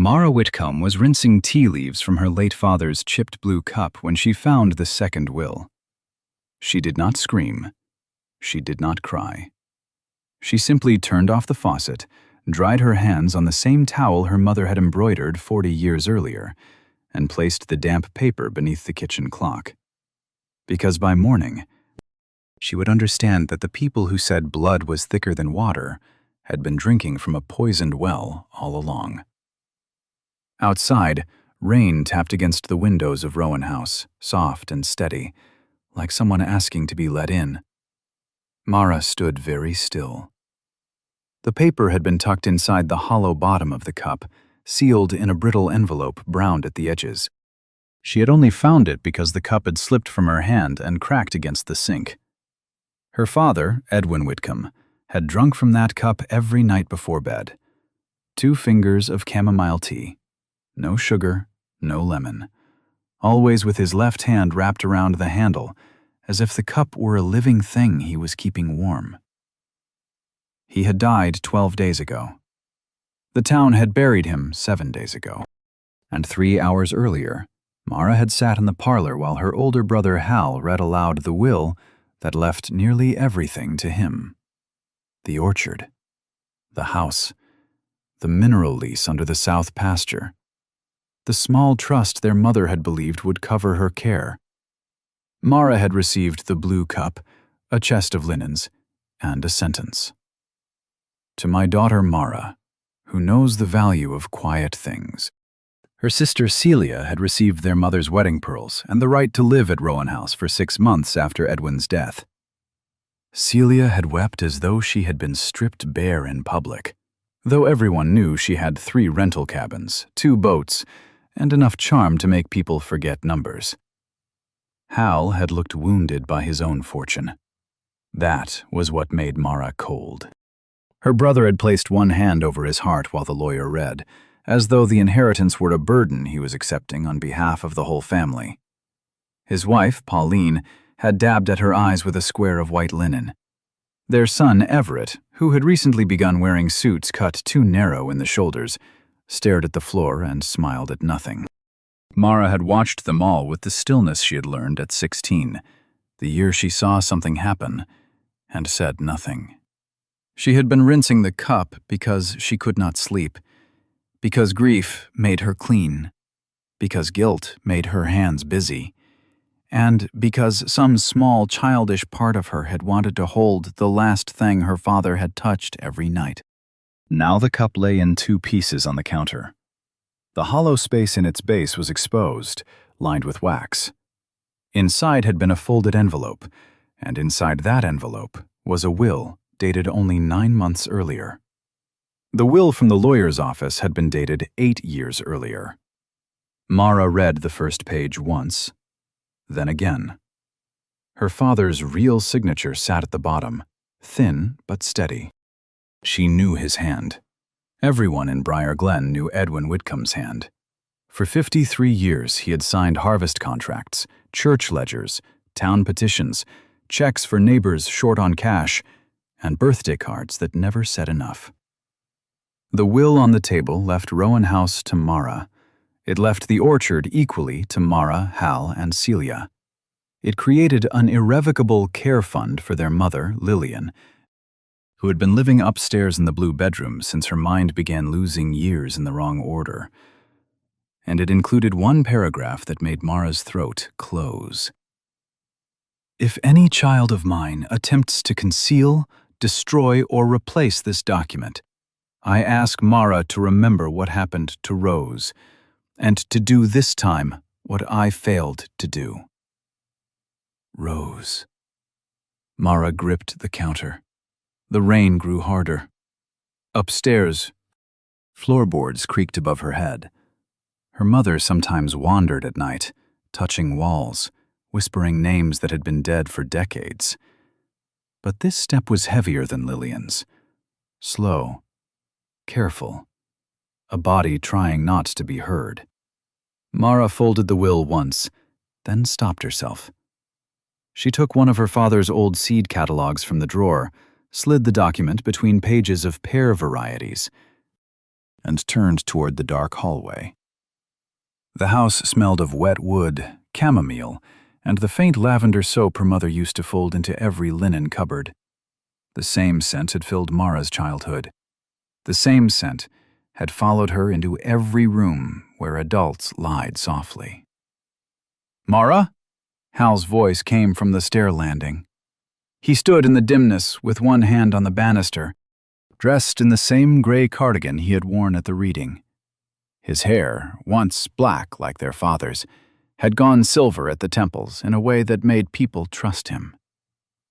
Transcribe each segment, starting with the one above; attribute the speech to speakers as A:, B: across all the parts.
A: Mara Whitcomb was rinsing tea leaves from her late father's chipped blue cup when she found the second will. She did not scream. She did not cry. She simply turned off the faucet, dried her hands on the same towel her mother had embroidered 40 years earlier, and placed the damp paper beneath the kitchen clock. Because by morning, she would understand that the people who said blood was thicker than water had been drinking from a poisoned well all along. Outside, rain tapped against the windows of Rowan House, soft and steady, like someone asking to be let in. Mara stood very still. The paper had been tucked inside the hollow bottom of the cup, sealed in a brittle envelope browned at the edges. She had only found it because the cup had slipped from her hand and cracked against the sink. Her father, Edwin Whitcomb, had drunk from that cup every night before bed. 2 fingers of chamomile tea. No sugar, no lemon. Always with his left hand wrapped around the handle, as if the cup were a living thing he was keeping warm. He had died 12 days ago. The town had buried him 7 days ago. And 3 hours earlier, Mara had sat in the parlor while her older brother Hal read aloud the will that left nearly everything to him. The orchard, the house, the mineral lease under the south pasture, the small trust their mother had believed would cover her care. Mara had received the blue cup, a chest of linens, and a sentence. To my daughter Mara, who knows the value of quiet things. Her sister Celia had received their mother's wedding pearls and the right to live at Rowan House for 6 months after Edwin's death. Celia had wept as though she had been stripped bare in public, though everyone knew she had 3 rental cabins, 2 boats, and enough charm to make people forget numbers. Hal had looked wounded by his own fortune. That was what made Mara cold. Her brother had placed one hand over his heart while the lawyer read, as though the inheritance were a burden he was accepting on behalf of the whole family. His wife, Pauline, had dabbed at her eyes with a square of white linen. Their son, Everett, who had recently begun wearing suits cut too narrow in the shoulders, stared at the floor and smiled at nothing. Mara had watched them all with the stillness she had learned at 16, the year she saw something happen, and said nothing. She had been rinsing the cup because she could not sleep, because grief made her clean, because guilt made her hands busy, and because some small childish part of her had wanted to hold the last thing her father had touched every night. Now the cup lay in 2 pieces on the counter. The hollow space in its base was exposed, lined with wax. Inside had been a folded envelope, and inside that envelope was a will dated only 9 months earlier. The will from the lawyer's office had been dated 8 years earlier. Mara read the first page once, then again. Her father's real signature sat at the bottom, thin but steady. She knew his hand. Everyone in Briar Glen knew Edwin Whitcomb's hand. For 53 years he had signed harvest contracts, church ledgers, town petitions, checks for neighbors short on cash, and birthday cards that never said enough. The will on the table left Rowan House to Mara. It left the orchard equally to Mara, Hal, and Celia. It created an irrevocable care fund for their mother, Lillian, who had been living upstairs in the blue bedroom since her mind began losing years in the wrong order. And it included one paragraph that made Mara's throat close. If any child of mine attempts to conceal, destroy, or replace this document, I ask Mara to remember what happened to Rose, and to do this time what I failed to do. Rose. Mara gripped the counter. The rain grew harder. Upstairs, floorboards creaked above her head. Her mother sometimes wandered at night, touching walls, whispering names that had been dead for decades. But this step was heavier than Lillian's. Slow, careful, a body trying not to be heard. Mara folded the will once, then stopped herself. She took one of her father's old seed catalogs from the drawer, slid the document between pages of pear varieties. and turned toward the dark hallway. The house smelled of wet wood, chamomile, and the faint lavender soap her mother used to fold into every linen cupboard. The same scent had filled Mara's childhood. The same scent had followed her into every room where adults lied softly. "Mara?" Hal's voice came from the stair landing. He stood in the dimness with one hand on the banister, dressed in the same gray cardigan he had worn at the reading. His hair, once black like their father's, had gone silver at the temples in a way that made people trust him.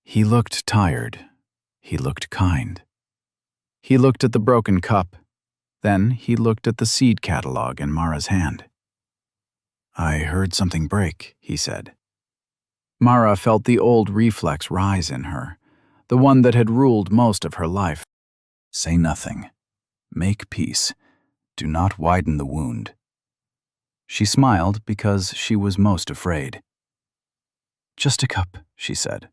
A: He looked tired. He looked kind. He looked at the broken cup. Then he looked at the seed catalog in Mara's hand. "I heard something break," he said. Mara felt the old reflex rise in her, the one that had ruled most of her life. Say nothing. Make peace. Do not widen the wound. She smiled because she was most afraid. "Just a cup," she said.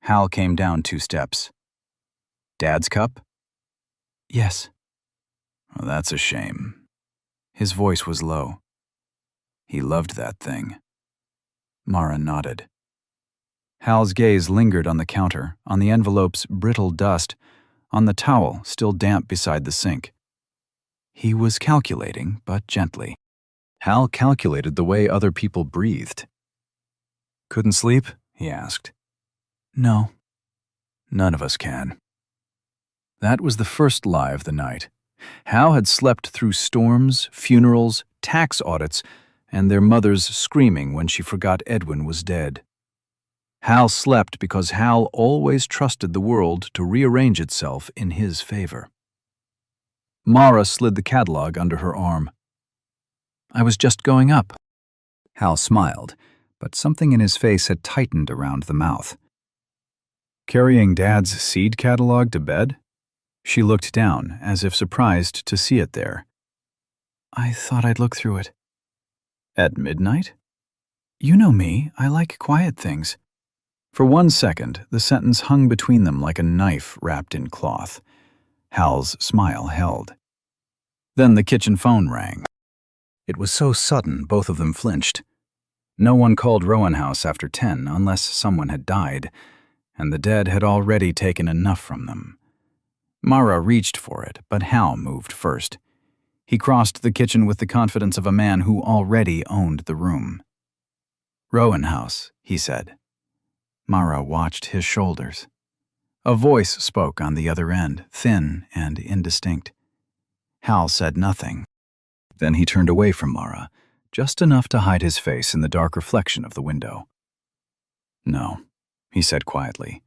A: Hal came down 2 steps. "Dad's cup?" "Yes." "Well, that's a shame." His voice was low. "He loved that thing." Mara nodded. Hal's gaze lingered on the counter, on the envelope's brittle dust, on the towel still damp beside the sink. He was calculating, but gently. Hal calculated the way other people breathed. "Couldn't sleep?" he asked. "No. None of us can." That was the first lie of the night. Hal had slept through storms, funerals, tax audits, and their mothers screaming when she forgot Edwin was dead. Hal slept because Hal always trusted the world to rearrange itself in his favor. Mara slid the catalog under her arm. "I was just going up." Hal smiled, but something in his face had tightened around the mouth. "Carrying Dad's seed catalog to bed?" She looked down, as if surprised to see it there. "I thought I'd look through it." "At midnight?" "You know me, I like quiet things." For 1 second, the sentence hung between them like a knife wrapped in cloth. Hal's smile held. Then the kitchen phone rang. It was so sudden, both of them flinched. No one called Rowan House after 10 unless someone had died, and the dead had already taken enough from them. Mara reached for it, but Hal moved first. He crossed the kitchen with the confidence of a man who already owned the room. "Rowan House," he said. Mara watched his shoulders. A voice spoke on the other end, thin and indistinct. Hal said nothing. Then he turned away from Mara, just enough to hide his face in the dark reflection of the window. "No," he said quietly.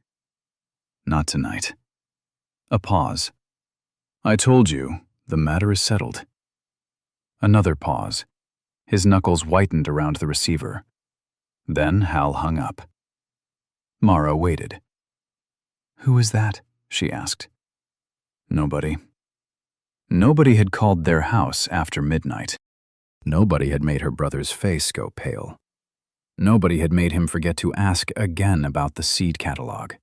A: "Not tonight." A pause. "I told you, the matter is settled." Another pause. His knuckles whitened around the receiver. Then Hal hung up. Mara waited. "Who is that?" she asked. Nobody. Nobody had called their house after midnight. Nobody had made her brother's face go pale. Nobody had made him forget to ask again about the seed catalog.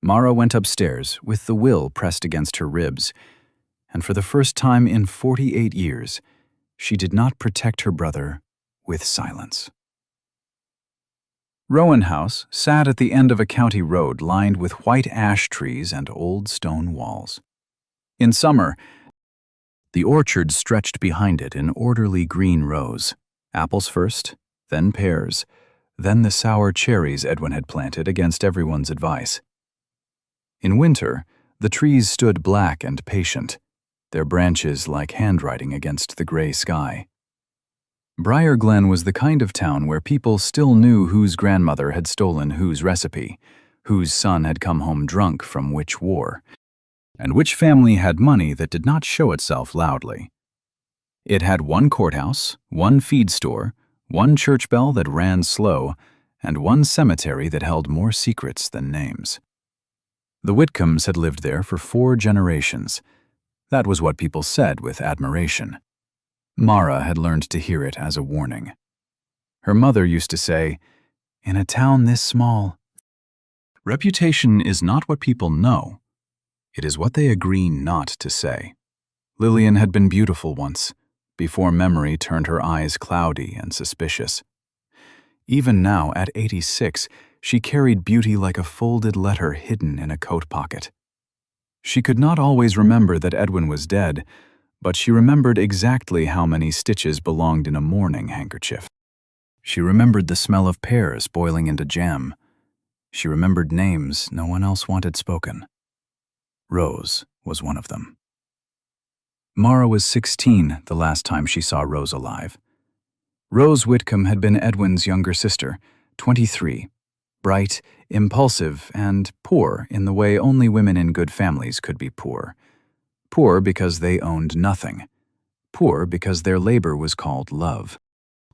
A: Mara went upstairs with the will pressed against her ribs, and for the first time in 48 years, she did not protect her brother with silence. Rowan House sat at the end of a county road lined with white ash trees and old stone walls. In summer, the orchard stretched behind it in orderly green rows, apples first, then pears, then the sour cherries Edwin had planted against everyone's advice. In winter, the trees stood black and patient, their branches like handwriting against the gray sky. Briar Glen was the kind of town where people still knew whose grandmother had stolen whose recipe, whose son had come home drunk from which war, and which family had money that did not show itself loudly. It had one courthouse, one feed store, one church bell that ran slow, and one cemetery that held more secrets than names. The Whitcombs had lived there for 4 generations. That was what people said with admiration. Mara had learned to hear it as a warning. Her mother used to say, "In a town this small, reputation is not what people know. It is what they agree not to say." Lillian had been beautiful once, before memory turned her eyes cloudy and suspicious. Even now, at 86, she carried beauty like a folded letter hidden in a coat pocket. She could not always remember that Edwin was dead, but she remembered exactly how many stitches belonged in a mourning handkerchief. She remembered the smell of pears boiling into jam. She remembered names no one else wanted spoken. Rose was one of them. Mara was 16 the last time she saw Rose alive. Rose Whitcomb had been Edwin's younger sister, 23, bright, impulsive, and poor in the way only women in good families could be poor. Poor because they owned nothing. Poor because their labor was called love.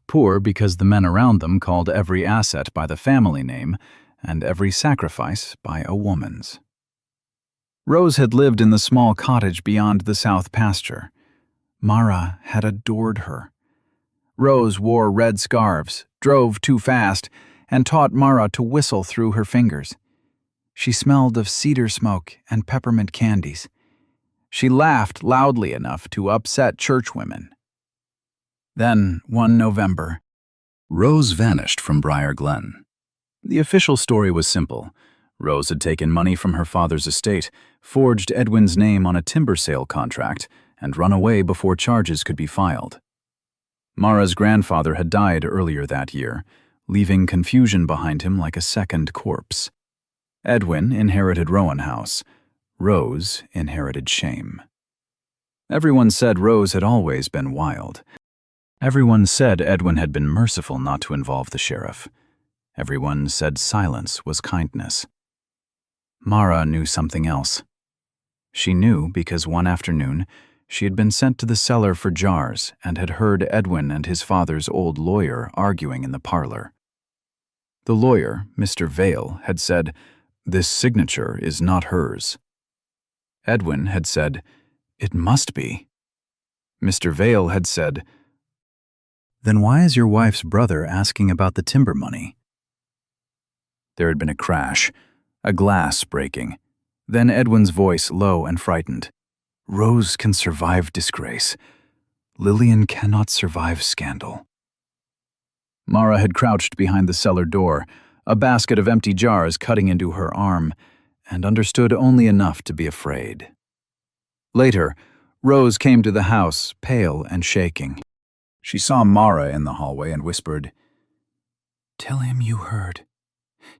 A: Poor because the men around them called every asset by the family name and every sacrifice by a woman's. Rose had lived in the small cottage beyond the south pasture. Mara had adored her. Rose wore red scarves, drove too fast, and taught Mara to whistle through her fingers. She smelled of cedar smoke and peppermint candies. She laughed loudly enough to upset churchwomen. Then, one November, Rose vanished from Briar Glen. The official story was simple. Rose had taken money from her father's estate, forged Edwin's name on a timber sale contract, and run away before charges could be filed. Mara's grandfather had died earlier that year, leaving confusion behind him like a second corpse. Edwin inherited Rowan House. Rose inherited shame. Everyone said Rose had always been wild. Everyone said Edwin had been merciful not to involve the sheriff. Everyone said silence was kindness. Mara knew something else. She knew because one afternoon she had been sent to the cellar for jars and had heard Edwin and his father's old lawyer arguing in the parlor. The lawyer, Mr. Vale, had said, "This signature is not hers." Edwin had said, "It must be." Mr. Vale had said, "Then why is your wife's brother asking about the timber money?" There had been a crash, a glass breaking. Then Edwin's voice, low and frightened. "Rose can survive disgrace. Lillian cannot survive scandal." Mara had crouched behind the cellar door, a basket of empty jars cutting into her arm, and understood only enough to be afraid. Later, Rose came to the house, pale and shaking. She saw Mara in the hallway and whispered, "Tell him you heard.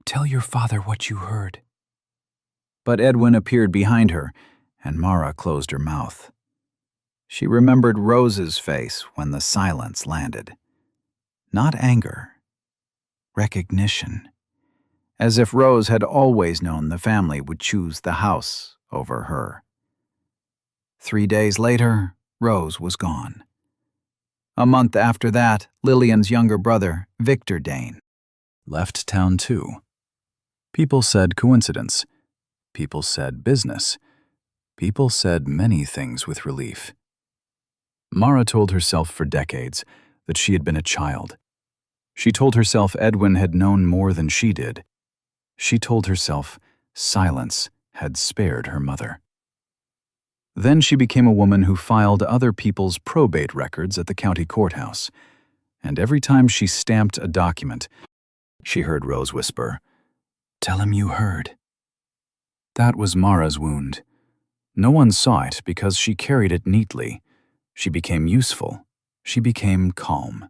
A: Tell your father what you heard." But Edwin appeared behind her, and Mara closed her mouth. She remembered Rose's face when the silence landed. Not anger. Recognition. As if Rose had always known the family would choose the house over her. 3 days later, Rose was gone. A month after that, Lillian's younger brother, Victor Dane, left town too. People said coincidence. People said business. People said many things with relief. Mara told herself for decades that she had been a child. She told herself Edwin had known more than she did. She told herself silence had spared her mother. Then she became a woman who filed other people's probate records at the county courthouse, and every time she stamped a document, she heard Rose whisper, "Tell him you heard." That was Mara's wound. No one saw it because she carried it neatly. She became useful. She became calm.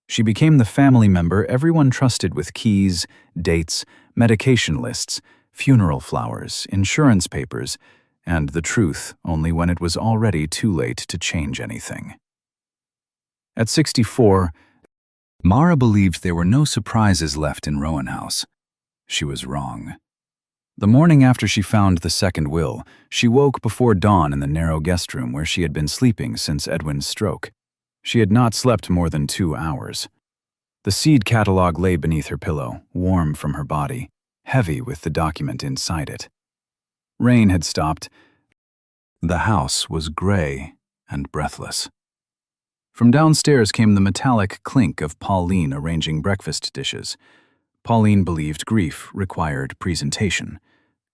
A: She became the family member everyone trusted with keys, dates, medication lists, funeral flowers, insurance papers, and the truth only when it was already too late to change anything. At 64, Mara believed there were no surprises left in Rowan House. She was wrong. The morning after she found the second will, she woke before dawn in the narrow guest room where she had been sleeping since Edwin's stroke. She had not slept more than 2 hours. The seed catalog lay beneath her pillow, warm from her body, heavy with the document inside it. Rain had stopped. The house was gray and breathless. From downstairs came the metallic clink of Pauline arranging breakfast dishes. Pauline believed grief required presentation.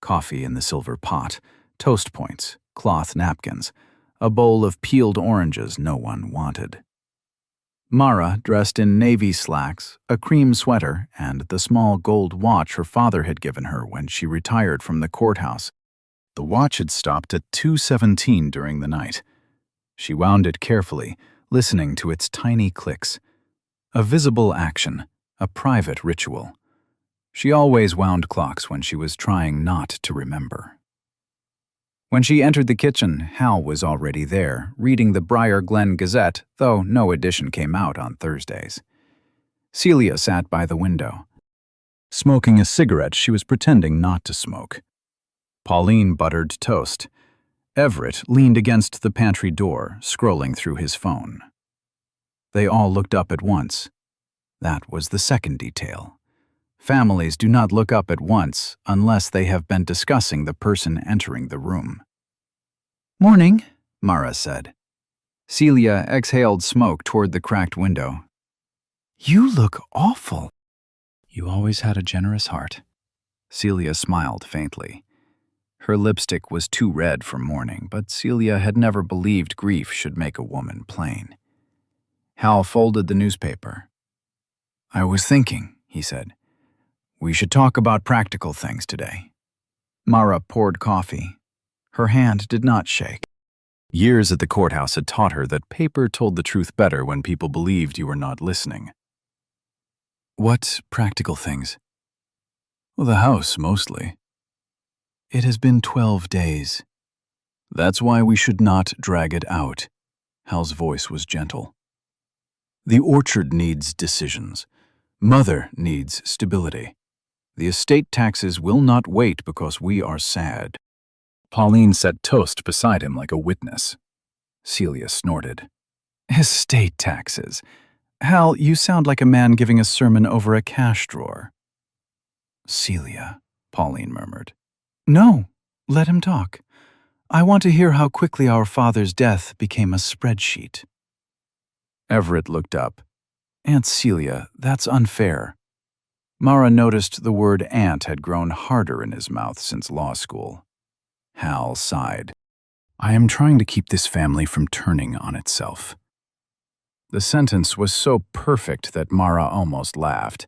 A: Coffee in the silver pot, toast points, cloth napkins, a bowl of peeled oranges no one wanted. Mara, dressed in navy slacks, a cream sweater, and the small gold watch her father had given her when she retired from the courthouse. The watch had stopped at 2:17 during the night. She wound it carefully, listening to its tiny clicks. A visible action, a private ritual. She always wound clocks when she was trying not to remember. When she entered the kitchen, Hal was already there, reading the Briar Glen Gazette, though no edition came out on Thursdays. Celia sat by the window. Smoking a cigarette she was pretending not to smoke. Pauline buttered toast. Everett leaned against the pantry door, scrolling through his phone. They all looked up at once. That was the second detail. Families do not look up at once unless they have been discussing the person entering the room. "Morning," Mara said. Celia exhaled smoke toward the cracked window. "You look awful." "You always had a generous heart." Celia smiled faintly. Her lipstick was too red for mourning, but Celia had never believed grief should make a woman plain. Hal folded the newspaper. "I was thinking," he said. "We should talk about practical things today." Mara poured coffee. Her hand did not shake. Years at the courthouse had taught her that paper told the truth better when people believed you were not listening. "What practical things?" "Well, the house, mostly." "It has been 12 days. That's why we should not drag it out." Hal's voice was gentle. "The orchard needs decisions. Mother needs stability. The estate taxes will not wait because we are sad." Pauline set toast beside him like a witness. Celia snorted. "Estate taxes. Hal, you sound like a man giving a sermon over a cash drawer." "Celia," Pauline murmured. "No, let him talk. I want to hear how quickly our father's death became a spreadsheet." Everett looked up. "Aunt Celia, that's unfair." Mara noticed the word aunt had grown harder in his mouth since law school. Hal sighed. "I am trying to keep this family from turning on itself." The sentence was so perfect that Mara almost laughed.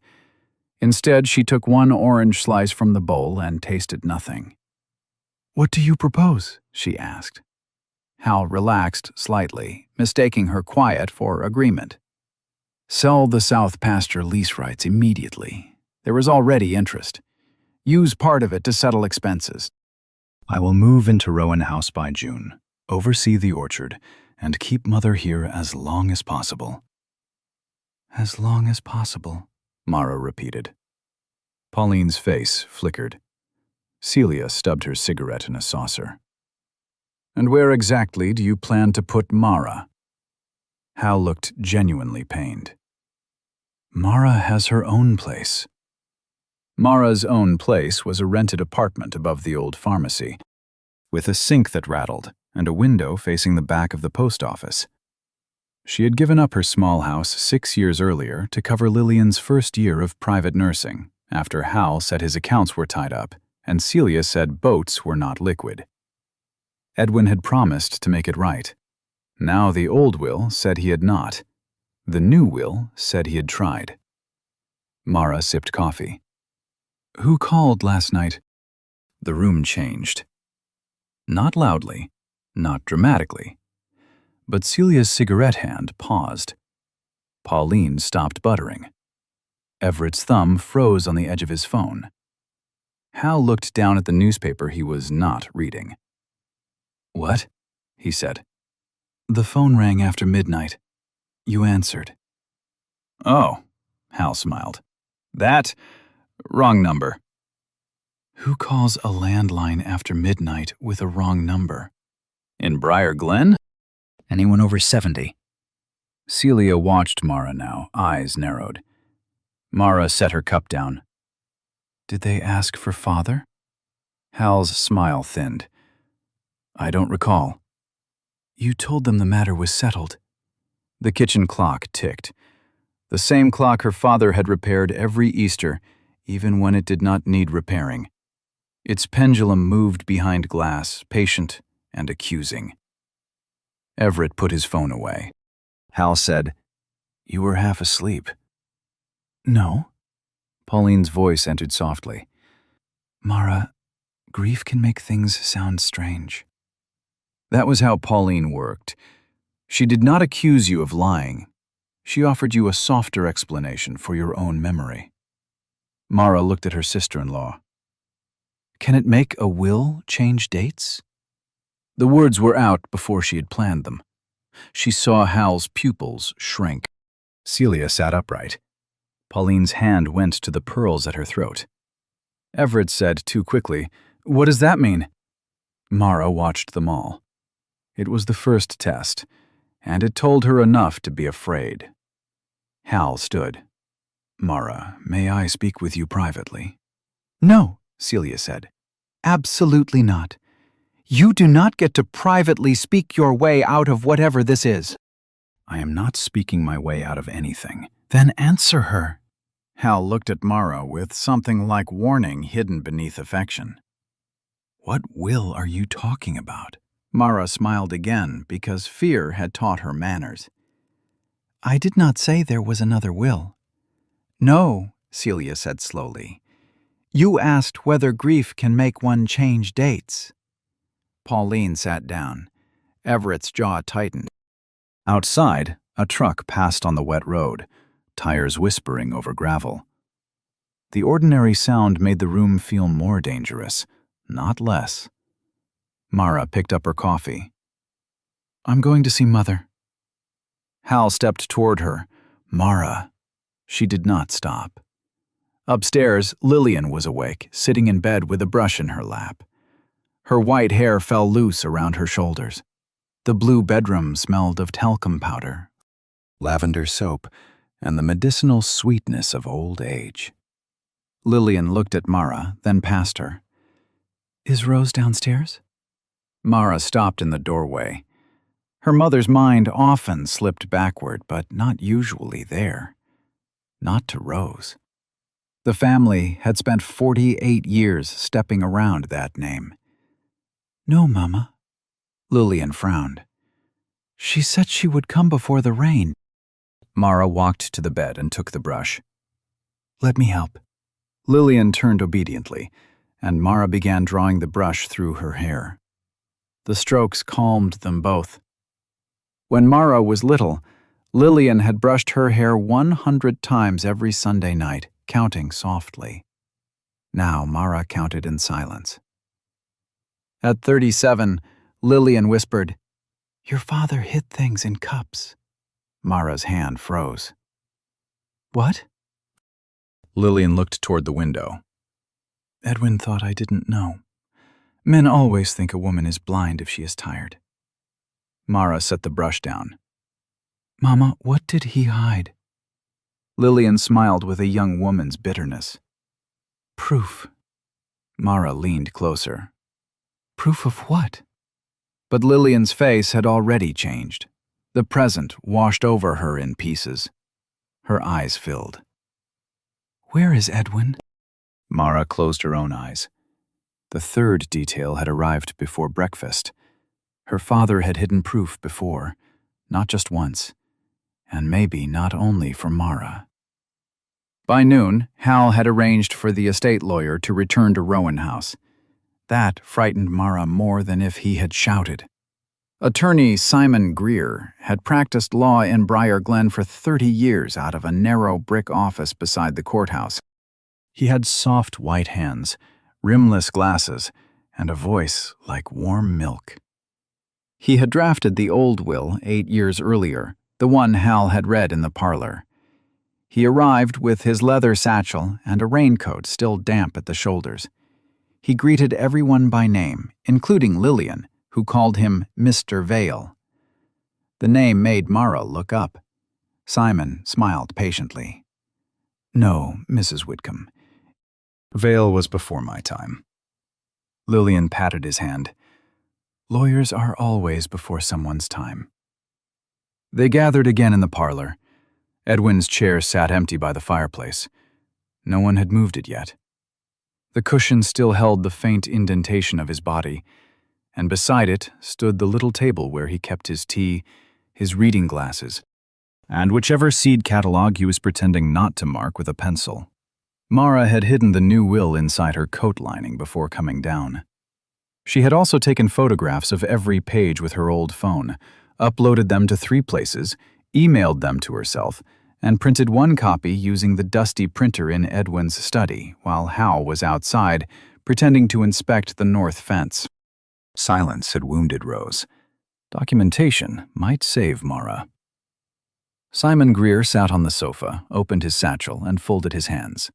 A: Instead, she took one orange slice from the bowl and tasted nothing. "What do you propose?" she asked. Hal relaxed slightly, mistaking her quiet for agreement. "Sell the South Pasture lease rights immediately. There is already interest. Use part of it to settle expenses. I will move into Rowan House by June, oversee the orchard, and keep Mother here as long as possible." "As long as possible," Mara repeated. Pauline's face flickered. Celia stubbed her cigarette in a saucer. "And where exactly do you plan to put Mara?" Hal looked genuinely pained. "Mara has her own place." Mara's own place was a rented apartment above the old pharmacy, with a sink that rattled and a window facing the back of the post office. She had given up her small house 6 years earlier to cover Lillian's first year of private nursing, after Hal said his accounts were tied up and Celia said boats were not liquid. Edwin had promised to make it right. Now the old will said he had not. The new will said he had tried. Mara sipped coffee. "Who called last night?" The room changed. Not loudly, not dramatically. But Celia's cigarette hand paused. Pauline stopped buttering. Everett's thumb froze on the edge of his phone. Hal looked down at the newspaper he was not reading. "What?" he said. "The phone rang after midnight. You answered." "Oh," Hal smiled. "That? Wrong number." "Who calls a landline after midnight with a wrong number?" "In Briar Glen?" "Anyone over 70. Celia watched Mara now, eyes narrowed. Mara set her cup down. "Did they ask for father?" Hal's smile thinned. "I don't recall." "You told them the matter was settled." The kitchen clock ticked. The same clock her father had repaired every Easter, even when it did not need repairing. Its pendulum moved behind glass, patient and accusing. Everett put his phone away. Hal said, "You were half asleep." "No." Pauline's voice entered softly. "Mara, grief can make things sound strange." That was how Pauline worked. She did not accuse you of lying. She offered you a softer explanation for your own memory. Mara looked at her sister-in-law. "Can it make a will change dates?" The words were out before she had planned them. She saw Hal's pupils shrink. Celia sat upright. Pauline's hand went to the pearls at her throat. Everett said too quickly, "What does that mean?" Mara watched them all. It was the first test, and it told her enough to be afraid. Hal stood. "Mara, may I speak with you privately?" "No," Celia said. "Absolutely not. You do not get to privately speak your way out of whatever this is." "I am not speaking my way out of anything." "Then answer her." Hal looked at Mara with something like warning hidden beneath affection. "What will are you talking about?" Mara smiled again because fear had taught her manners. "I did not say there was another will." "No," Celia said slowly. "You asked whether grief can make one change dates." Pauline sat down. Everett's jaw tightened. Outside, a truck passed on the wet road, tires whispering over gravel. The ordinary sound made the room feel more dangerous, not less. Mara picked up her coffee. "I'm going to see Mother." Hal stepped toward her. "Mara." She did not stop. Upstairs, Lillian was awake, sitting in bed with a brush in her lap. Her white hair fell loose around her shoulders. The blue bedroom smelled of talcum powder, lavender soap, and the medicinal sweetness of old age. Lillian looked at Mara, then past her. "Is Rose downstairs?" Mara stopped in the doorway. Her mother's mind often slipped backward, but not usually there. Not to Rose. The family had spent 48 years stepping around that name. "No, Mama." Lillian frowned. "She said she would come before the rain." Mara walked to the bed and took the brush. "Let me help." Lillian turned obediently, and Mara began drawing the brush through her hair. The strokes calmed them both. When Mara was little, Lillian had brushed her hair 100 times every Sunday night, counting softly. Now Mara counted in silence. At 37, Lillian whispered, "Your father hid things in cups." Mara's hand froze. "What?" Lillian looked toward the window. "Edwin thought I didn't know. Men always think a woman is blind if she is tired." Mara set the brush down. "Mama, what did he hide?" Lillian smiled with a young woman's bitterness. "Proof." Mara leaned closer. "Proof of what?" But Lillian's face had already changed. The present washed over her in pieces. Her eyes filled. "Where is Edwin?" Mara closed her own eyes. The third detail had arrived before breakfast. Her father had hidden proof before, not just once, and maybe not only for Mara. By noon, Hal had arranged for the estate lawyer to return to Rowan House. That frightened Mara more than if he had shouted. Attorney Simon Greer had practiced law in Briar Glen for 30 years out of a narrow brick office beside the courthouse. He had soft white hands, rimless glasses, and a voice like warm milk. He had drafted the old will 8 years earlier, the one Hal had read in the parlor. He arrived with his leather satchel and a raincoat still damp at the shoulders. He greeted everyone by name, including Lillian, who called him Mr. Vale. The name made Mara look up. Simon smiled patiently. "No, Mrs. Whitcomb. Vale was before my time." Lillian patted his hand. "Lawyers are always before someone's time." They gathered again in the parlor. Edwin's chair sat empty by the fireplace. No one had moved it yet. The cushion still held the faint indentation of his body. and beside it stood the little table where he kept his tea, his reading glasses, and whichever seed catalog he was pretending not to mark with a pencil. Mara had hidden the new will inside her coat lining before coming down. She had also taken photographs of every page with her old phone, uploaded them to 3 places, emailed them to herself, and printed one copy using the dusty printer in Edwin's study while Hal was outside, pretending to inspect the north fence. Silence had wounded Rose. Documentation might save Mara. Simon Greer sat on the sofa, opened his satchel, and folded his hands.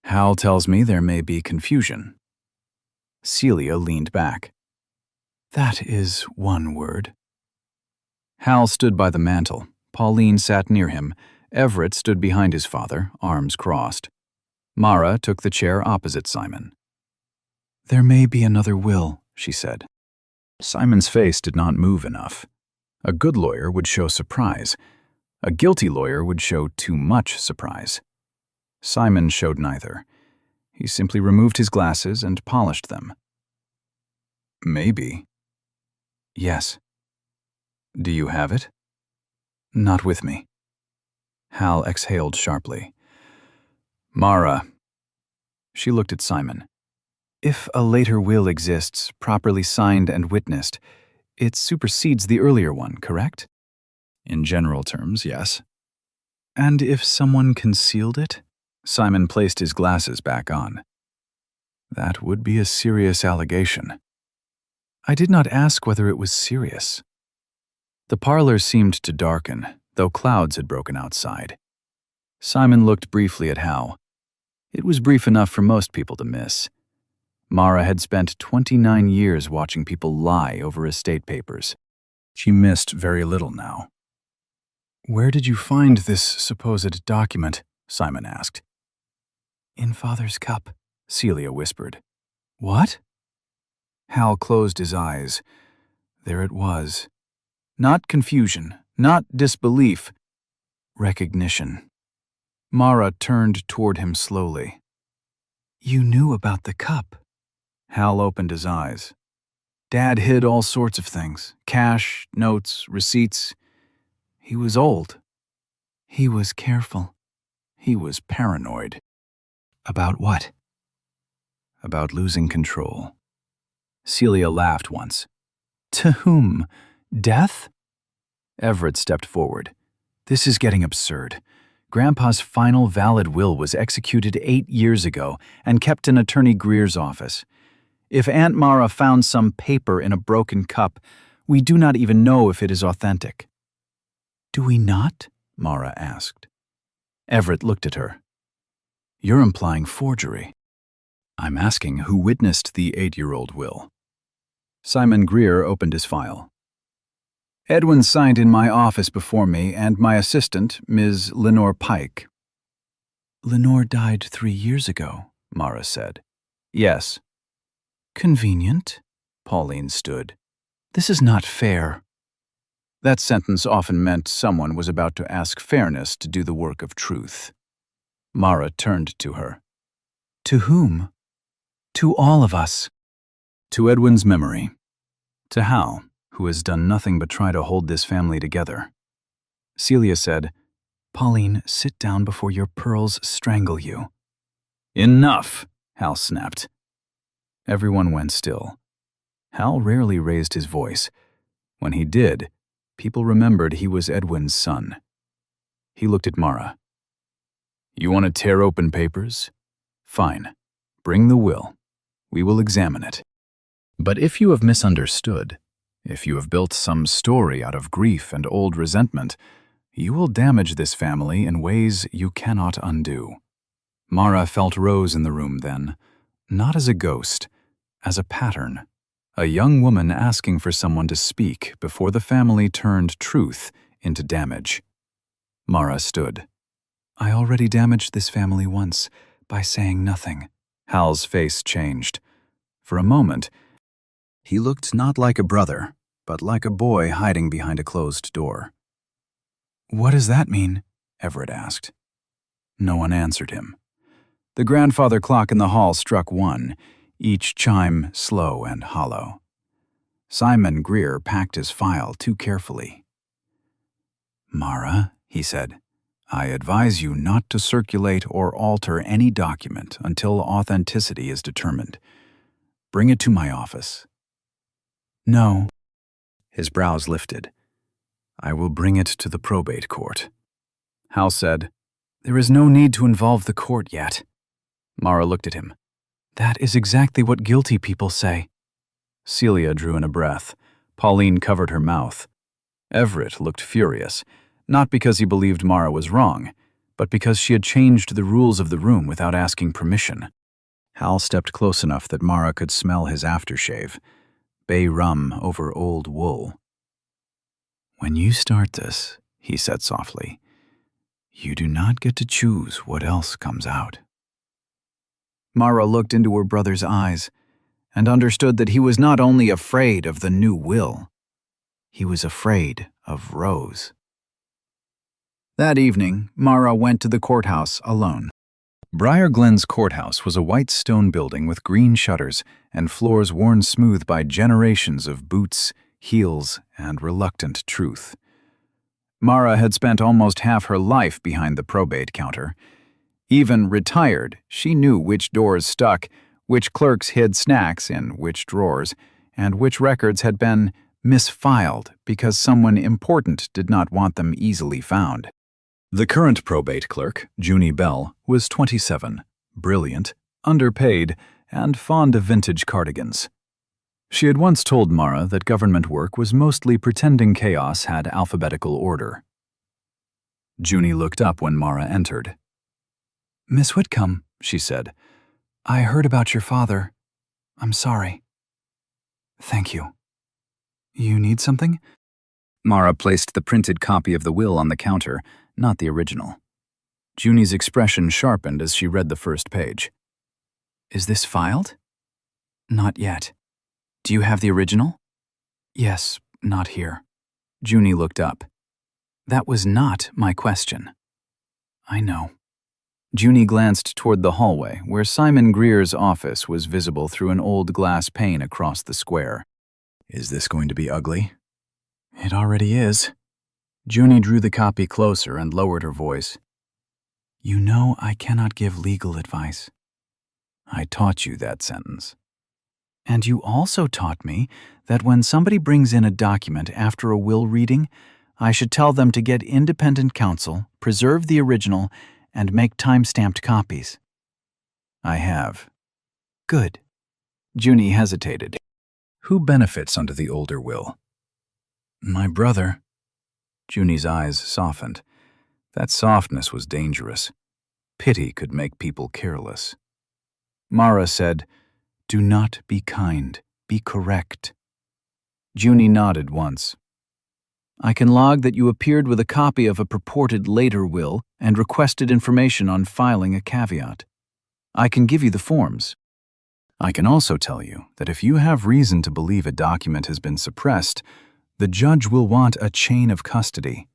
A: Hal tells me there may be confusion. Celia leaned back. That is one word. Hal stood by the mantel. Pauline sat near him. Everett stood behind his father, arms crossed. Mara took the chair opposite Simon. There may be another will, she said. Simon's face did not move enough. A good lawyer would show surprise. A guilty lawyer would show too much surprise. Simon showed neither. He simply removed his glasses and polished them. Maybe. Yes. Do you have it? Not with me. Hal exhaled sharply. Mara. She looked at Simon. If a later will exists, properly signed and witnessed, it supersedes the earlier one, correct? In general terms, yes. And if someone concealed it? Simon placed his glasses back on. That would be a serious allegation. I did not ask whether it was serious. The parlor seemed to darken, though clouds had broken outside. Simon looked briefly at Hal. It was brief enough for most people to miss. Mara had spent 29 years watching people lie over estate papers. She missed very little now. Where did you find this supposed document? Simon asked. In Father's cup, Celia whispered. What? Hal closed his eyes. There it was. Not confusion, not disbelief. Recognition. Mara turned toward him slowly. You knew about the cup. Hal opened his eyes. Dad hid all sorts of things. Cash, notes, receipts. He was old. He was careful. He was paranoid. About what? About losing control. Celia laughed once. To whom? Death? Everett stepped forward. This is getting absurd. Grandpa's final valid will was executed 8 years ago and kept in Attorney Greer's office. If Aunt Mara found some paper in a broken cup, we do not even know if it is authentic. Do we not? Mara asked. Everett looked at her. You're implying forgery. I'm asking who witnessed the 8-year-old will. Simon Greer opened his file. Edwin signed in my office before me and my assistant, Ms. Lenore Pike. Lenore died 3 years ago, Mara said. Yes. Convenient, Pauline stood. This is not fair. That sentence often meant someone was about to ask fairness to do the work of truth. Mara turned to her. To whom? To all of us. To Edwin's memory. To Hal, who has done nothing but try to hold this family together. Celia said, Pauline, sit down before your pearls strangle you. Enough, Hal snapped. Everyone went still. Hal rarely raised his voice. When he did, people remembered he was Edwin's son. He looked at Mara. You want to tear open papers? Fine. Bring the will. We will examine it. But if you have misunderstood, if you have built some story out of grief and old resentment, you will damage this family in ways you cannot undo. Mara felt Rose in the room then, not as a ghost, as a pattern. A young woman asking for someone to speak before the family turned truth into damage. Mara stood. I already damaged this family once by saying nothing. Hal's face changed. For a moment, he looked not like a brother, but like a boy hiding behind a closed door. What does that mean? Everett asked. No one answered him. The grandfather clock in the hall struck 1, each chime slow and hollow. Simon Greer packed his file too carefully. "Mara," he said, "I advise you not to circulate or alter any document until authenticity is determined. Bring it to my office." "No." His brows lifted. "I will bring it to the probate court." Hal said, "There is no need to involve the court yet." Mara looked at him. "That is exactly what guilty people say." Celia drew in a breath. Pauline covered her mouth. Everett looked furious, not because he believed Mara was wrong, but because she had changed the rules of the room without asking permission. Hal stepped close enough that Mara could smell his aftershave. Bay rum over old wool. "When you start this," he said softly, "you do not get to choose what else comes out." Mara looked into her brother's eyes and understood that he was not only afraid of the new will, he was afraid of Rose. That evening, Mara went to the courthouse alone. Briar Glen's courthouse was a white stone building with green shutters and floors worn smooth by generations of boots, heels, and reluctant truth. Mara had spent almost half her life behind the probate counter. Even retired, she knew which doors stuck, which clerks hid snacks in which drawers, and which records had been misfiled because someone important did not want them easily found. The current probate clerk, Junie Bell, was 27, brilliant, underpaid, and fond of vintage cardigans. She had once told Mara that government work was mostly pretending chaos had alphabetical order. Junie looked up when Mara entered. "Miss Whitcomb," she said, "I heard about your father. I'm sorry." "Thank you. You need something?" Mara placed the printed copy of the will on the counter, not the original. Junie's expression sharpened as she read the first page. "Is this filed?" "Not yet." "Do you have the original?" "Yes, not here." Junie looked up. "That was not my question." "I know." Junie glanced toward the hallway, where Simon Greer's office was visible through an old glass pane across the square. "Is this going to be ugly?" "It already is." Junie drew the copy closer and lowered her voice. "You know I cannot give legal advice." "I taught you that sentence." "And you also taught me that when somebody brings in a document after a will reading, I should tell them to get independent counsel, preserve the original, and make time-stamped copies." "I have." "Good." Junie hesitated. "Who benefits under the older will?" "My brother." Junie's eyes softened. That softness was dangerous. Pity could make people careless. Mara said, "Do not be kind. Be correct." Junie nodded once. "I can log that you appeared with a copy of a purported later will and requested information on filing a caveat. I can give you the forms. I can also tell you that if you have reason to believe a document has been suppressed, the judge will want a chain of custody."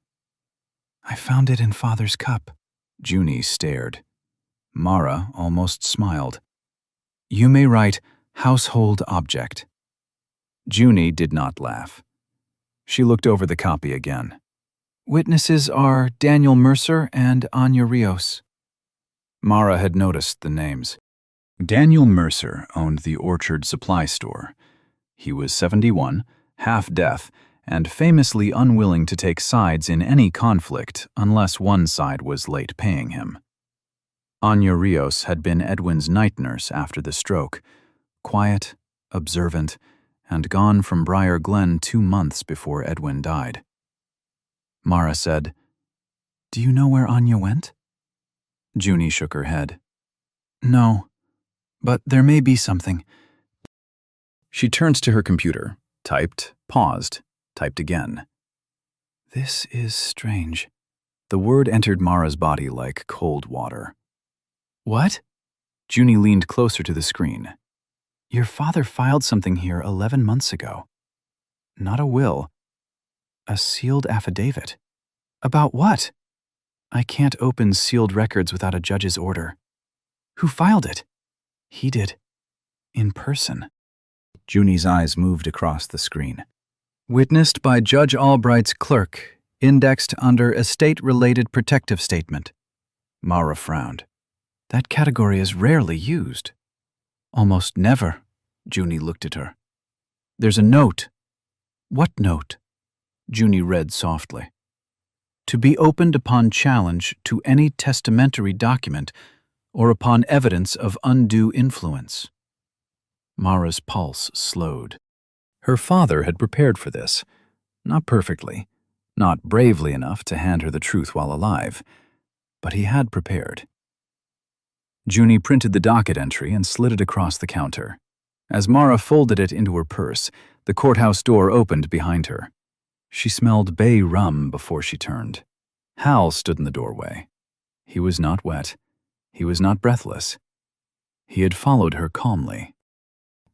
A: "I found it in Father's cup." Junie stared. Mara almost smiled. "You may write household object." Junie did not laugh. She looked over the copy again. "Witnesses are Daniel Mercer and Anya Rios." Mara had noticed the names. Daniel Mercer owned the Orchard Supply Store. He was 71, half-deaf, and famously unwilling to take sides in any conflict unless one side was late paying him. Anya Rios had been Edwin's night nurse after the stroke, quiet, observant, and gone from Briar Glen 2 months before Edwin died. Mara said, "Do you know where Anya went?" Junie shook her head. "No, but there may be something." She turned to her computer, typed, paused, typed again. "This is strange." The word entered Mara's body like cold water. "What?" Junie leaned closer to the screen. "Your father filed something here 11 months ago. Not a will. A sealed affidavit. About what? I can't open sealed records without a judge's order." "Who filed it?" "He did. In person." Junie's eyes moved across the screen. Witnessed by Judge Albright's clerk, indexed under estate-related protective statement. Mara frowned. That category is rarely used. Almost never. Junie looked at her. There's a note. What note? Junie read softly. To be opened upon challenge to any testamentary document or upon evidence of undue influence. Mara's pulse slowed. Her father had prepared for this. Not perfectly, not bravely enough to hand her the truth while alive, but he had prepared. Junie printed the docket entry and slid it across the counter. As Mara folded it into her purse, the courthouse door opened behind her. She smelled bay rum before she turned. Hal stood in the doorway. He was not wet. He was not breathless. He had followed her calmly.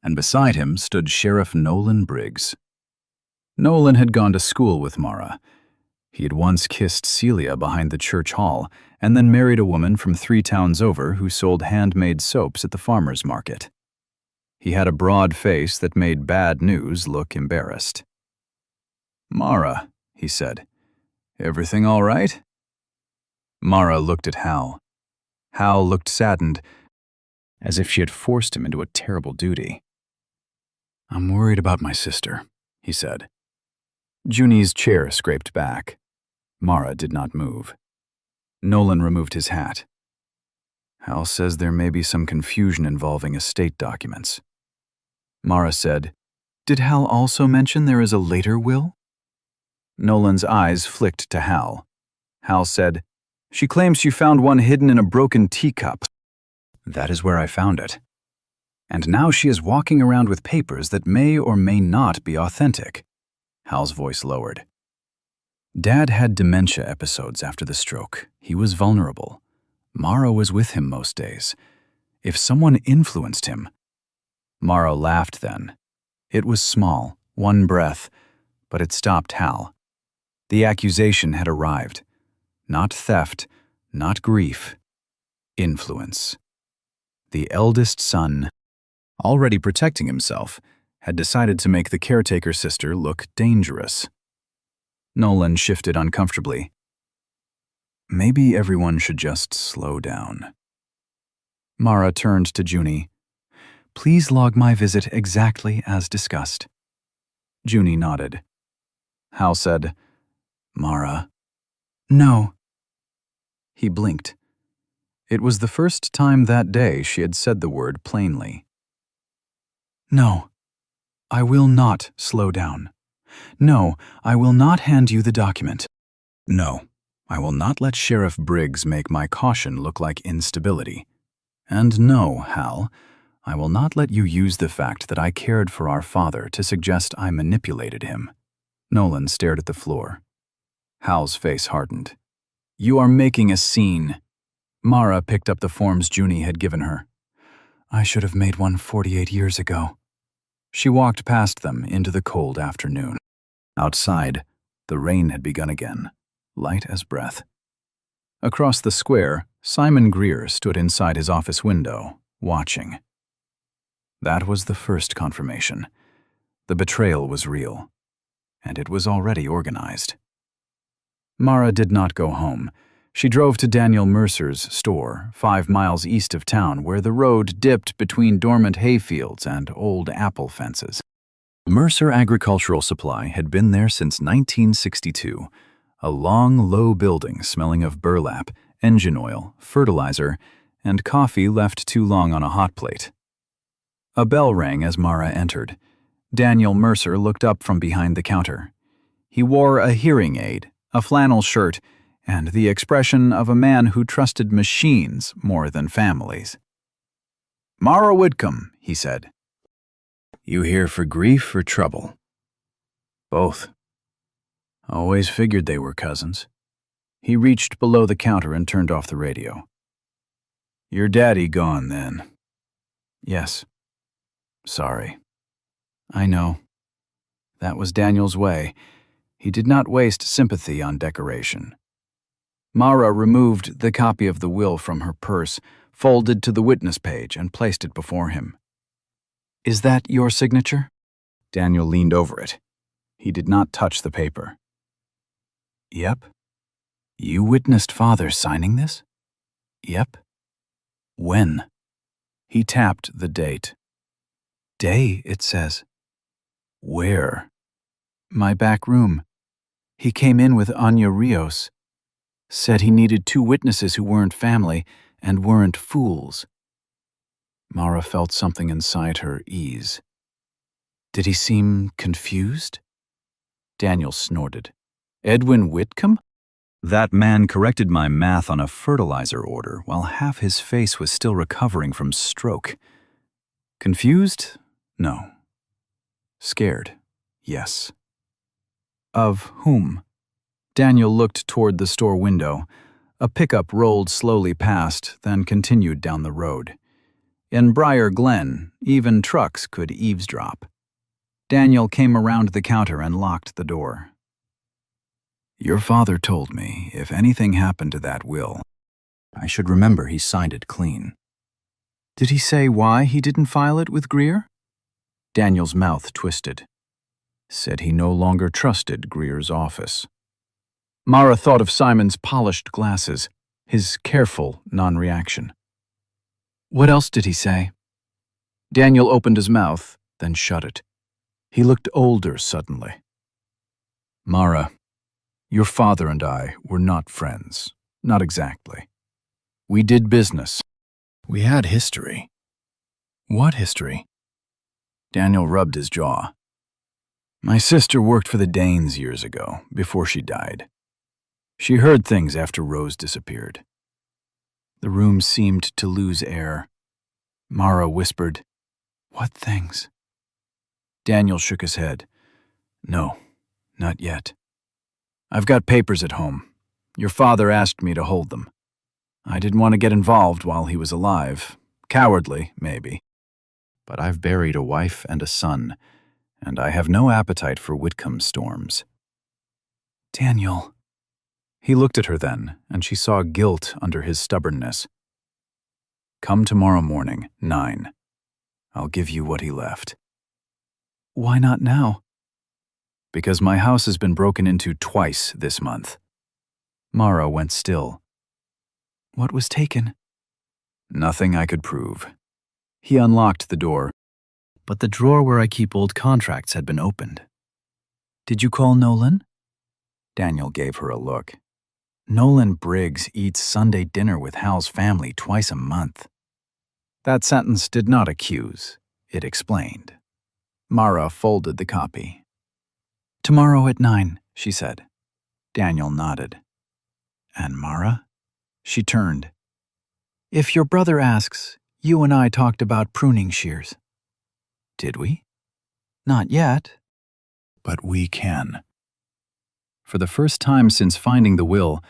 A: And beside him stood Sheriff Nolan Briggs. Nolan had gone to school with Mara. He had once kissed Celia behind the church hall and then married a woman from 3 towns over who sold handmade soaps at the farmer's market. He had a broad face that made bad news look embarrassed. "Mara," he said, "everything all right?" Mara looked at Hal. Hal looked saddened, as if she had forced him into a terrible duty. "I'm worried about my sister," he said. Junie's chair scraped back. Mara did not move. Nolan removed his hat. "Hal says there may be some confusion involving estate documents." Mara said, "Did Hal also mention there is a later will?" Nolan's eyes flicked to Hal. Hal said, "She claims she found one hidden in a broken teacup. That is where I found it. And now she is walking around with papers that may or may not be authentic." Hal's voice lowered. Dad had dementia episodes after the stroke. He was vulnerable. Mara was with him most days. If someone influenced him... Mara laughed then. It was small, one breath, but it stopped Hal. The accusation had arrived. Not theft, not grief. Influence. The eldest son, already protecting himself, had decided to make the caretaker sister look dangerous. Nolan shifted uncomfortably. Maybe everyone should just slow down. Mara turned to Junie. "Please log my visit exactly as discussed." Junie nodded. Hal said, "Mara." "No." He blinked. It was the first time that day she had said the word plainly. "No, I will not slow down. No, I will not hand you the document. No, I will not let Sheriff Briggs make my caution look like instability. And no, Hal, I will not let you use the fact that I cared for our father to suggest I manipulated him." Nolan stared at the floor. Hal's face hardened. "You are making a scene." Mara picked up the forms Junie had given her. "I should have made one 48 years ago." She walked past them into the cold afternoon. Outside, the rain had begun again, light as breath. Across the square, Simon Greer stood inside his office window, watching. That was the first confirmation. The betrayal was real, and it was already organized. Mara did not go home. She drove to Daniel Mercer's store, 5 miles east of town, where the road dipped between dormant hayfields and old apple fences. Mercer Agricultural Supply had been there since 1962, a long, low building smelling of burlap, engine oil, fertilizer, and coffee left too long on a hot plate. A bell rang as Mara entered. Daniel Mercer looked up from behind the counter. He wore a hearing aid, a flannel shirt, and the expression of a man who trusted machines more than families. "Mara Whitcomb," he said. "You here for grief or trouble?" "Both." "Always figured they were cousins." He reached below the counter and turned off the radio. "Your daddy gone, then?" "Yes." "Sorry." "I know." That was Daniel's way. He did not waste sympathy on decoration. Mara removed the copy of the will from her purse, folded to the witness page, and placed it before him. Is that your signature? Daniel leaned over it. He did not touch the paper. Yep. You witnessed Father signing this? Yep. When? He tapped the date. Day, it says. Where? My back room. He came in with Anya Rios. Said he needed 2 witnesses who weren't family and weren't fools. Mara felt something inside her ease. Did he seem confused? Daniel snorted. Edwin Whitcomb? That man corrected my math on a fertilizer order while half his face was still recovering from stroke. Confused? No. Scared? Yes. Of whom? Daniel looked toward the store window. A pickup rolled slowly past, then continued down the road. In Briar Glen, even trucks could eavesdrop. Daniel came around the counter and locked the door. Your father told me if anything happened to that will, I should remember he signed it clean. Did he say why he didn't file it with Greer? Daniel's mouth twisted. Said he no longer trusted Greer's office. Mara thought of Simon's polished glasses, his careful non-reaction. What else did he say? Daniel opened his mouth, then shut it. He looked older suddenly. Mara, your father and I were not friends. Not exactly. We did business. We had history. What history? Daniel rubbed his jaw. My sister worked for the Danes years ago, before she died. She heard things after Rose disappeared. The room seemed to lose air. Mara whispered, What things? Daniel shook his head. No, not yet. I've got papers at home. Your father asked me to hold them. I didn't want to get involved while he was alive. Cowardly, maybe. But I've buried a wife and a son, and I have no appetite for Whitcomb storms. Daniel. He looked at her then, and she saw guilt under his stubbornness. Come tomorrow morning, 9. I'll give you what he left. Why not now? Because my house has been broken into twice this month. Mara went still. What was taken? Nothing I could prove. He unlocked the door, but the drawer where I keep old contracts had been opened. Did you call Nolan? Daniel gave her a look. Nolan Briggs eats Sunday dinner with Hal's family twice a month. That sentence did not accuse, it explained. Mara folded the copy. Tomorrow at 9, she said. Daniel nodded. And Mara? She turned. If your brother asks, you and I talked about pruning shears. Did we? Not yet. But we can. For the first time since finding the will,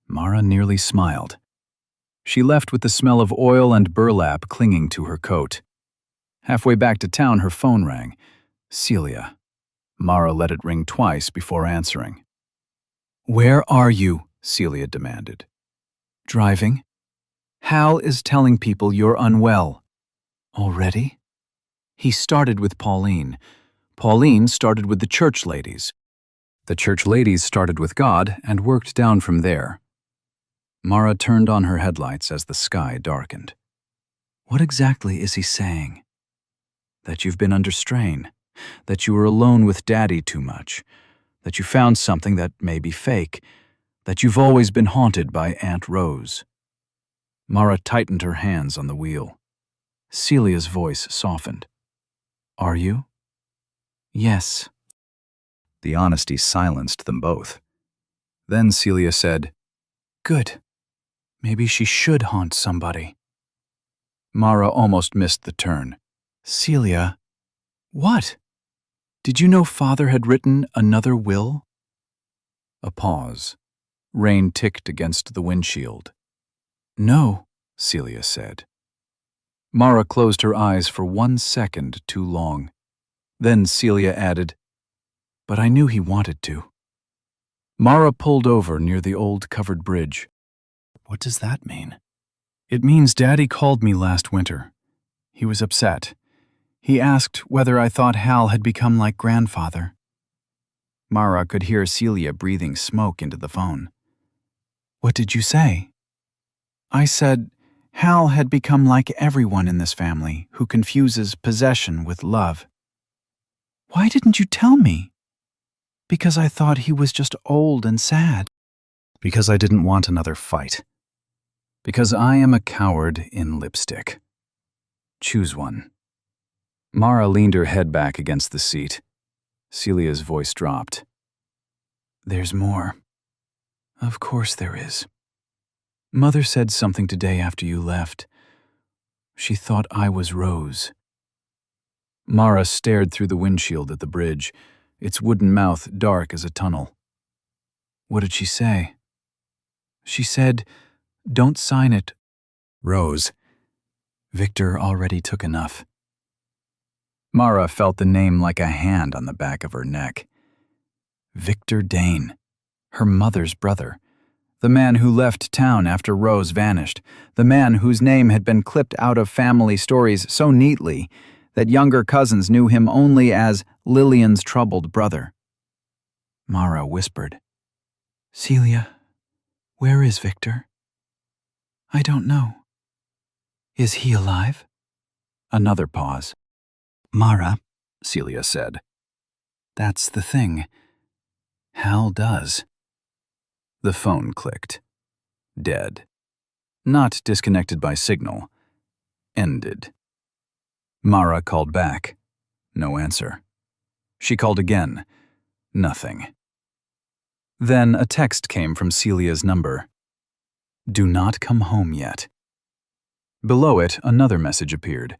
A: Mara nearly smiled. She left with the smell of oil and burlap clinging to her coat. Halfway back to town, her phone rang. Celia. Mara let it ring twice before answering. Where are you? Celia demanded. Driving. Hal is telling people you're unwell. Already? He started with Pauline. Pauline started with the church ladies. The church ladies started with God and worked down from there. Mara turned on her headlights as the sky darkened. What exactly is he saying? That you've been under strain, that you were alone with Daddy too much, that you found something that may be fake, that you've always been haunted by Aunt Rose. Mara tightened her hands on the wheel. Celia's voice softened. Are you? Yes. The honesty silenced them both. Then Celia said, Good. Maybe she should haunt somebody. Mara almost missed the turn. Celia, what? Did you know Father had written another will? A pause. Rain ticked against the windshield. No, Celia said. Mara closed her eyes for 1 second too long. Then Celia added, But I knew he wanted to. Mara pulled over near the old covered bridge. What does that mean? It means Daddy called me last winter. He was upset. He asked whether I thought Hal had become like grandfather. Mara could hear Celia breathing smoke into the phone. What did you say? I said Hal had become like everyone in this family who confuses possession with love. Why didn't you tell me? Because I thought he was just old and sad. Because I didn't want another fight. Because I am a coward in lipstick. Choose one. Mara leaned her head back against the seat. Celia's voice dropped. There's more. Of course there is. Mother said something today after you left. She thought I was Rose. Mara stared through the windshield at the bridge, its wooden mouth dark as a tunnel. What did she say? She said, don't sign it. Rose. Victor already took enough. Mara felt the name like a hand on the back of her neck. Victor Dane, her mother's brother, the man who left town after Rose vanished, the man whose name had been clipped out of family stories so neatly that younger cousins knew him only as Lillian's troubled brother. Mara whispered, Celia, where is Victor? I don't know. Is he alive? Another pause. Mara, Celia said. That's the thing. Hal does. The phone clicked. Dead. Not disconnected by signal. Ended. Mara called back. No answer. She called again. Nothing. Then a text came from Celia's number. Do not come home yet. Below it, another message appeared.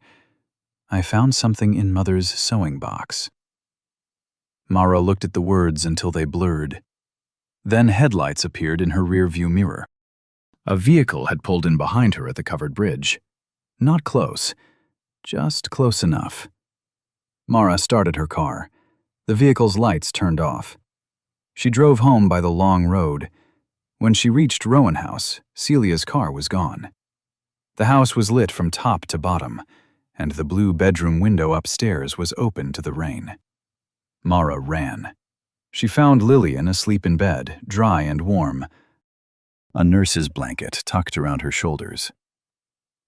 A: I found something in Mother's sewing box. Mara looked at the words until they blurred. Then headlights appeared in her rearview mirror. A vehicle had pulled in behind her at the covered bridge. Not close, just close enough. Mara started her car. The vehicle's lights turned off. She drove home by the long road. When she reached Rowan House, Celia's car was gone. The house was lit from top to bottom, and the blue bedroom window upstairs was open to the rain. Mara ran. She found Lillian asleep in bed, dry and warm, a nurse's blanket tucked around her shoulders.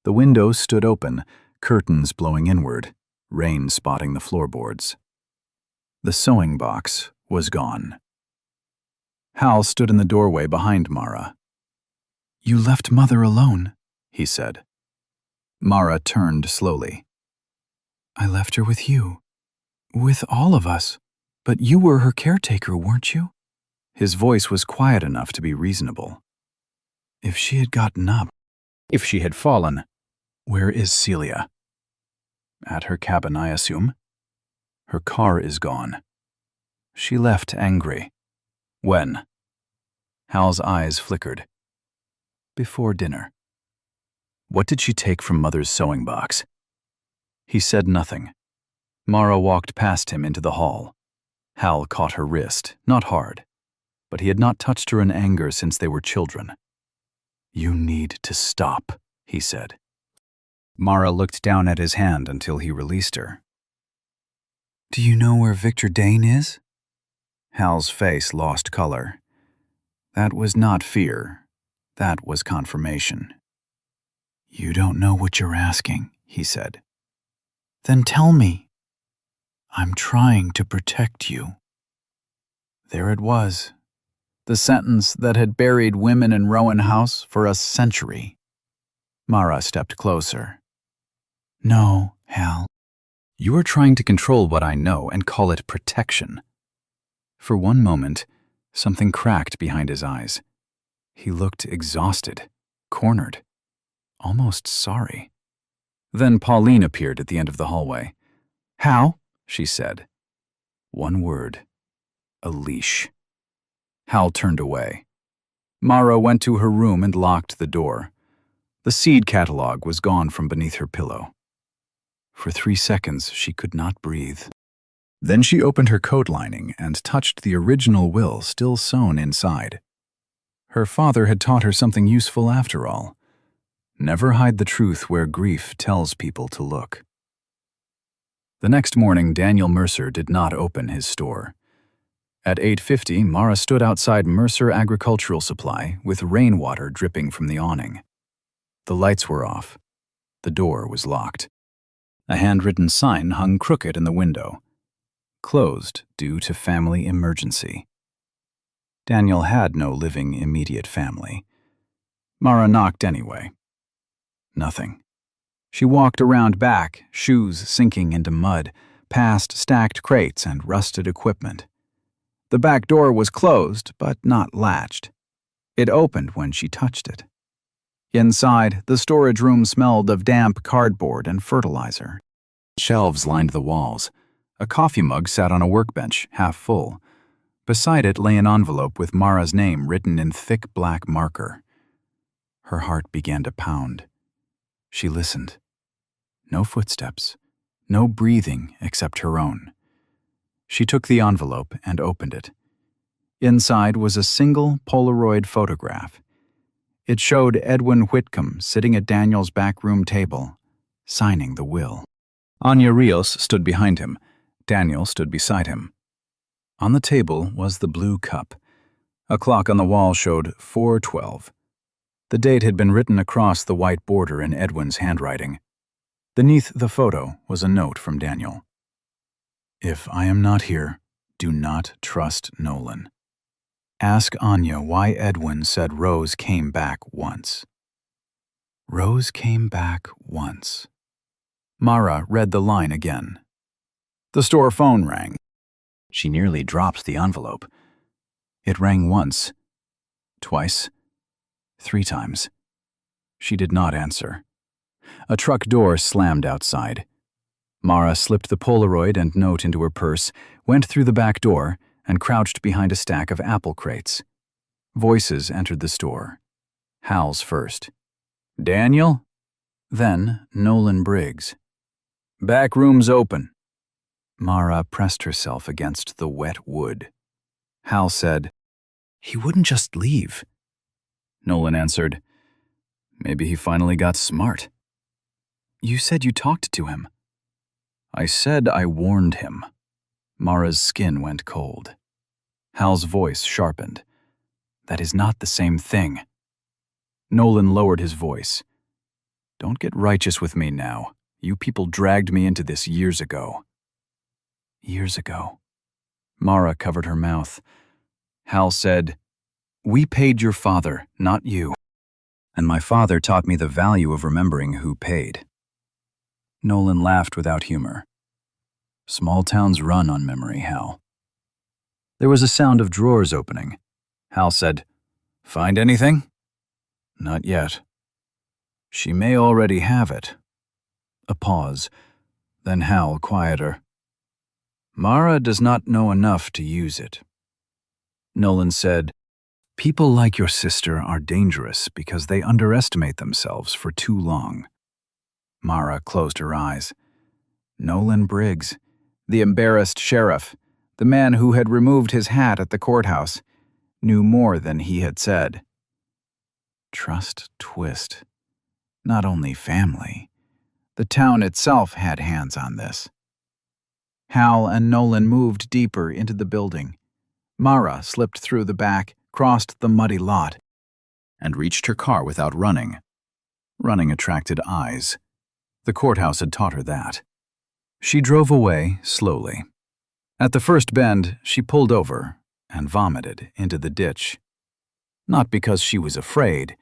A: The window stood open, curtains blowing inward, rain spotting the floorboards. The sewing box was gone. Hal stood in the doorway behind Mara. You left Mother alone, he said. Mara turned slowly. I left her with you. With all of us. But you were her caretaker, weren't you? His voice was quiet enough to be reasonable. If she had gotten up, if she had fallen, where is Celia? At her cabin, I assume. Her car is gone. She left angry. When? Hal's eyes flickered. Before dinner. What did she take from Mother's sewing box? He said nothing. Mara walked past him into the hall. Hal caught her wrist, not hard, but he had not touched her in anger since they were children. You need to stop, he said. Mara looked down at his hand until he released her. Do you know where Victor Dane is? Hal's face lost color. That was not fear. That was confirmation. You don't know what you're asking, he said. Then tell me. I'm trying to protect you. There it was. The sentence that had buried women in Rowan House for a century. Mara stepped closer. No, Hal. You are trying to control what I know and call it protection. For one moment, something cracked behind his eyes. He looked exhausted, cornered, almost sorry. Then Pauline appeared at the end of the hallway. Hal? She said. One word. A leash. Hal turned away. Mara went to her room and locked the door. The seed catalog was gone from beneath her pillow. For 3 seconds, she could not breathe. Then she opened her coat lining and touched the original will still sewn inside. Her father had taught her something useful after all. Never hide the truth where grief tells people to look. The next morning, Daniel Mercer did not open his store. At 8:50, Mara stood outside Mercer Agricultural Supply with rainwater dripping from the awning. The lights were off. The door was locked. A handwritten sign hung crooked in the window. Closed due to family emergency. Daniel had no living immediate family. Mara knocked anyway. Nothing. She walked around back, shoes sinking into mud, past stacked crates and rusted equipment. The back door was closed, but not latched. It opened when she touched it. Inside, the storage room smelled of damp cardboard and fertilizer. Shelves lined the walls. A coffee mug sat on a workbench, half full. Beside it lay an envelope with Mara's name written in thick black marker. Her heart began to pound. She listened. No footsteps, no breathing except her own. She took the envelope and opened it. Inside was a single Polaroid photograph. It showed Edwin Whitcomb sitting at Daniel's backroom table, signing the will. Anya Rios stood behind him. Daniel stood beside him. On the table was the blue cup. A clock on the wall showed 4:12. The date had been written across the white border in Edwin's handwriting. Beneath the photo was a note from Daniel. If I am not here, do not trust Nolan. Ask Anya why Edwin said Rose came back once. Rose came back once. Mara read the line again. The store phone rang. She nearly dropped the envelope. It rang once, twice, 3 times. She did not answer. A truck door slammed outside. Mara slipped the Polaroid and note into her purse, went through the back door, and crouched behind a stack of apple crates. Voices entered the store. Hal's first. Daniel? Then Nolan Briggs. Back room's open. Mara pressed herself against the wet wood. Hal said, He wouldn't just leave. Nolan answered, Maybe he finally got smart. You said you talked to him. I said I warned him. Mara's skin went cold. Hal's voice sharpened. That is not the same thing. Nolan lowered his voice. Don't get righteous with me now. You people dragged me into this years ago. Years ago. Mara covered her mouth. Hal said, We paid your father, not you. And my father taught me the value of remembering who paid. Nolan laughed without humor. Small towns run on memory, Hal. There was a sound of drawers opening. Hal said, Find anything? Not yet. She may already have it. A pause. Then Hal, quieter. Mara does not know enough to use it. Nolan said, People like your sister are dangerous because they underestimate themselves for too long. Mara closed her eyes. Nolan Briggs, the embarrassed sheriff, the man who had removed his hat at the courthouse, knew more than he had said. Trust twist. Not only family. The town itself had hands on this. Hal and Nolan moved deeper into the building. Mara slipped through the back, crossed the muddy lot, and reached her car without running. Running attracted eyes. The courthouse had taught her that. She drove away slowly. At the first bend, she pulled over and vomited into the ditch. Not because she was afraid,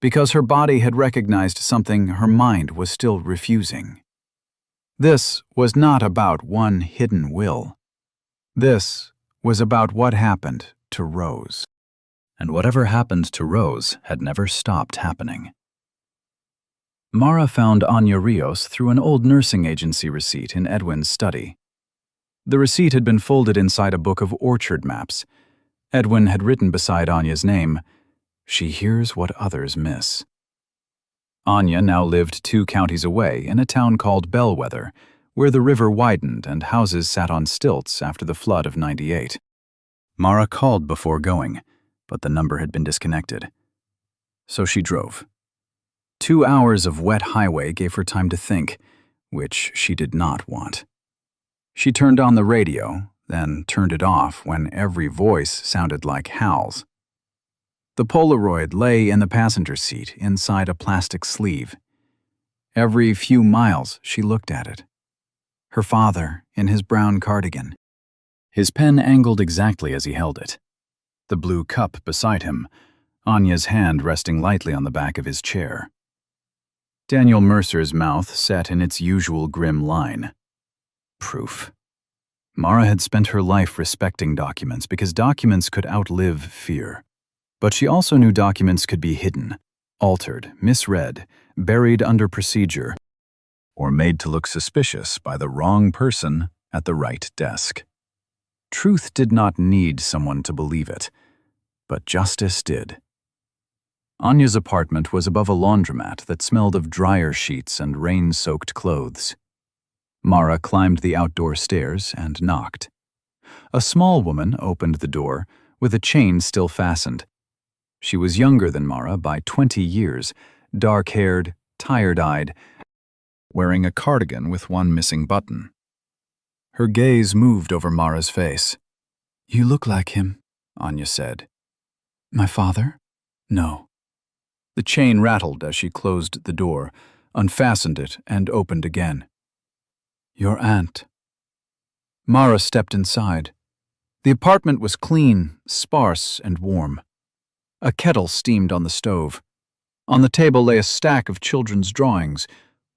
A: because her body had recognized something her mind was still refusing. This was not about one hidden will. This was about what happened to Rose. And whatever happened to Rose had never stopped happening. Mara found Anya Rios through an old nursing agency receipt in Edwin's study. The receipt had been folded inside a book of orchard maps. Edwin had written beside Anya's name, She hears what others miss. Anya now lived 2 counties away in a town called Bellwether, where the river widened and houses sat on stilts after the flood of '98. Mara called before going, but the number had been disconnected. So she drove. 2 hours of wet highway gave her time to think, which she did not want. She turned on the radio, then turned it off when every voice sounded like howls. The Polaroid lay in the passenger seat inside a plastic sleeve. Every few miles she looked at it. Her father in his brown cardigan. His pen angled exactly as he held it. The blue cup beside him, Anya's hand resting lightly on the back of his chair. Daniel Mercer's mouth set in its usual grim line. Proof. Mara had spent her life respecting documents because documents could outlive fear. But she also knew documents could be hidden, altered, misread, buried under procedure, or made to look suspicious by the wrong person at the right desk. Truth did not need someone to believe it, but justice did. Anya's apartment was above a laundromat that smelled of dryer sheets and rain-soaked clothes. Mara climbed the outdoor stairs and knocked. A small woman opened the door, with a chain still fastened. She was younger than Mara by 20 years, dark-haired, tired-eyed, wearing a cardigan with one missing button. Her gaze moved over Mara's face. "You look like him," Anya said. "My father?" "No." The chain rattled as she closed the door, unfastened it, and opened again. "Your aunt." Mara stepped inside. The apartment was clean, sparse, and warm. A kettle steamed on the stove. On the table lay a stack of children's drawings,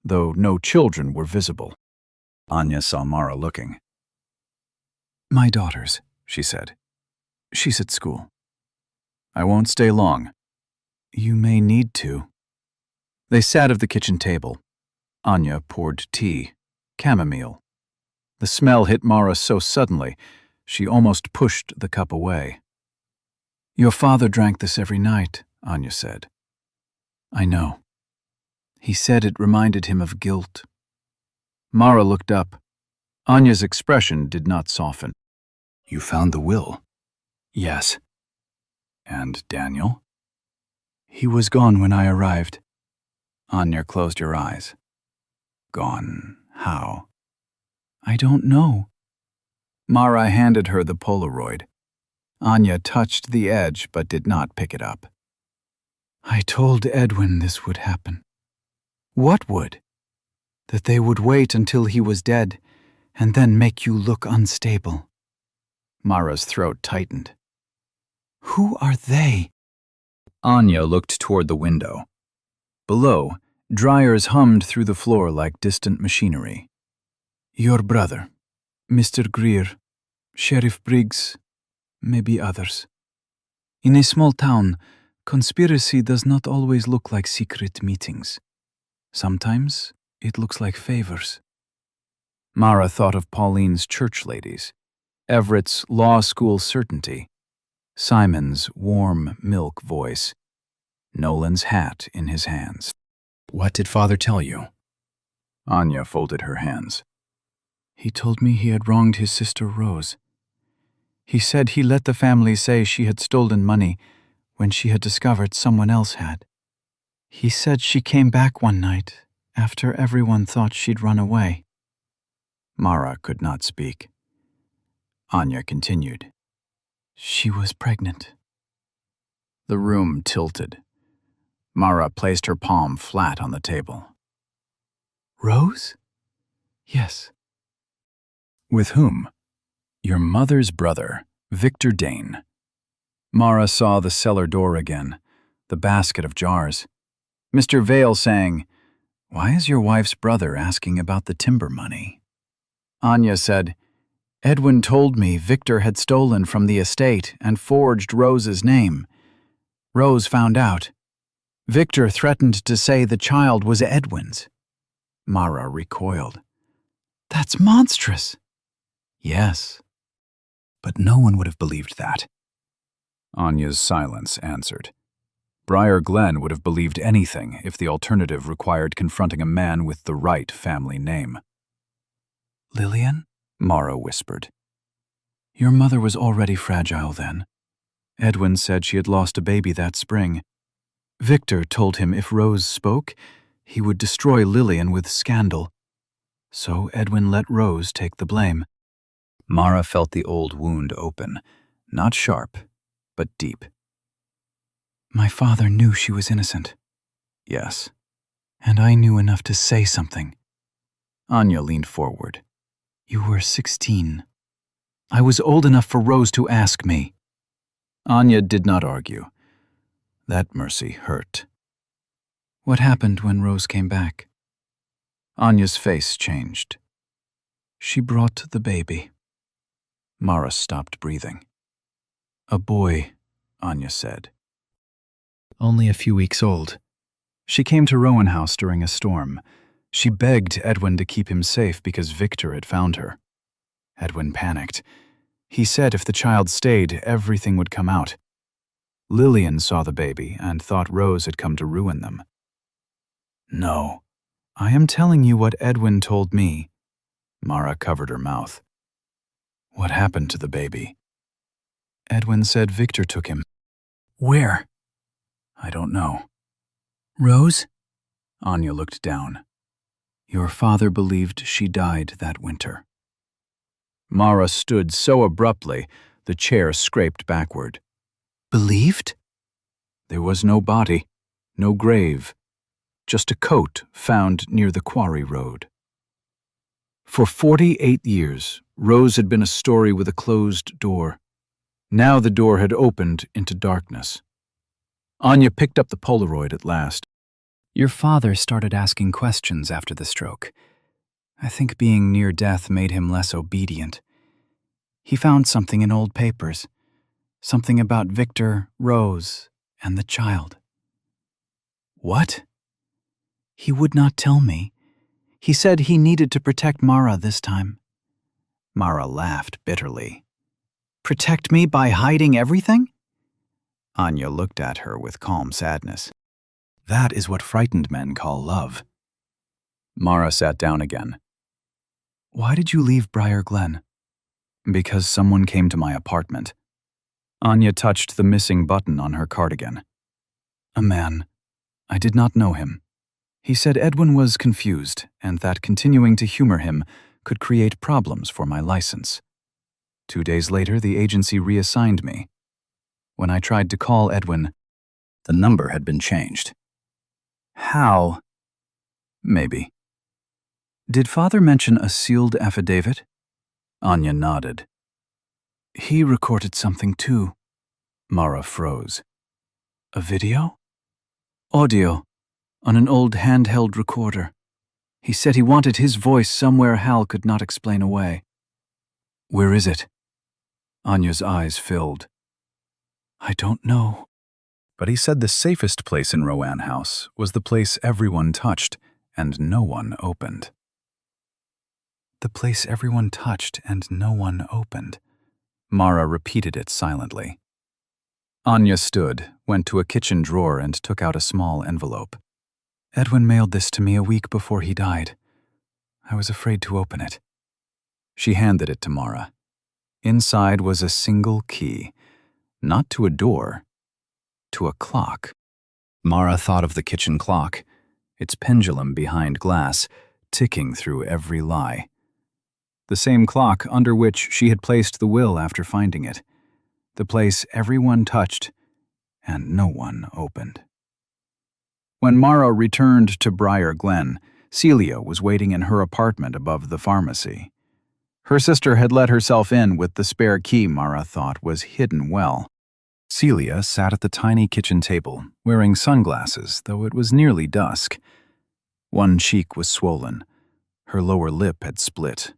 A: though no children were visible. Anya saw Mara looking. "My daughter's," she said. "She's at school." "I won't stay long." "You may need to." They sat at the kitchen table. Anya poured tea, chamomile. The smell hit Mara so suddenly, she almost pushed the cup away. "Your father drank this every night," Anya said. "I know. He said it reminded him of guilt." Mara looked up. Anya's expression did not soften. "You found the will?" "Yes." "And Daniel?" "He was gone when I arrived." Anya closed her eyes. "Gone? How?" "I don't know." Mara handed her the Polaroid. Anya touched the edge but did not pick it up. "I told Edwin this would happen." "What would?" "That they would wait until he was dead and then make you look unstable." Mara's throat tightened. "Who are they?" Anya looked toward the window. Below, dryers hummed through the floor like distant machinery. "Your brother, Mr. Greer, Sheriff Briggs, maybe others. In a small town, conspiracy does not always look like secret meetings. Sometimes it looks like favors." Mara thought of Pauline's church ladies, Everett's law school certainty, Simon's warm milk voice, Nolan's hat in his hands. "What did Father tell you?" Anya folded her hands. "He told me he had wronged his sister Rose. He said he let the family say she had stolen money when she had discovered someone else had. He said she came back one night after everyone thought she'd run away." Mara could not speak. Anya continued. "She was pregnant." The room tilted. Mara placed her palm flat on the table. "Rose?" "Yes." "With whom?" "Your mother's brother, Victor Dane." Mara saw the cellar door again, the basket of jars. Mr. Vale saying, "Why is your wife's brother asking about the timber money?" Anya said, "Edwin told me Victor had stolen from the estate and forged Rose's name. Rose found out. Victor threatened to say the child was Edwin's." Mara recoiled. "That's monstrous." "Yes. But no one would have believed that." Anya's silence answered. Briar Glen would have believed anything if the alternative required confronting a man with the right family name. "Lillian?" Mara whispered. "Your mother was already fragile then. Edwin said she had lost a baby that spring. Victor told him if Rose spoke, he would destroy Lillian with scandal. So Edwin let Rose take the blame. Mara felt the old wound open, not sharp, but deep. My father knew she was innocent. Yes. And I knew enough to say something. Anya leaned forward. You were 16. I was old enough for Rose to ask me. Anya did not argue. That mercy hurt. What happened when Rose came back? Anya's face changed. She brought the baby. Mara stopped breathing. A boy, Anya said. Only a few weeks old. She came to Rowan House during a storm. She begged Edwin to keep him safe because Victor had found her. Edwin panicked. He said if the child stayed, everything would come out. Lillian saw the baby and thought Rose had come to ruin them. No, I am telling you what Edwin told me. Mara covered her mouth. What happened to the baby? Edwin said Victor took him. Where? I don't know. Rose? Anya looked down. Your father believed she died that winter. Mara stood so abruptly, the chair scraped backward. Believed? There was no body, no grave, just a coat found near the quarry road. For 48 years, Rose had been a story with a closed door. Now the door had opened into darkness. Anya picked up the Polaroid at last. Your father started asking questions after the stroke. I think being near death made him less obedient. He found something in old papers, something about Victor, Rose, and the child. What? He would not tell me. He said he needed to protect Mara this time. Mara laughed bitterly. Protect me by hiding everything? Anya looked at her with calm sadness. That is what frightened men call love. Mara sat down again. Why did you leave Briar Glen? Because someone came to my apartment. Anya touched the missing button on her cardigan. A man. I did not know him. He said Edwin was confused and that continuing to humor him could create problems for my license. 2 days later, the agency reassigned me. When I tried to call Edwin, the number had been changed. How? Maybe. Did Father mention a sealed affidavit? Anya nodded. He recorded something too. Mara froze. A video? Audio, on an old handheld recorder. He said he wanted his voice somewhere Hal could not explain away. Where is it? Anya's eyes filled. I don't know. But he said the safest place in Rowan House was the place everyone touched and no one opened. The place everyone touched and no one opened. Mara repeated it silently. Anya stood, went to a kitchen drawer and took out a small envelope. Edwin mailed this to me a week before he died. I was afraid to open it. She handed it to Mara. Inside was a single key, not to a door, to a clock. Mara thought of the kitchen clock, its pendulum behind glass, ticking through every lie. The same clock under which she had placed the will after finding it. The place everyone touched and no one opened. When Mara returned to Briar Glen, Celia was waiting in her apartment above the pharmacy. Her sister had let herself in with the spare key Mara thought was hidden well. Celia sat at the tiny kitchen table, wearing sunglasses, though it was nearly dusk. One cheek was swollen. Her lower lip had split.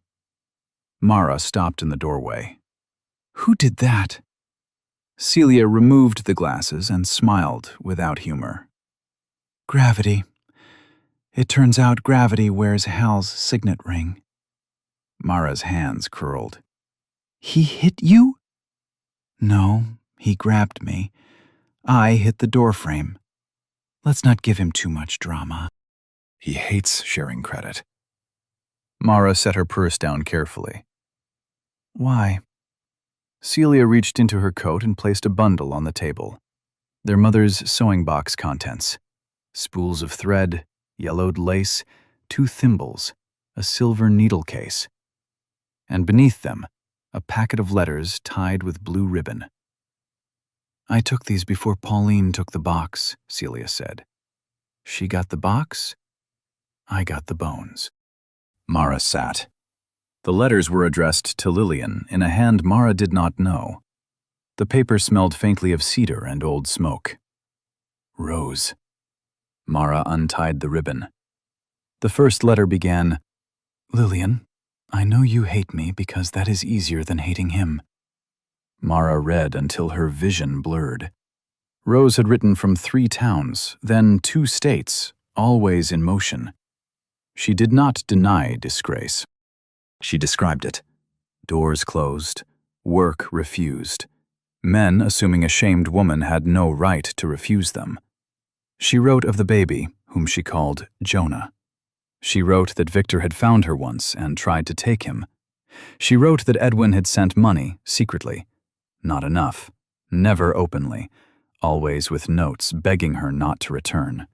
A: Mara stopped in the doorway. Who did that? Celia removed the glasses and smiled without humor. Gravity. It turns out Gravity wears Hal's signet ring. Mara's hands curled. He hit you? No, he grabbed me. I hit the doorframe. Let's not give him too much drama. He hates sharing credit. Mara set her purse down carefully. Why? Celia reached into her coat and placed a bundle on the table. Their mother's sewing box contents. Spools of thread, yellowed lace, 2 thimbles, a a silver needle case, and beneath them, a packet of letters tied with blue ribbon. "I took these before Pauline took the box," Celia said. "She got the box, I got the bones." Mara sat. The letters were addressed to Lillian in a hand Mara did not know. The paper smelled faintly of cedar and old smoke. Rose. Mara untied the ribbon. The first letter began, "Lillian, I know you hate me because that is easier than hating him." Mara read until her vision blurred. Rose had written from 3 towns, then 2 states, always in motion. She did not deny disgrace. She described it. Doors closed, work refused. Men assuming a shamed woman had no right to refuse them. She wrote of the baby, whom she called Jonah. She wrote that Victor had found her once and tried to take him. She wrote that Edwin had sent money, secretly. Not enough, never openly, always with notes begging her not to return.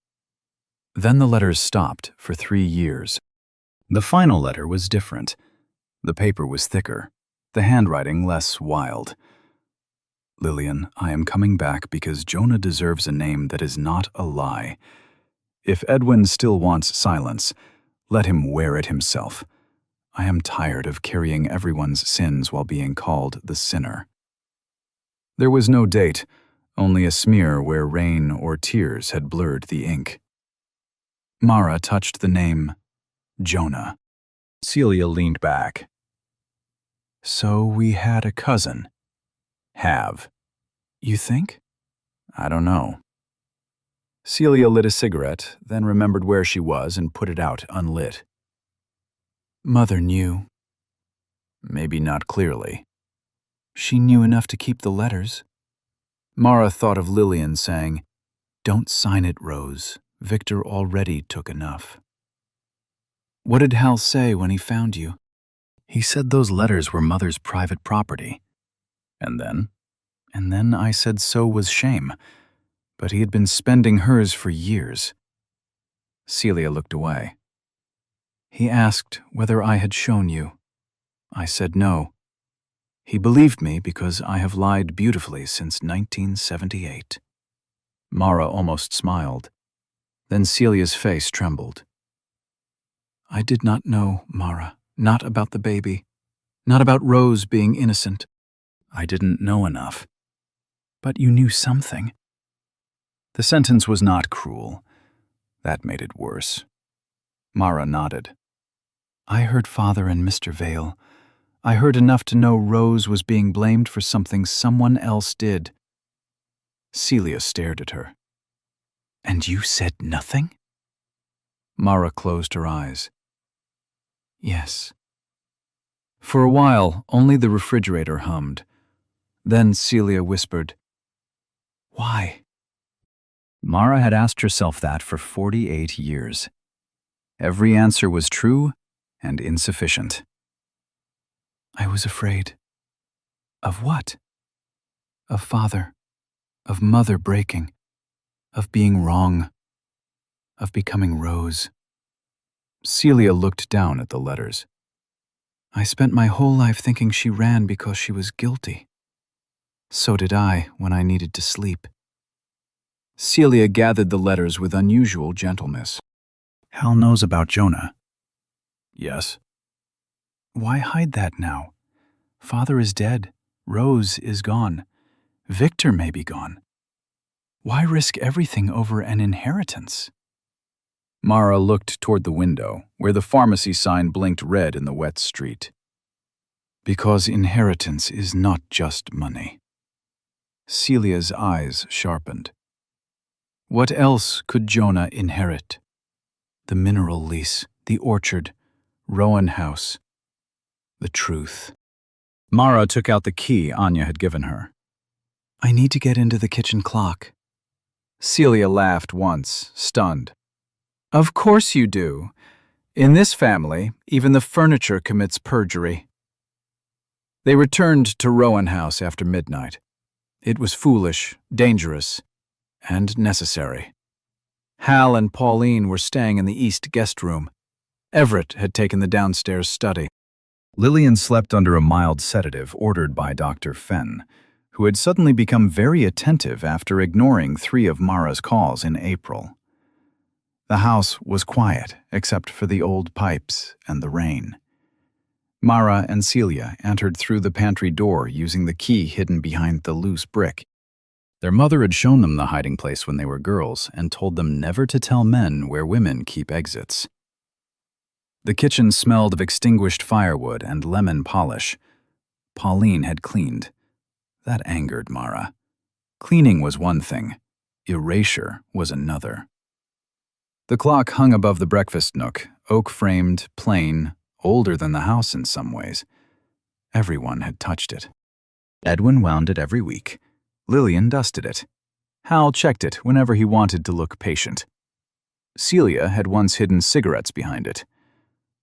A: Then the letters stopped for 3 years. The final letter was different. The paper was thicker, the handwriting less wild. "Lillian, I am coming back because Jonah deserves a name that is not a lie. If Edwin still wants silence, let him wear it himself. I am tired of carrying everyone's sins while being called the sinner." There was no date, only a smear where rain or tears had blurred the ink. Mara touched the name Jonah. Celia leaned back. "So we had a cousin." "Have." "You think?" "I don't know." Celia lit a cigarette, then remembered where she was and put it out unlit. "Mother knew." "Maybe not clearly." "She knew enough to keep the letters." Mara thought of Lillian saying, "Don't sign it, Rose. Victor already took enough." "What did Hal say when he found you?" "He said those letters were Mother's private property." "And then?" "And then I said so was shame. But he had been spending hers for years." Celia looked away. "He asked whether I had shown you. I said no. He believed me because I have lied beautifully since 1978. Mara almost smiled. Then Celia's face trembled. "I did not know, Mara, not about the baby, not about Rose being innocent. I didn't know enough. But you knew something." The sentence was not cruel. That made it worse. Mara nodded. "I heard Father and Mr. Vale. I heard enough to know Rose was being blamed for something someone else did." Celia stared at her. "And you said nothing?" Mara closed her eyes. "Yes." For a while, only the refrigerator hummed. Then Celia whispered, "Why?" Mara had asked herself that for 48 years. Every answer was true and insufficient. "I was afraid." "Of what?" "Of Father, of Mother breaking, of being wrong, of becoming Rose." Celia looked down at the letters. "I spent my whole life thinking she ran because she was guilty. So did I when I needed to sleep." Celia gathered the letters with unusual gentleness. "Hal knows about Jonah." "Yes." "Why hide that now? Father is dead. Rose is gone. Victor may be gone. Why risk everything over an inheritance?" Mara looked toward the window, where the pharmacy sign blinked red in the wet street. "Because inheritance is not just money." Celia's eyes sharpened. What else could Jonah inherit? The mineral lease, the orchard, Rowan House, the truth. Mara took out the key Anya had given her. "I need to get into the kitchen clock." Celia laughed once, stunned. "Of course you do. In this family, even the furniture commits perjury." They returned to Rowan House after midnight. It was foolish, dangerous, and necessary. Hal and Pauline were staying in the East guest room. Everett had taken the downstairs study. Lillian slept under a mild sedative ordered by Dr. Fenn, who had suddenly become very attentive after ignoring 3 of Mara's calls in April. The house was quiet, except for the old pipes and the rain. Mara and Celia entered through the pantry door using the key hidden behind the loose brick. Their mother had shown them the hiding place when they were girls and told them never to tell men where women keep exits. The kitchen smelled of extinguished firewood and lemon polish. Pauline had cleaned. That angered Mara. Cleaning was one thing. Erasure was another. The clock hung above the breakfast nook, oak-framed, plain, older than the house in some ways. Everyone had touched it. Edwin wound it every week. Lillian dusted it. Hal checked it whenever he wanted to look patient. Celia had once hidden cigarettes behind it.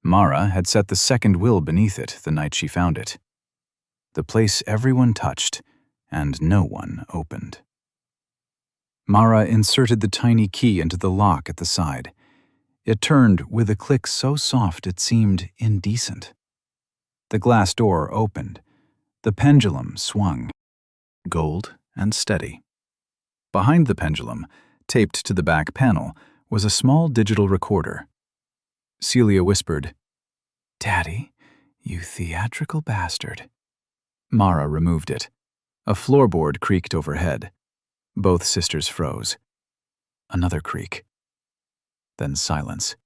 A: Mara had set the second will beneath it the night she found it. The place everyone touched, and no one opened. Mara inserted the tiny key into the lock at the side. It turned with a click so soft it seemed indecent. The glass door opened. The pendulum swung, gold and steady. Behind the pendulum, taped to the back panel, was a small digital recorder. Celia whispered, "Daddy, you theatrical bastard." Mara removed it. A floorboard creaked overhead. Both sisters froze. Another creak. Then silence.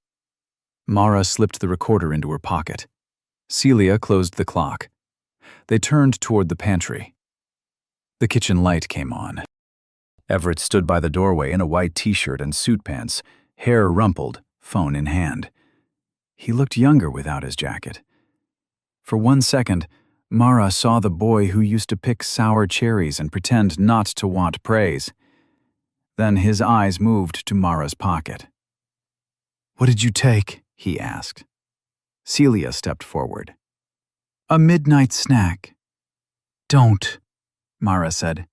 A: Mara slipped the recorder into her pocket. Celia closed the clock. They turned toward the pantry. The kitchen light came on. Everett stood by the doorway in a white t-shirt and suit pants, hair rumpled, phone in hand. He looked younger without his jacket. For 1 second, Mara saw the boy who used to pick sour cherries and pretend not to want praise. Then his eyes moved to Mara's pocket. "What did you take?" he asked. Celia stepped forward. "A midnight snack." "Don't," Mara said.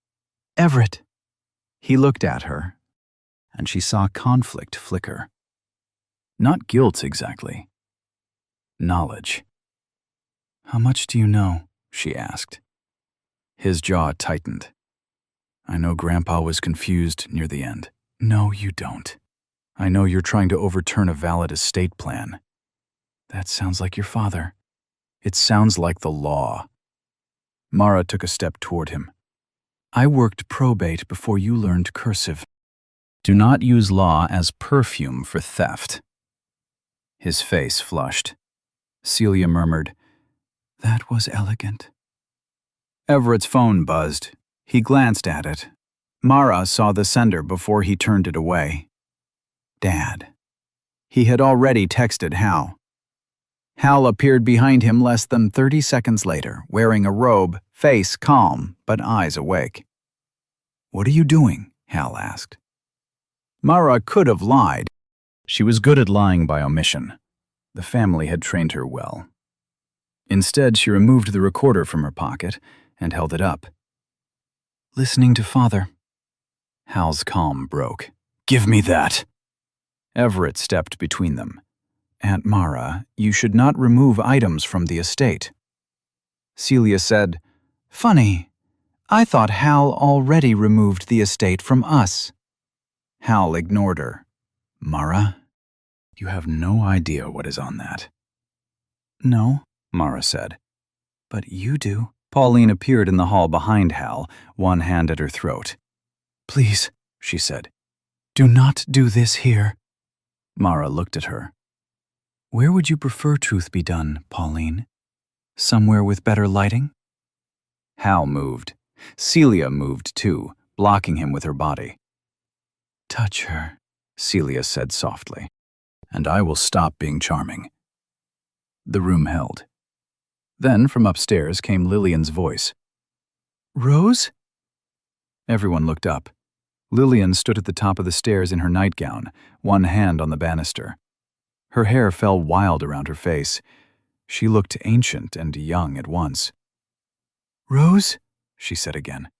A: "Everett." He looked at her, and she saw conflict flicker. Not guilt exactly. Knowledge. "How much do you know?" she asked. His jaw tightened. "I know Grandpa was confused near the end." "No, you don't. I know you're trying to overturn a valid estate plan." "That sounds like your father." "It sounds like the law." Mara took a step toward him. "I worked probate before you learned cursive. Do not use law as perfume for theft." His face flushed. Celia murmured, "That was elegant." Everett's phone buzzed. He glanced at it. Mara saw the sender before he turned it away. Dad. He had already texted Hal. Hal appeared behind him less than 30 seconds later, wearing a robe, face calm, but eyes awake. "What are you doing?" Hal asked. Mara could have lied. She was good at lying by omission. The family had trained her well. Instead, she removed the recorder from her pocket and held it up. "Listening to Father." Hal's calm broke. "Give me that." Everett stepped between them. "Aunt Mara, you should not remove items from the estate." Celia said, "Funny. I thought Hal already removed the estate from us." Hal ignored her. "Mara, you have no idea what is on that." "No," Mara said. "But you do." Pauline appeared in the hall behind Hal, one hand at her throat. "Please," she said, "do not do this here." Mara looked at her. "Where would you prefer truth be done, Pauline? Somewhere with better lighting?" Hal moved. Celia moved too, blocking him with her body. "Touch her," Celia said softly, "and I will stop being charming." The room held. Then from upstairs came Lillian's voice. "Rose?" Everyone looked up. Lillian stood at the top of the stairs in her nightgown, one hand on the banister. Her hair fell wild around her face. She looked ancient and young at once. "Rose?" she said again.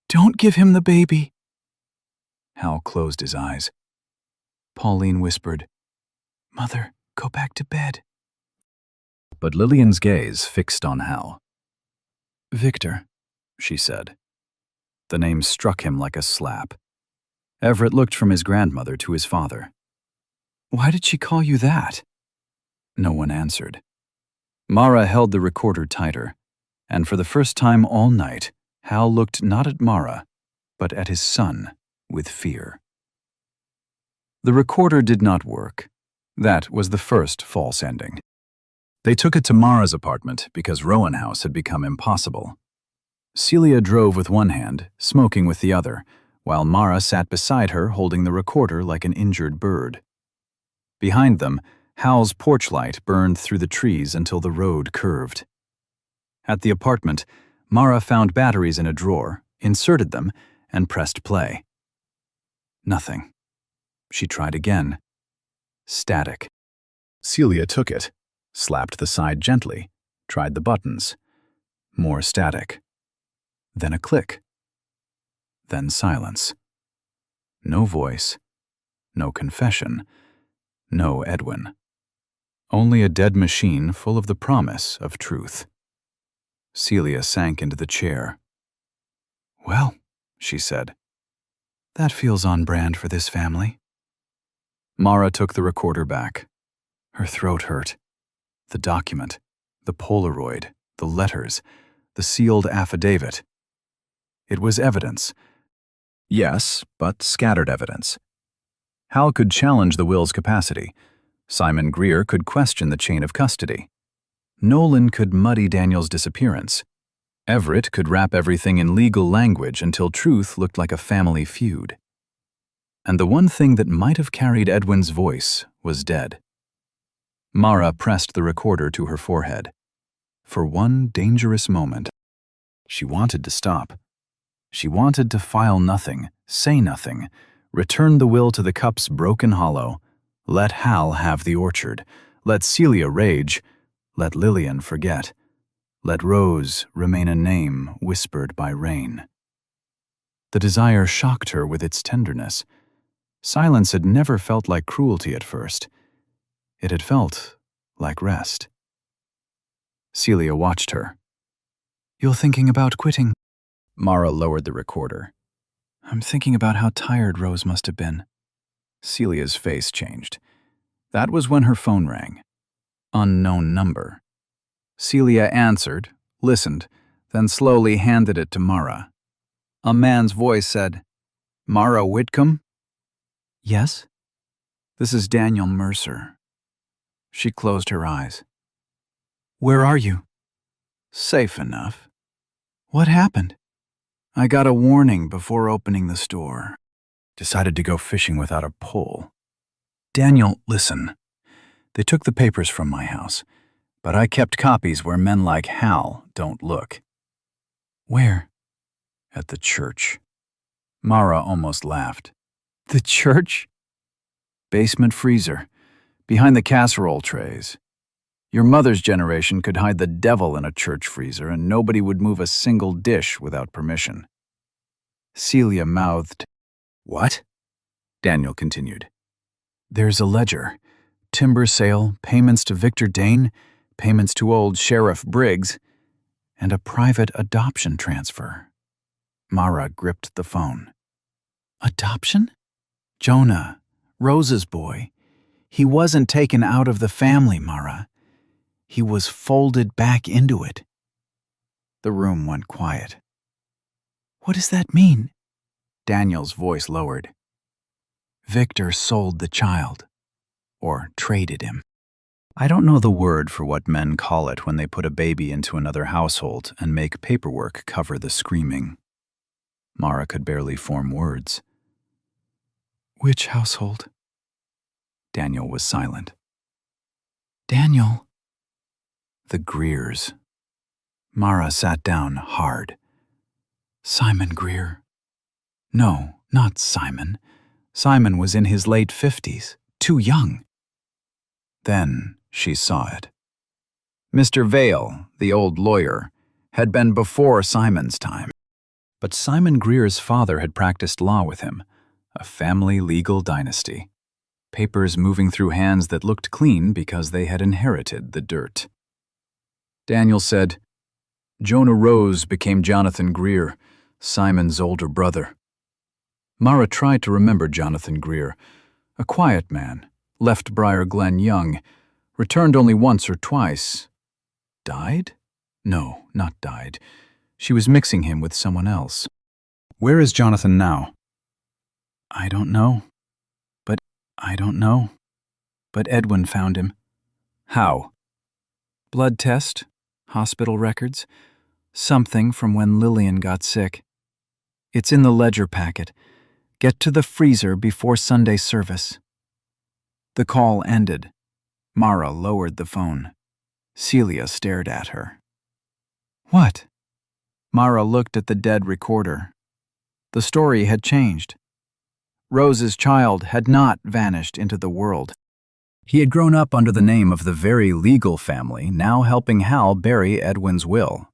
A: "Don't give him the baby." Hal closed his eyes. Pauline whispered, "Mother, Go back to bed. But Lillian's gaze fixed on Hal. Victor, she said. The name struck him like a slap. Everett looked from his grandmother to his father. Why did she call you that? No one answered. Mara held the recorder tighter, and for the first time all night, Hal looked not at Mara, but at his son with fear. The recorder did not work. That was the first false ending. They took it to Mara's apartment because Rowan House had become impossible. Celia drove with one hand, smoking with the other, while Mara sat beside her holding the recorder like an injured bird. Behind them, Hal's porch light burned through the trees until the road curved. At the apartment, Mara found batteries in a drawer, inserted them, and pressed play. Nothing. She tried again. Static. Celia took it, slapped the side gently, tried the buttons. More static. Then a click. Then silence. No voice. No confession. No Edwin. Only a dead machine full of the promise of truth. Celia sank into the chair. Well, she said, that feels on brand for this family. Mara took the recorder back. Her throat hurt. The document, the Polaroid, the letters, the sealed affidavit. It was evidence. Yes, but scattered evidence. Hal could challenge the will's capacity. Simon Greer could question the chain of custody. Nolan could muddy Daniel's disappearance. Everett could wrap everything in legal language until truth looked like a family feud. And the one thing that might have carried Edwin's voice was dead. Mara pressed the recorder to her forehead. For one dangerous moment, she wanted to stop. She wanted to file nothing, say nothing, return the will to the cup's broken hollow, let Hal have the orchard, let Celia rage, let Lillian forget, let Rose remain a name whispered by rain. The desire shocked her with its tenderness. Silence had never felt like cruelty at first. It had felt like rest. Celia watched her. You're thinking about quitting? Mara lowered the recorder. I'm thinking about how tired Rose must have been. Celia's face changed. That was when her phone rang. Unknown number. Celia answered, listened, then slowly handed it to Mara. A man's voice said, Mara Whitcomb? Yes? This is Daniel Mercer. She closed her eyes. Where are you? Safe enough. What happened? I got a warning before opening the store. Decided to go fishing without a pole. Daniel, listen. They took the papers from my house, but I kept copies where men like Hal don't look. Where? At the church. Mara almost laughed. The church? Basement freezer, behind the casserole trays. Your mother's generation could hide the devil in a church freezer and nobody would move a single dish without permission. Celia mouthed, What? Daniel continued. There's a ledger. Timber sale, payments to Victor Dane, payments to old Sheriff Briggs, and a private adoption transfer. Mara gripped the phone. Adoption? Jonah, Rose's boy. He wasn't taken out of the family, Mara. He was folded back into it. The room went quiet. What does that mean? Daniel's voice lowered. Victor sold the child. Or traded him. I don't know the word for what men call it when they put a baby into another household and make paperwork cover the screaming. Mara could barely form words. Which household? Daniel was silent. Daniel. The Greers. Mara sat down hard. Simon Greer. No, not Simon. Simon was in his late 50s, too young. Then she saw it. Mr. Vale, the old lawyer, had been before Simon's time. But Simon Greer's father had practiced law with him, a family legal dynasty. papers moving through hands that looked clean because they had inherited the dirt. Daniel said, "Jonah Rose became Jonathan Greer, Simon's older brother." Mara tried to remember Jonathan Greer, a quiet man, left Briar Glen young, returned only once or twice. Died? No, not died. She was mixing him with someone else. Where is Jonathan now? I don't know. But Edwin found him. How? Blood test, hospital records, something from when Lillian got sick. It's in the ledger packet. Get to the freezer before Sunday service. The call ended. Mara lowered the phone. Celia stared at her. What? Mara looked at the dead recorder. The story had changed. Rose's child had not vanished into the world. He had grown up under the name of the very legal family, now helping Hal bury Edwin's will.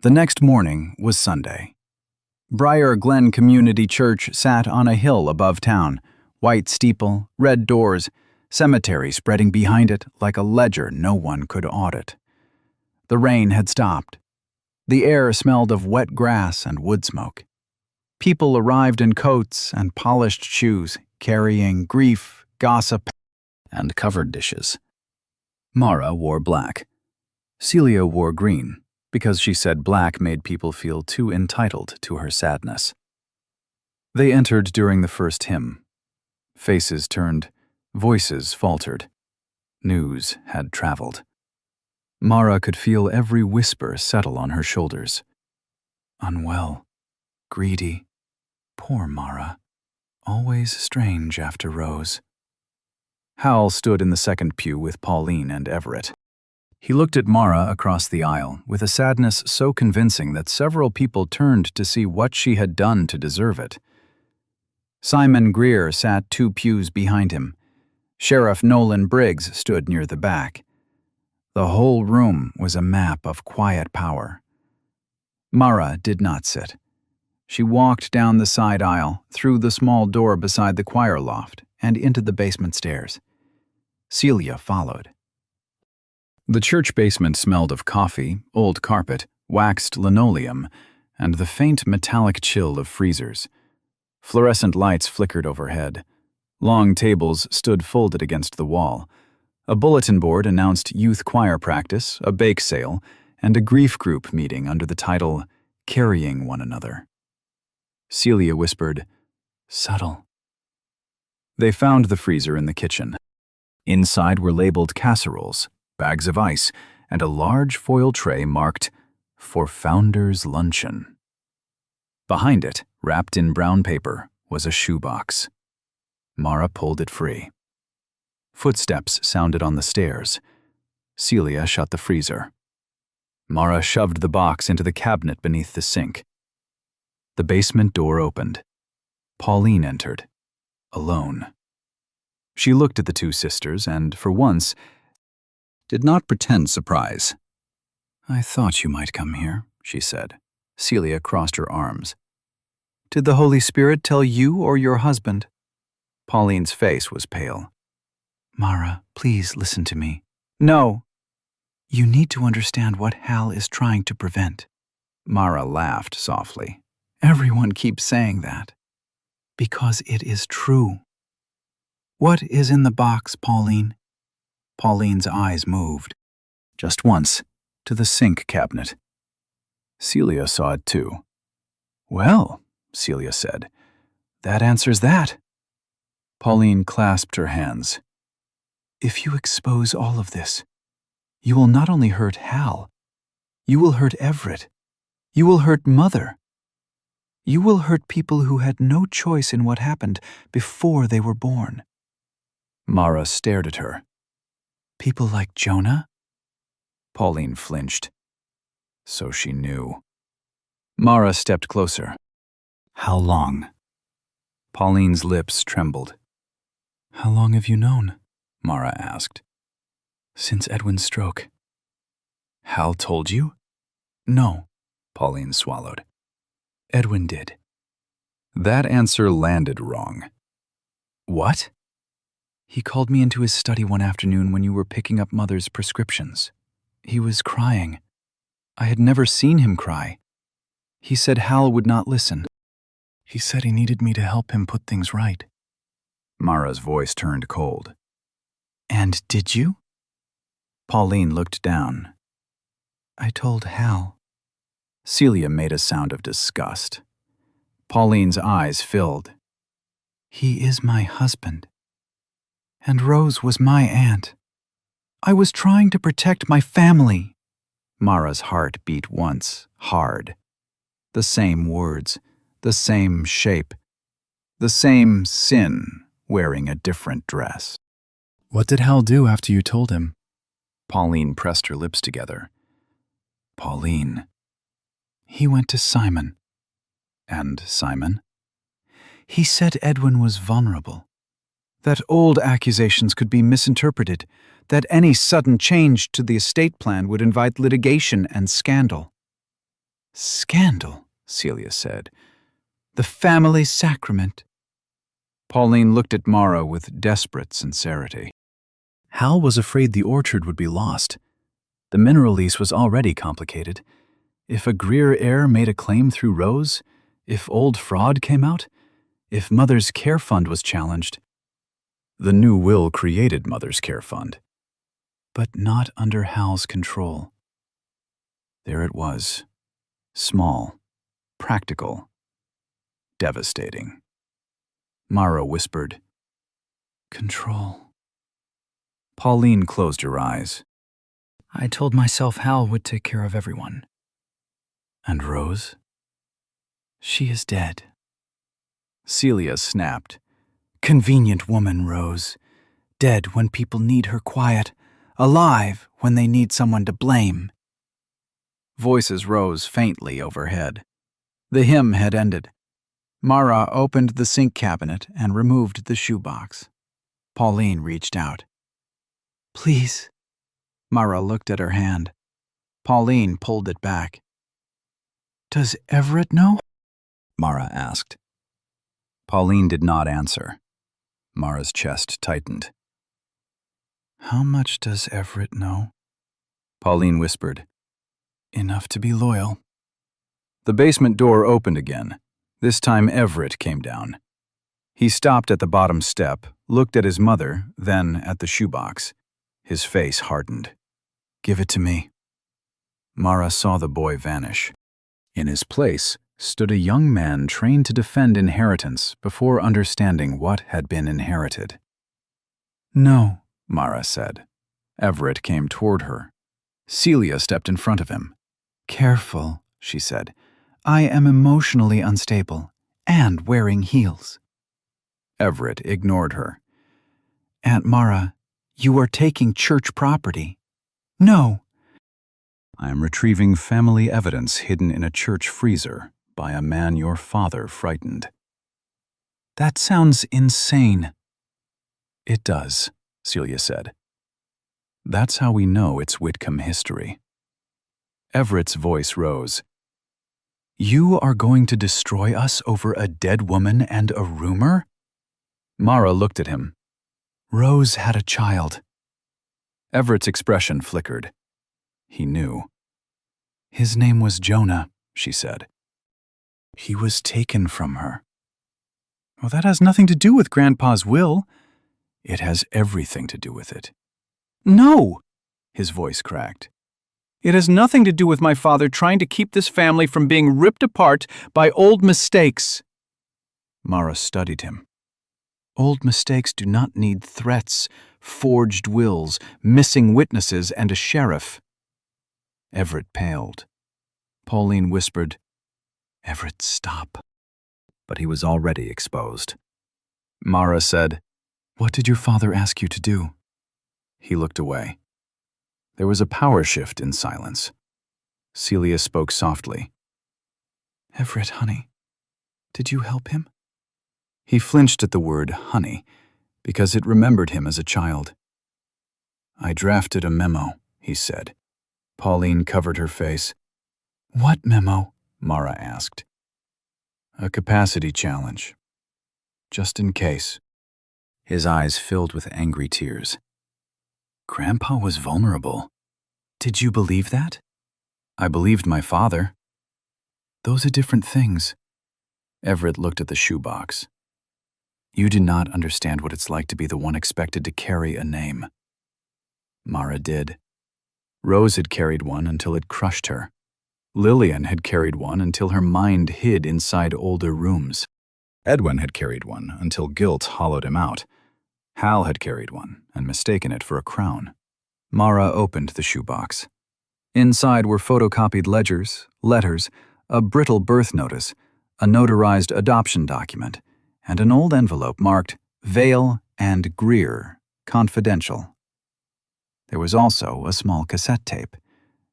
A: The next morning was Sunday. Briar Glen Community Church sat on a hill above town, white steeple, red doors, cemetery spreading behind it like a ledger no one could audit. The rain had stopped. The air smelled of wet grass and wood smoke. People arrived in coats and polished shoes, carrying grief, gossip, and covered dishes. Mara wore black. Celia wore green, because she said black made people feel too entitled to her sadness. They entered during the first hymn. Faces turned, voices faltered. News had traveled. Mara could feel every whisper settle on her shoulders. Unwell, greedy, poor Mara, always strange after Rose. Hal stood in the second pew with Pauline and Everett. He looked at Mara across the aisle with a sadness so convincing that several people turned to see what she had done to deserve it. Simon Greer sat 2 pews behind him. Sheriff Nolan Briggs stood near the back. The whole room was a map of quiet power. Mara did not sit. She walked down the side aisle, through the small door beside the choir loft, and into the basement stairs. Celia followed. The church basement smelled of coffee, old carpet, waxed linoleum, and the faint metallic chill of freezers. Fluorescent lights flickered overhead. Long tables stood folded against the wall. A bulletin board announced youth choir practice, a bake sale, and a grief group meeting under the title, Carrying One Another. Celia whispered, "Subtle." They found the freezer in the kitchen. Inside were labeled casseroles, bags of ice, and a large foil tray marked, "For Founders Luncheon." Behind it, wrapped in brown paper, was a shoebox. Mara pulled it free. Footsteps sounded on the stairs. Celia shut the freezer. Mara shoved the box into the cabinet beneath the sink. The basement door opened. Pauline entered, alone. She looked at the 2 sisters and, for once, did not pretend surprise. "I thought you might come here," she said. Celia crossed her arms. "Did the Holy Spirit tell you or your husband?" Pauline's face was pale. "Mara, please listen to me." "No." "You need to understand what Hal is trying to prevent." Mara laughed softly. "Everyone keeps saying that." "Because it is true." "What is in the box, Pauline?" Pauline's eyes moved, just once, to the sink cabinet. Celia saw it too. "Well," Celia said, "that answers that." Pauline clasped her hands. "If you expose all of this, you will not only hurt Hal, you will hurt Everett. You will hurt Mother. You will hurt people who had no choice in what happened before they were born." Mara stared at her. "People like Jonah?" Pauline flinched. So she knew. Mara stepped closer. "How long?" Pauline's lips trembled. "How long have you known?" Mara asked. "Since Edwin's stroke." "Hal told you?" "No," Pauline swallowed. "Edwin did." That answer landed wrong. "What?" He called me into his study one afternoon when you were picking up Mother's prescriptions. He was crying. I had never seen him cry. He said Hal would not listen. He said he needed me to help him put things right. Mara's voice turned cold. And did you? Pauline looked down. I told Hal. Celia made a sound of disgust. Pauline's eyes filled. He is my husband. And Rose was my aunt. I was trying to protect my family. Mara's heart beat once, hard. The same words, the same shape, the same sin wearing a different dress. What did Hal do after you told him? Pauline pressed her lips together. Pauline. He went to Simon. And Simon? He said Edwin was vulnerable. That old accusations could be misinterpreted, that any sudden change to the estate plan would invite litigation and scandal. Scandal, Celia said. The family sacrament. Pauline looked at Mara with desperate sincerity. Hal was afraid the orchard would be lost. The mineral lease was already complicated. If a Greer heir made a claim through Rose, if old fraud came out, if Mother's Care Fund was challenged. The new will created Mother's Care Fund, but not under Hal's control. There it was, small, practical, devastating. Mara whispered, Control. Pauline closed her eyes. I told myself Hal would take care of everyone. And Rose? She is dead. Celia snapped. Convenient woman, Rose. Dead when people need her quiet. Alive when they need someone to blame. Voices rose faintly overhead. The hymn had ended. Mara opened the sink cabinet and removed the shoebox. Pauline reached out. Please. Mara looked at her hand. Pauline pulled it back. Does Everett know? Mara asked. Pauline did not answer. Mara's chest tightened. How much does Everett know? Pauline whispered. Enough to be loyal. The basement door opened again. This time Everett came down. He stopped at the bottom step, looked at his mother, then at the shoebox. His face hardened. Give it to me. Mara saw the boy vanish. In his place stood a young man trained to defend inheritance before understanding what had been inherited. No, Mara said. Everett came toward her. Celia stepped in front of him. Careful, she said. I am emotionally unstable and wearing heels. Everett ignored her. Aunt Mara, you are taking church property. No. I am retrieving family evidence hidden in a church freezer by a man your father frightened. That sounds insane. It does, Celia said. That's how we know it's Whitcomb history. Everett's voice rose. You are going to destroy us over a dead woman and a rumor? Mara looked at him. Rose had a child. Everett's expression flickered. He knew. His name was Jonah, she said. He was taken from her. Well, that has nothing to do with Grandpa's will. It has everything to do with it. No, his voice cracked. It has nothing to do with my father trying to keep this family from being ripped apart by old mistakes. Mara studied him. Old mistakes do not need threats, forged wills, missing witnesses, and a sheriff. Everett paled. Pauline whispered, Everett, stop. But he was already exposed. Mara said, What did your father ask you to do? He looked away. There was a power shift in silence. Celia spoke softly. Everett, honey, did you help him? He flinched at the word honey because it remembered him as a child. I drafted a memo, he said. Pauline covered her face. What memo? Mara asked. A capacity challenge. Just in case. His eyes filled with angry tears. Grandpa was vulnerable. Did you believe that? I believed my father. Those are different things. Everett looked at the shoebox. You do not understand what it's like to be the one expected to carry a name. Mara did. Rose had carried one until it crushed her. Lillian had carried one until her mind hid inside older rooms. Edwin had carried one until guilt hollowed him out. Hal had carried one and mistaken it for a crown. Mara opened the shoebox. Inside were photocopied ledgers, letters, a brittle birth notice, a notarized adoption document, and an old envelope marked Vale and Greer, confidential. There was also a small cassette tape,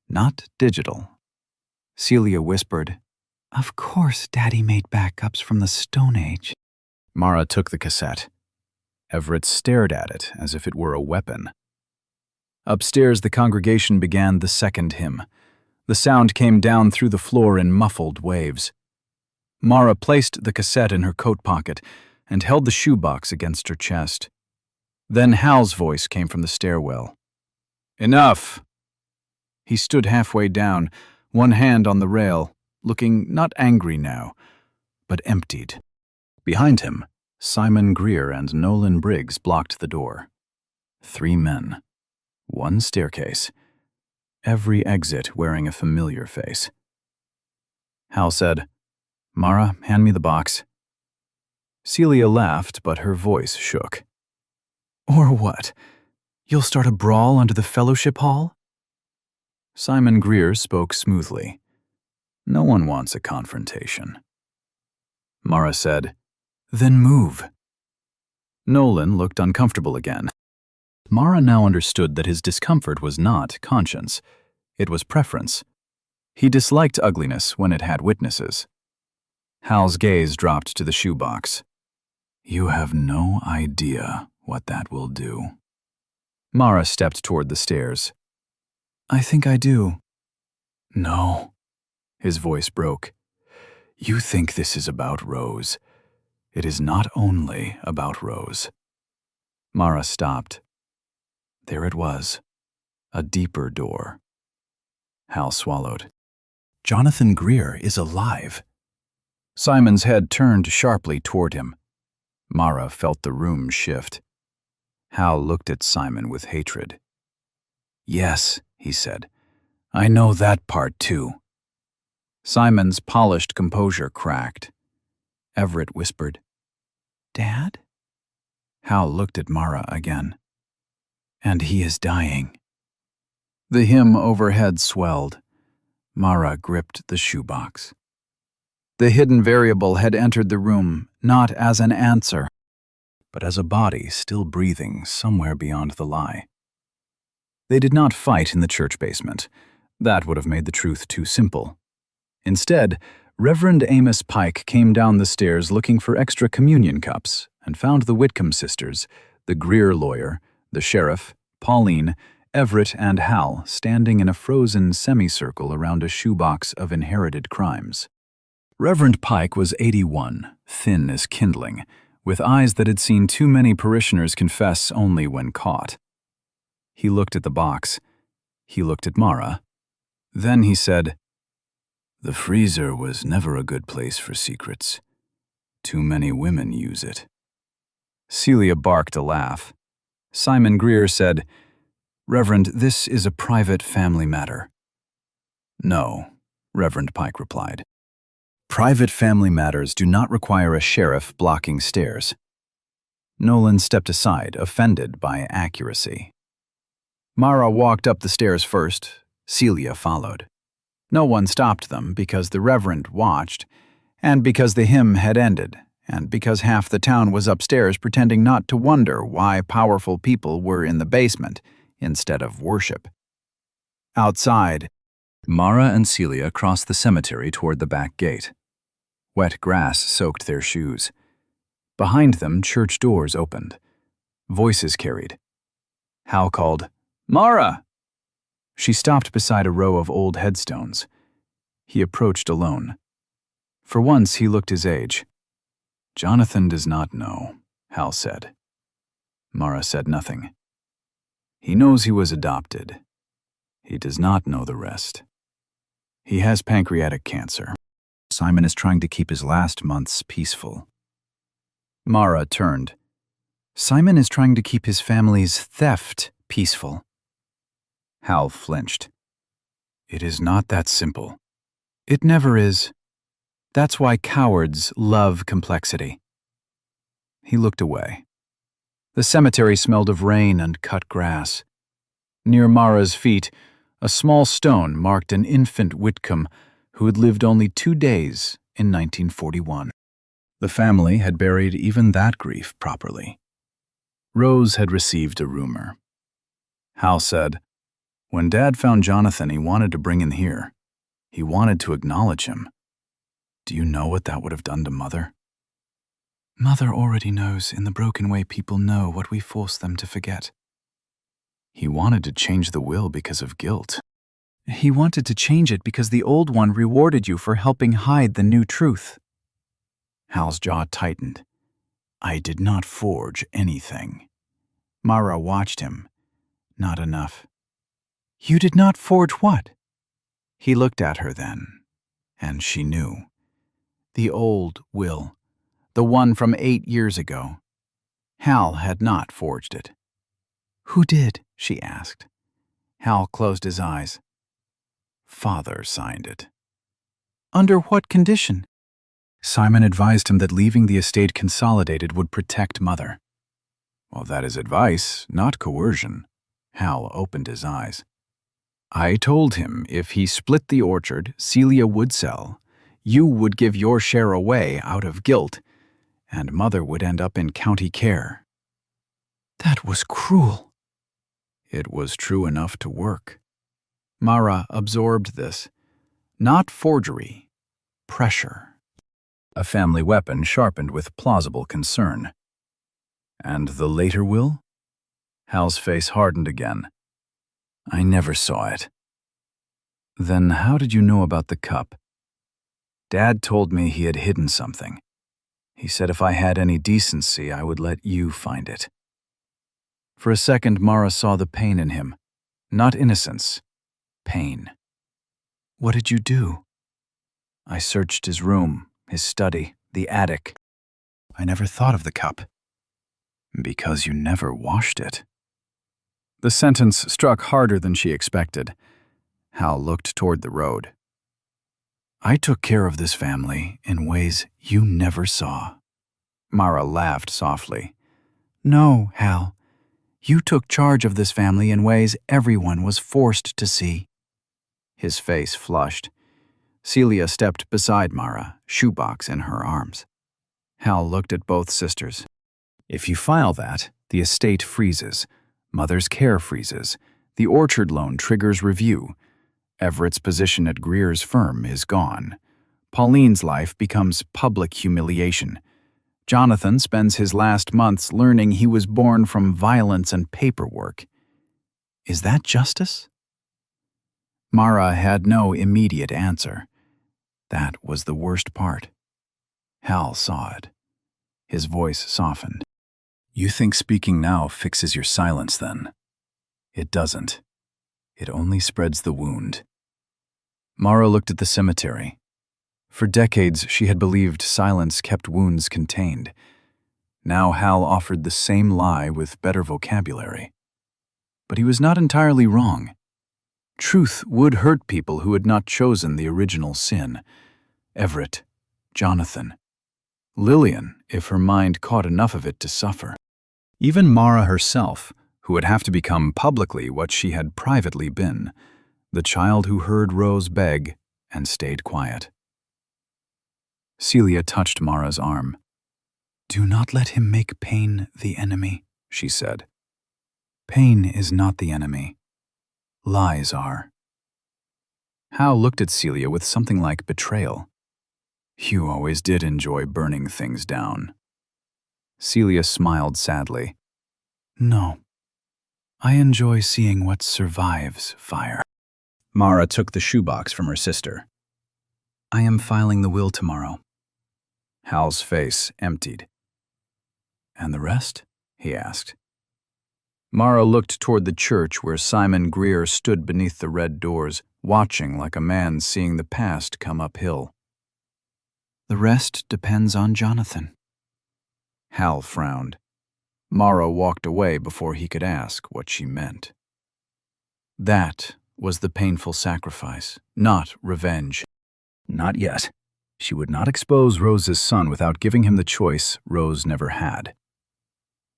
A: not digital. Celia whispered, "Of course Daddy made backups from the Stone Age." Mara took the cassette. Everett stared at it as if it were a weapon. Upstairs, the congregation began the second hymn. The sound came down through the floor in muffled waves. Mara placed the cassette in her coat pocket and held the shoebox against her chest. Then Hal's voice came from the stairwell. "Enough!" He stood halfway down, one hand on the rail, looking not angry now, but emptied. Behind him, Simon Greer and Nolan Briggs blocked the door. 3 men. 1 staircase. Every exit wearing a familiar face. Hal said, "Mara, hand me the box." Celia laughed, but her voice shook. "Or what? You'll start a brawl under the fellowship hall?" Simon Greer spoke smoothly. "No one wants a confrontation." Mara said, "Then move." Nolan looked uncomfortable again. Mara now understood that his discomfort was not conscience. It was preference. He disliked ugliness when it had witnesses. Hal's gaze dropped to the shoebox. "You have no idea what that will do." Mara stepped toward the stairs. "I think I do." "No." His voice broke. "You think this is about Rose. It is not only about Rose." Mara stopped. There it was, a deeper door. Hal swallowed. "Jonathan Greer is alive." Simon's head turned sharply toward him. Mara felt the room shift. Hal looked at Simon with hatred. "Yes," he said. "I know that part too." Simon's polished composure cracked. Everett whispered, "Dad?" Hal looked at Mara again. "And he is dying." The hymn overhead swelled. Mara gripped the shoebox. The hidden variable had entered the room, not as an answer, but as a body still breathing somewhere beyond the lie. They did not fight in the church basement. That would have made the truth too simple. Instead, Reverend Amos Pike came down the stairs looking for extra communion cups and found the Whitcomb sisters, the Greer lawyer, the sheriff, Pauline, Everett, and Hal standing in a frozen semicircle around a shoebox of inherited crimes. Reverend Pike was 81, thin as kindling, with eyes that had seen too many parishioners confess only when caught. He looked at the box. He looked at Mara. Then he said, "The freezer was never a good place for secrets. Too many women use it." Celia barked a laugh. Simon Greer said, "Reverend, this is a private family matter." "No," Reverend Pike replied. "Private family matters do not require a sheriff blocking stairs." Nolan stepped aside, offended by accuracy. Mara walked up the stairs first. Celia followed. No one stopped them because the Reverend watched, and because the hymn had ended, and because half the town was upstairs pretending not to wonder why powerful people were in the basement instead of worship. Outside, Mara and Celia crossed the cemetery toward the back gate. Wet grass soaked their shoes. Behind them, church doors opened. Voices carried. Hal called, "Mara!" She stopped beside a row of old headstones. He approached alone. For once, he looked his age. "Jonathan does not know," Hal said. Mara said nothing. He knows he was adopted. He does not know the rest. He has pancreatic cancer. Simon is trying to keep his last months peaceful. Mara turned. Simon is trying to keep his family's theft peaceful. Hal flinched. It is not that simple. It never is. That's why cowards love complexity. He looked away. The cemetery smelled of rain and cut grass. Near Mara's feet, a small stone marked an infant Whitcomb who had lived only 2 days in 1941. The family had buried even that grief properly. Rose had received a rumor. Hal said, "When Dad found Jonathan, he wanted to bring him here. He wanted to acknowledge him. Do you know what that would have done to Mother?" "Mother already knows in the broken way people know what we force them to forget." He wanted to change the will because of guilt. He wanted to change it because the old one rewarded you for helping hide the new truth. Hal's jaw tightened. I did not forge anything. Mara watched him. Not enough. You did not forge what? He looked at her then, and she knew. The old will. The one from 8 years ago. Hal had not forged it. Who did? She asked. Hal closed his eyes. Father signed it. Under what condition? Simon advised him that leaving the estate consolidated would protect Mother. Well, that is advice, not coercion. Hal opened his eyes. I told him if he split the orchard, Celia would sell. You would give your share away out of guilt, and Mother would end up in county care. That was cruel. It was true enough to work. Mara absorbed this. Not forgery, pressure. A family weapon sharpened with plausible concern. And the later will? Hal's face hardened again. I never saw it. Then how did you know about the cup? Dad told me he had hidden something. He said if I had any decency, I would let you find it. For a second, Mara saw the pain in him. Not innocence. Pain. What did you do? I searched his room, his study, the attic. I never thought of the cup. Because you never washed it. The sentence struck harder than she expected. Hal looked toward the road. I took care of this family in ways you never saw. Mara laughed softly. No, Hal. You took charge of this family in ways everyone was forced to see. His face flushed. Celia stepped beside Mara, shoebox in her arms. Hal looked at both sisters. If you file that, the estate freezes. Mother's care freezes. The orchard loan triggers review. Everett's position at Greer's firm is gone. Pauline's life becomes public humiliation. Jonathan spends his last months learning he was born from violence and paperwork. Is that justice? Mara had no immediate answer. That was the worst part. Hal saw it. His voice softened. You think speaking now fixes your silence then? It doesn't. It only spreads the wound. Mara looked at the cemetery. For decades, she had believed silence kept wounds contained. Now Hal offered the same lie with better vocabulary. But he was not entirely wrong. Truth would hurt people who had not chosen the original sin. Everett, Jonathan, Lillian, if her mind caught enough of it to suffer. Even Mara herself, who would have to become publicly what she had privately been, the child who heard Rose beg and stayed quiet. Celia touched Mara's arm. Do not let him make pain the enemy, she said. Pain is not the enemy. Lies are. Hal looked at Celia with something like betrayal. You always did enjoy burning things down. Celia smiled sadly. No. I enjoy seeing what survives fire. Mara took the shoebox from her sister. I am filing the will tomorrow. Hal's face emptied. And the rest? He asked. Mara looked toward the church where Simon Greer stood beneath the red doors, watching like a man seeing the past come uphill. "The rest depends on Jonathan." Hal frowned. Mara walked away before he could ask what she meant. That was the painful sacrifice, not revenge. Not yet. She would not expose Rose's son without giving him the choice Rose never had.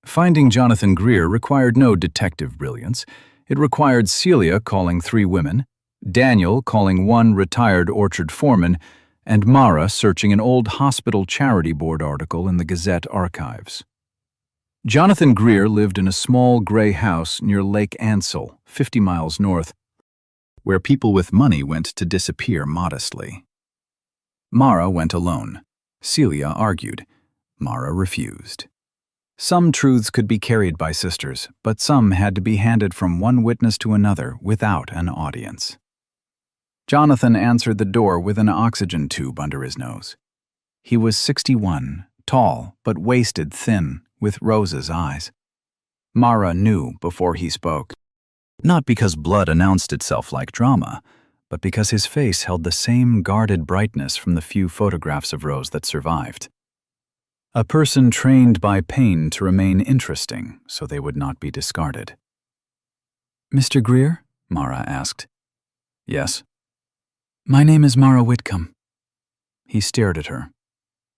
A: Finding Jonathan Greer required no detective brilliance. It required Celia calling 3 women, Daniel calling 1 retired orchard foreman, and Mara searching an old hospital charity board article in the Gazette archives. Jonathan Greer lived in a small gray house near Lake Ansel, 50 miles north, where people with money went to disappear modestly. Mara went alone. Celia argued. Mara refused. Some truths could be carried by sisters, but some had to be handed from one witness to another without an audience. Jonathan answered the door with an oxygen tube under his nose. He was 61, tall but wasted thin, with Rose's eyes. Mara knew before he spoke. Not because blood announced itself like drama, but because his face held the same guarded brightness from the few photographs of Rose that survived. A person trained by pain to remain interesting so they would not be discarded. "Mr. Greer?" Mara asked. "Yes." "My name is Mara Whitcomb." He stared at her.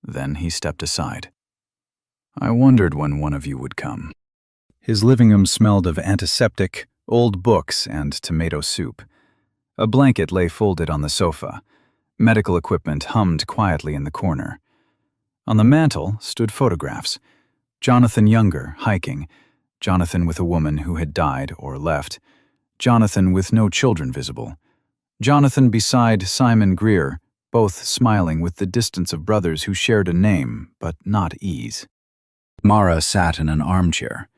A: Then he stepped aside. "I wondered when one of you would come." His living room smelled of antiseptic, old books, and tomato soup. A blanket lay folded on the sofa. Medical equipment hummed quietly in the corner. On the mantel stood photographs. Jonathan younger, hiking. Jonathan with a woman who had died or left. Jonathan with no children visible. Jonathan beside Simon Greer, both smiling with the distance of brothers who shared a name, but not ease. Mara sat in an armchair.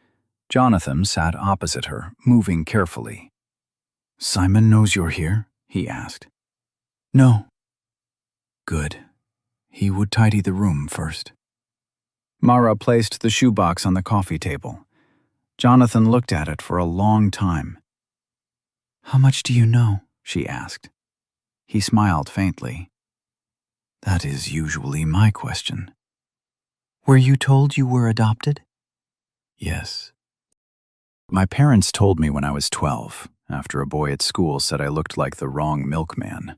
A: Jonathan sat opposite her, moving carefully. "Simon knows you're here?" he asked. "No." "Good. He would tidy the room first." Mara placed the shoebox on the coffee table. Jonathan looked at it for a long time. "How much do you know?" she asked. He smiled faintly. "That is usually my question." "Were you told you were adopted?" "Yes. My parents told me when I was 12, after a boy at school said I looked like the wrong milkman.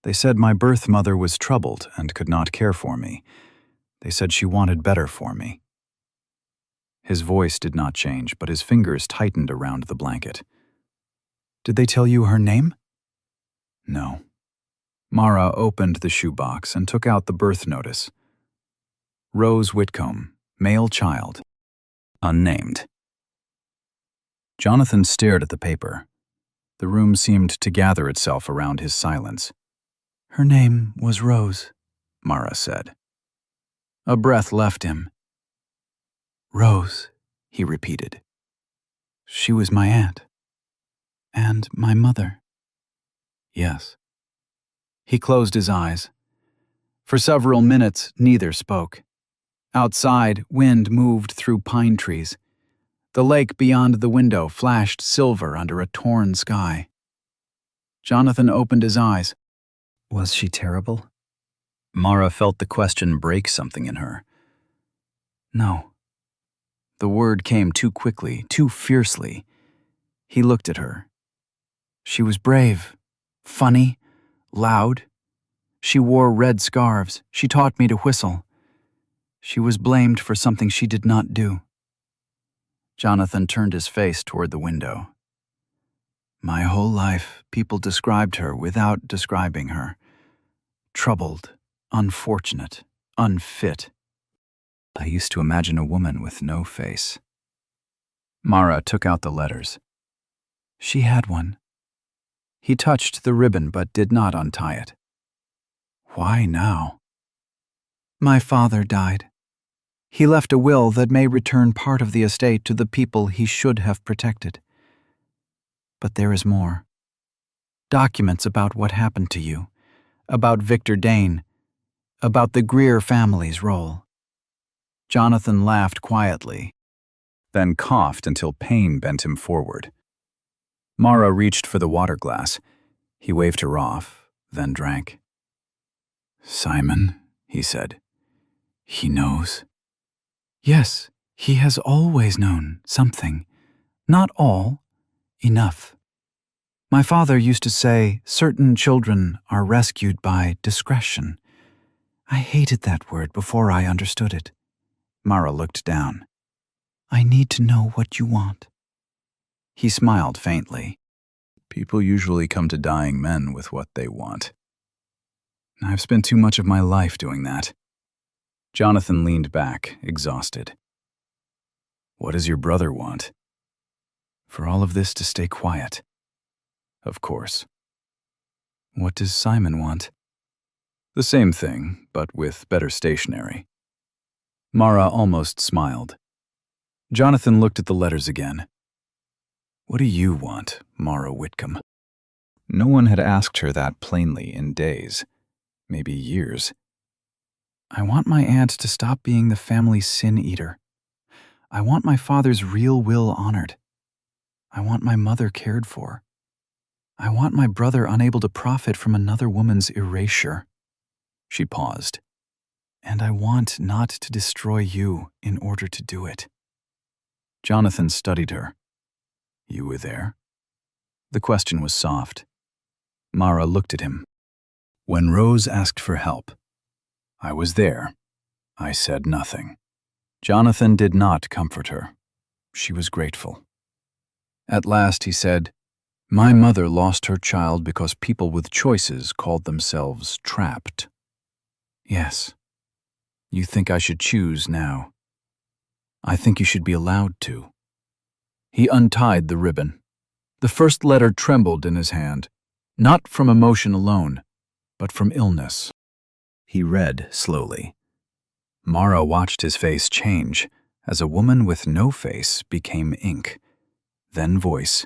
A: They said my birth mother was troubled and could not care for me. They said she wanted better for me." His voice did not change, but his fingers tightened around the blanket. "Did they tell you her name?" "No." Mara opened the shoebox and took out the birth notice. Rose Whitcomb, male child, unnamed. Jonathan stared at the paper. The room seemed to gather itself around his silence. "Her name was Rose," Mara said. A breath left him. "Rose," he repeated. "She was my aunt. And my mother." "Yes." He closed his eyes. For several minutes, neither spoke. Outside, wind moved through pine trees. The lake beyond the window flashed silver under a torn sky. Jonathan opened his eyes. Was she terrible? Mara felt the question break something in her. No. The word came too quickly, too fiercely. He looked at her. She was brave, funny, loud. She wore red scarves. She taught me to whistle. She was blamed for something she did not do. Jonathan turned his face toward the window. My whole life, people described her without describing her. Troubled, unfortunate, unfit. I used to imagine a woman with no face. Mara took out the letters. She had one. He touched the ribbon but did not untie it. Why now? My father died. He left a will that may return part of the estate to the people he should have protected. But there is more. Documents about what happened to you, about Victor Dane, about the Greer family's role. Jonathan laughed quietly. then coughed until pain bent him forward. Mara reached for the water glass. He waved her off, then drank. "Simon," he said. "He knows." "Yes, he has always known something. Not all. Enough. My father used to say certain children are rescued by discretion. I hated that word before I understood it." Mara looked down. "I need to know what you want." He smiled faintly. "People usually come to dying men with what they want. I've spent too much of my life doing that." Jonathan leaned back, exhausted. "What does your brother want?" "For all of this to stay quiet." "Of course." "What does Simon want?" "The same thing, but with better stationery." Mara almost smiled. Jonathan looked at the letters again. "What do you want, Mara Whitcomb?" No one had asked her that plainly in days, maybe years. "I want my aunt to stop being the family sin-eater. I want my father's real will honored. I want my mother cared for. I want my brother unable to profit from another woman's erasure." She paused. "And I want not to destroy you in order to do it." Jonathan studied her. "You were there?" The question was soft. Mara looked at him. "When Rose asked for help, I was there. I said nothing." Jonathan did not comfort her. She was grateful. At last he said, "My mother lost her child because people with choices called themselves trapped." "Yes. You think I should choose now. I think you should be allowed to." He untied the ribbon. The first letter trembled in his hand, not from emotion alone, but from illness. He read slowly. Mara watched his face change as a woman with no face became ink, then voice,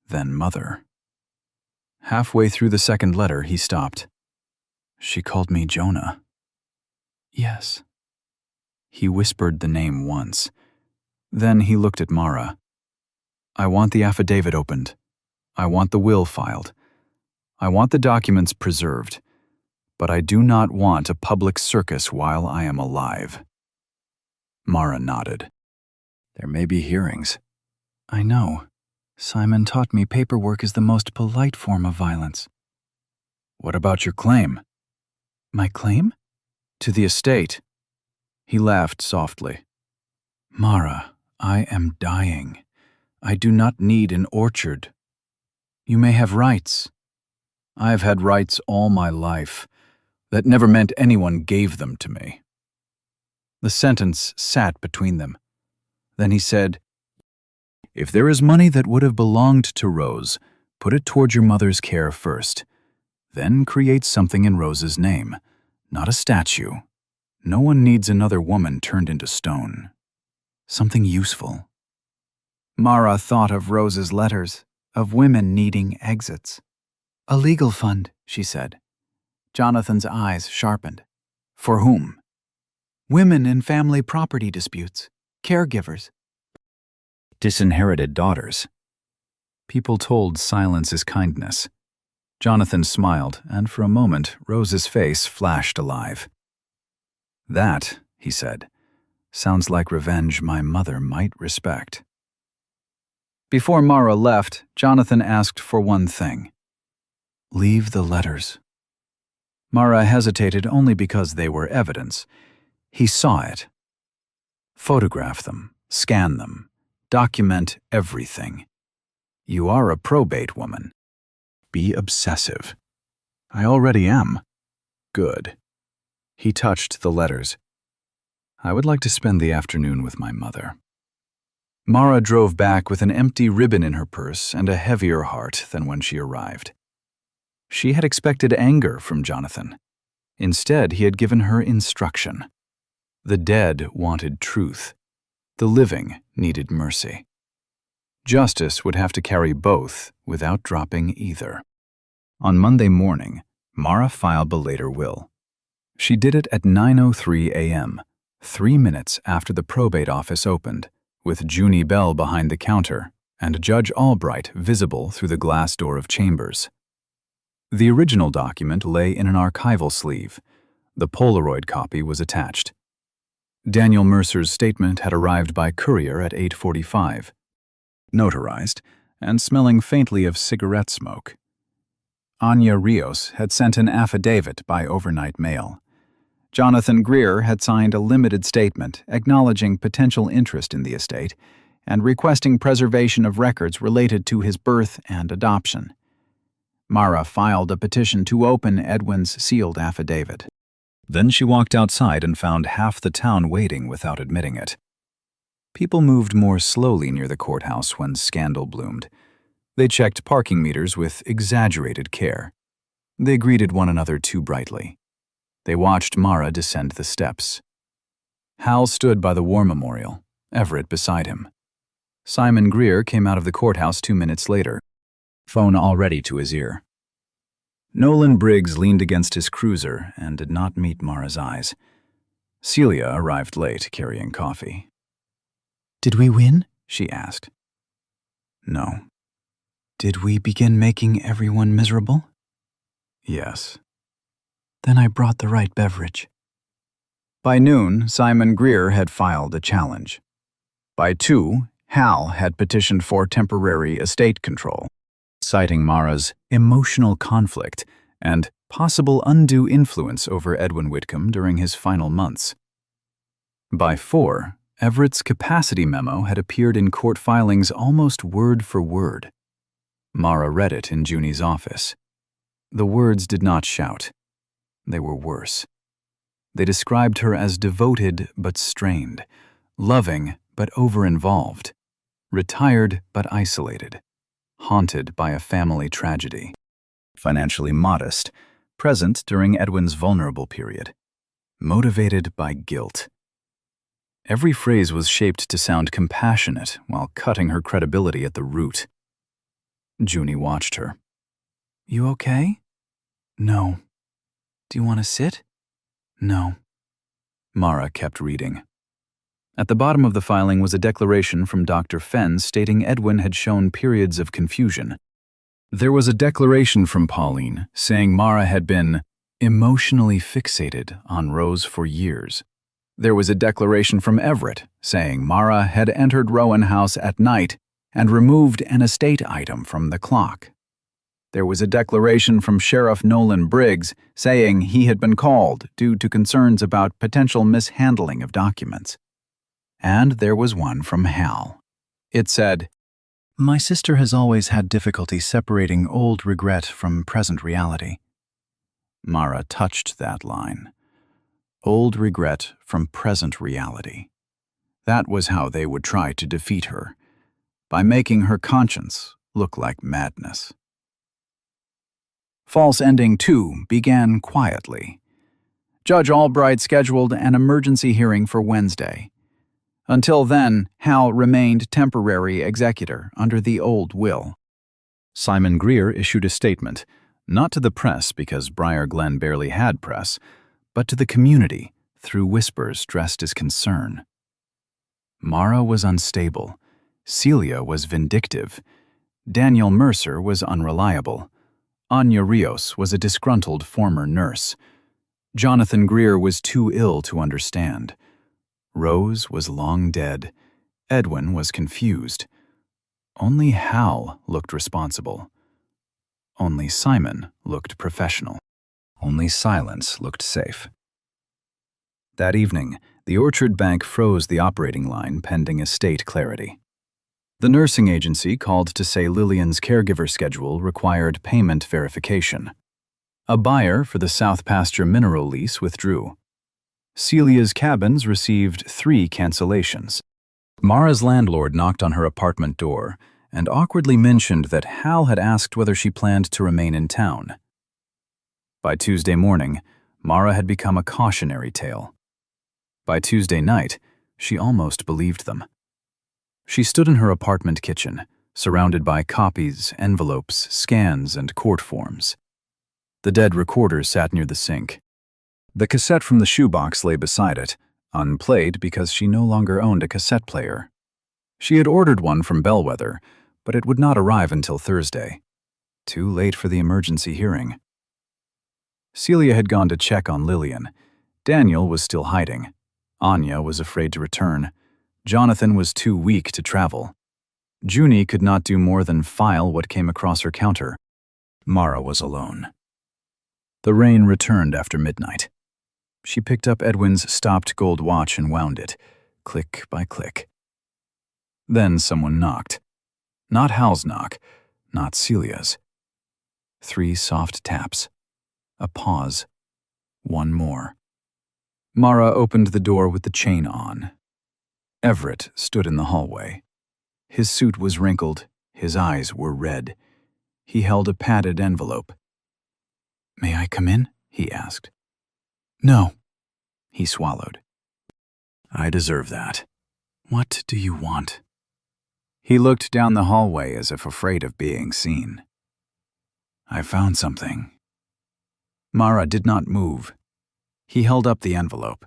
A: then mother. Halfway through the second letter, he stopped. "She called me Jonah." "Yes." He whispered the name once. Then he looked at Mara. "I want the affidavit opened. I want the will filed. I want the documents preserved. But I do not want a public circus while I am alive." Mara nodded. "There may be hearings." "I know. Simon taught me paperwork is the most polite form of violence." "What about your claim?" "My claim?" "To the estate." He laughed softly. "Mara, I am dying. I do not need an orchard. You may have rights. I've had rights all my life. That never meant anyone gave them to me." The sentence sat between them. Then he said, "If there is money that would have belonged to Rose, put it toward your mother's care first. Then create something in Rose's name, not a statue. No one needs another woman turned into stone. Something useful." Mara thought of Rose's letters, of women needing exits. "A legal fund," she said. Jonathan's eyes sharpened. "For whom?" "Women in family property disputes. Caregivers." "Disinherited daughters." People told silence is kindness. Jonathan smiled, and for a moment Rose's face flashed alive. "That," he said, "sounds like revenge my mother might respect." Before Mara left, Jonathan asked for one thing. "Leave the letters." Mara hesitated only because they were evidence. He saw it. "Photograph them, scan them, document everything. You are a probate woman. Be obsessive." "I already am." "Good." He touched the letters. "I would like to spend the afternoon with my mother." Mara drove back with an empty ribbon in her purse and a heavier heart than when she arrived. She had expected anger from Jonathan. Instead, he had given her instruction. The dead wanted truth. The living needed mercy. Justice would have to carry both without dropping either. On Monday morning, Mara filed the later will. She did it at 9:03 a.m., 3 minutes after the probate office opened, with Junie Bell behind the counter and Judge Albright visible through the glass door of chambers. The original document lay in an archival sleeve. The Polaroid copy was attached. Daniel Mercer's statement had arrived by courier at 8:45, notarized and smelling faintly of cigarette smoke. Anya Rios had sent an affidavit by overnight mail. Jonathan Greer had signed a limited statement acknowledging potential interest in the estate and requesting preservation of records related to his birth and adoption. Mara filed a petition to open Edwin's sealed affidavit. Then she walked outside and found half the town waiting without admitting it. People moved more slowly near the courthouse when scandal bloomed. They checked parking meters with exaggerated care. They greeted one another too brightly. They watched Mara descend the steps. Hal stood by the war memorial, Everett beside him. Simon Greer came out of the courthouse 2 minutes later, phone already to his ear. Nolan Briggs leaned against his cruiser and did not meet Mara's eyes. Celia arrived late, carrying coffee. "Did we win?" she asked. "No." "Did we begin making everyone miserable?" "Yes." "Then I brought the right beverage." By noon, Simon Greer had filed a challenge. By 2, Hal had petitioned for temporary estate control, citing Mara's emotional conflict and possible undue influence over Edwin Whitcomb during his final months. By 4, Everett's capacity memo had appeared in court filings almost word for word. Mara read it in Junie's office. The words did not shout. They were worse. They described her as devoted but strained, loving but over-involved, retired but isolated, haunted by a family tragedy, financially modest, present during Edwin's vulnerable period, motivated by guilt. Every phrase was shaped to sound compassionate while cutting her credibility at the root. Junie watched her. "You okay?" "No." "Do you want to sit?" "No." Mara kept reading. At the bottom of the filing was a declaration from Dr. Fenn stating Edwin had shown periods of confusion. There was a declaration from Pauline saying Mara had been emotionally fixated on Rose for years. There was a declaration from Everett saying Mara had entered Rowan House at night and removed an estate item from the clock. There was a declaration from Sheriff Nolan Briggs saying he had been called due to concerns about potential mishandling of documents. And there was one from Hal. It said, "My sister has always had difficulty separating old regret from present reality." Mara touched that line. Old regret from present reality. That was how they would try to defeat her, by making her conscience look like madness. False Ending 2 began quietly. Judge Albright scheduled an emergency hearing for Wednesday. Until then, Hal remained temporary executor under the old will. Simon Greer issued a statement, not to the press because Briar Glen barely had press, but to the community through whispers dressed as concern. Mara was unstable. Celia was vindictive. Daniel Mercer was unreliable. Anya Rios was a disgruntled former nurse. Jonathan Greer was too ill to understand. Rose was long dead. Edwin was confused. Only Hal looked responsible. Only Simon looked professional. Only silence looked safe. That evening, the Orchard Bank froze the operating line pending estate clarity. The nursing agency called to say Lillian's caregiver schedule required payment verification. A buyer for the South Pasture mineral lease withdrew. Celia's cabins received 3 cancellations. Mara's landlord knocked on her apartment door and awkwardly mentioned that Hal had asked whether she planned to remain in town. By Tuesday morning, Mara had become a cautionary tale. By Tuesday night, she almost believed them. She stood in her apartment kitchen, surrounded by copies, envelopes, scans, and court forms. The dead recorder sat near the sink. The cassette from the shoebox lay beside it, unplayed because she no longer owned a cassette player. She had ordered one from Bellwether, but it would not arrive until Thursday. Too late for the emergency hearing. Celia had gone to check on Lillian. Daniel was still hiding. Anya was afraid to return. Jonathan was too weak to travel. Junie could not do more than file what came across her counter. Mara was alone. The rain returned after midnight. She picked up Edwin's stopped gold watch and wound it, click by click. Then someone knocked. Not Hal's knock, not Celia's. 3 soft taps. A pause. One more. Mara opened the door with the chain on. Everett stood in the hallway. His suit was wrinkled, his eyes were red. He held a padded envelope. "May I come in?" he asked. "No." He swallowed. "I deserve that. What do you want?" He looked down the hallway as if afraid of being seen. "I found something." Mara did not move. He held up the envelope.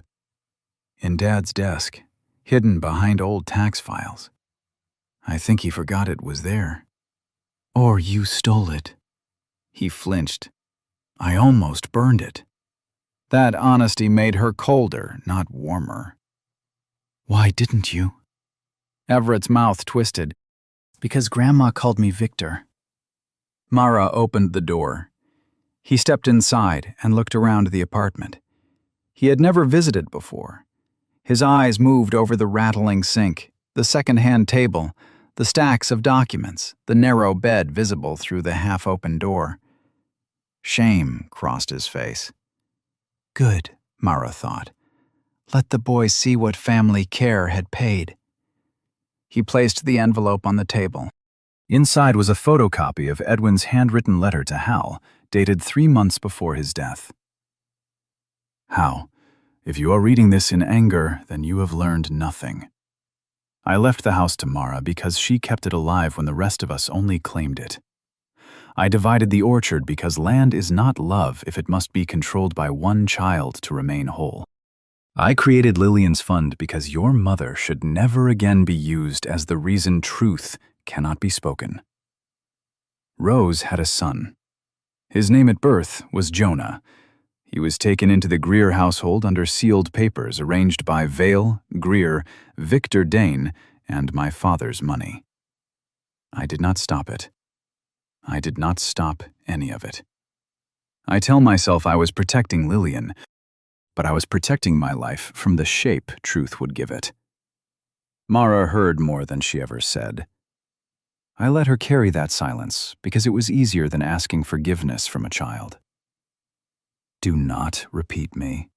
A: "In Dad's desk, hidden behind old tax files. I think he forgot it was there. Or you stole it." He flinched. "I almost burned it." That honesty made her colder, not warmer. "Why didn't you?" Everett's mouth twisted. "Because Grandma called me Victor." Mara opened the door. He stepped inside and looked around the apartment. He had never visited before. His eyes moved over the rattling sink, the second-hand table, the stacks of documents, the narrow bed visible through the half-open door. Shame crossed his face. Good, Mara thought. Let the boy see what family care had paid. He placed the envelope on the table. Inside was a photocopy of Edwin's handwritten letter to Hal, dated 3 months before his death. "Hal, if you are reading this in anger, then you have learned nothing. I left the house to Mara because she kept it alive when the rest of us only claimed it. I divided the orchard because land is not love if it must be controlled by one child to remain whole. I created Lillian's fund because your mother should never again be used as the reason truth cannot be spoken. Rose had a son. His name at birth was Jonah. He was taken into the Greer household under sealed papers arranged by Vale, Greer, Victor Dane, and my father's money. I did not stop it. I did not stop any of it. I tell myself I was protecting Lillian, but I was protecting my life from the shape truth would give it." Mara heard more than she ever said. I let her carry that silence because it was easier than asking forgiveness from a child. Do not repeat me.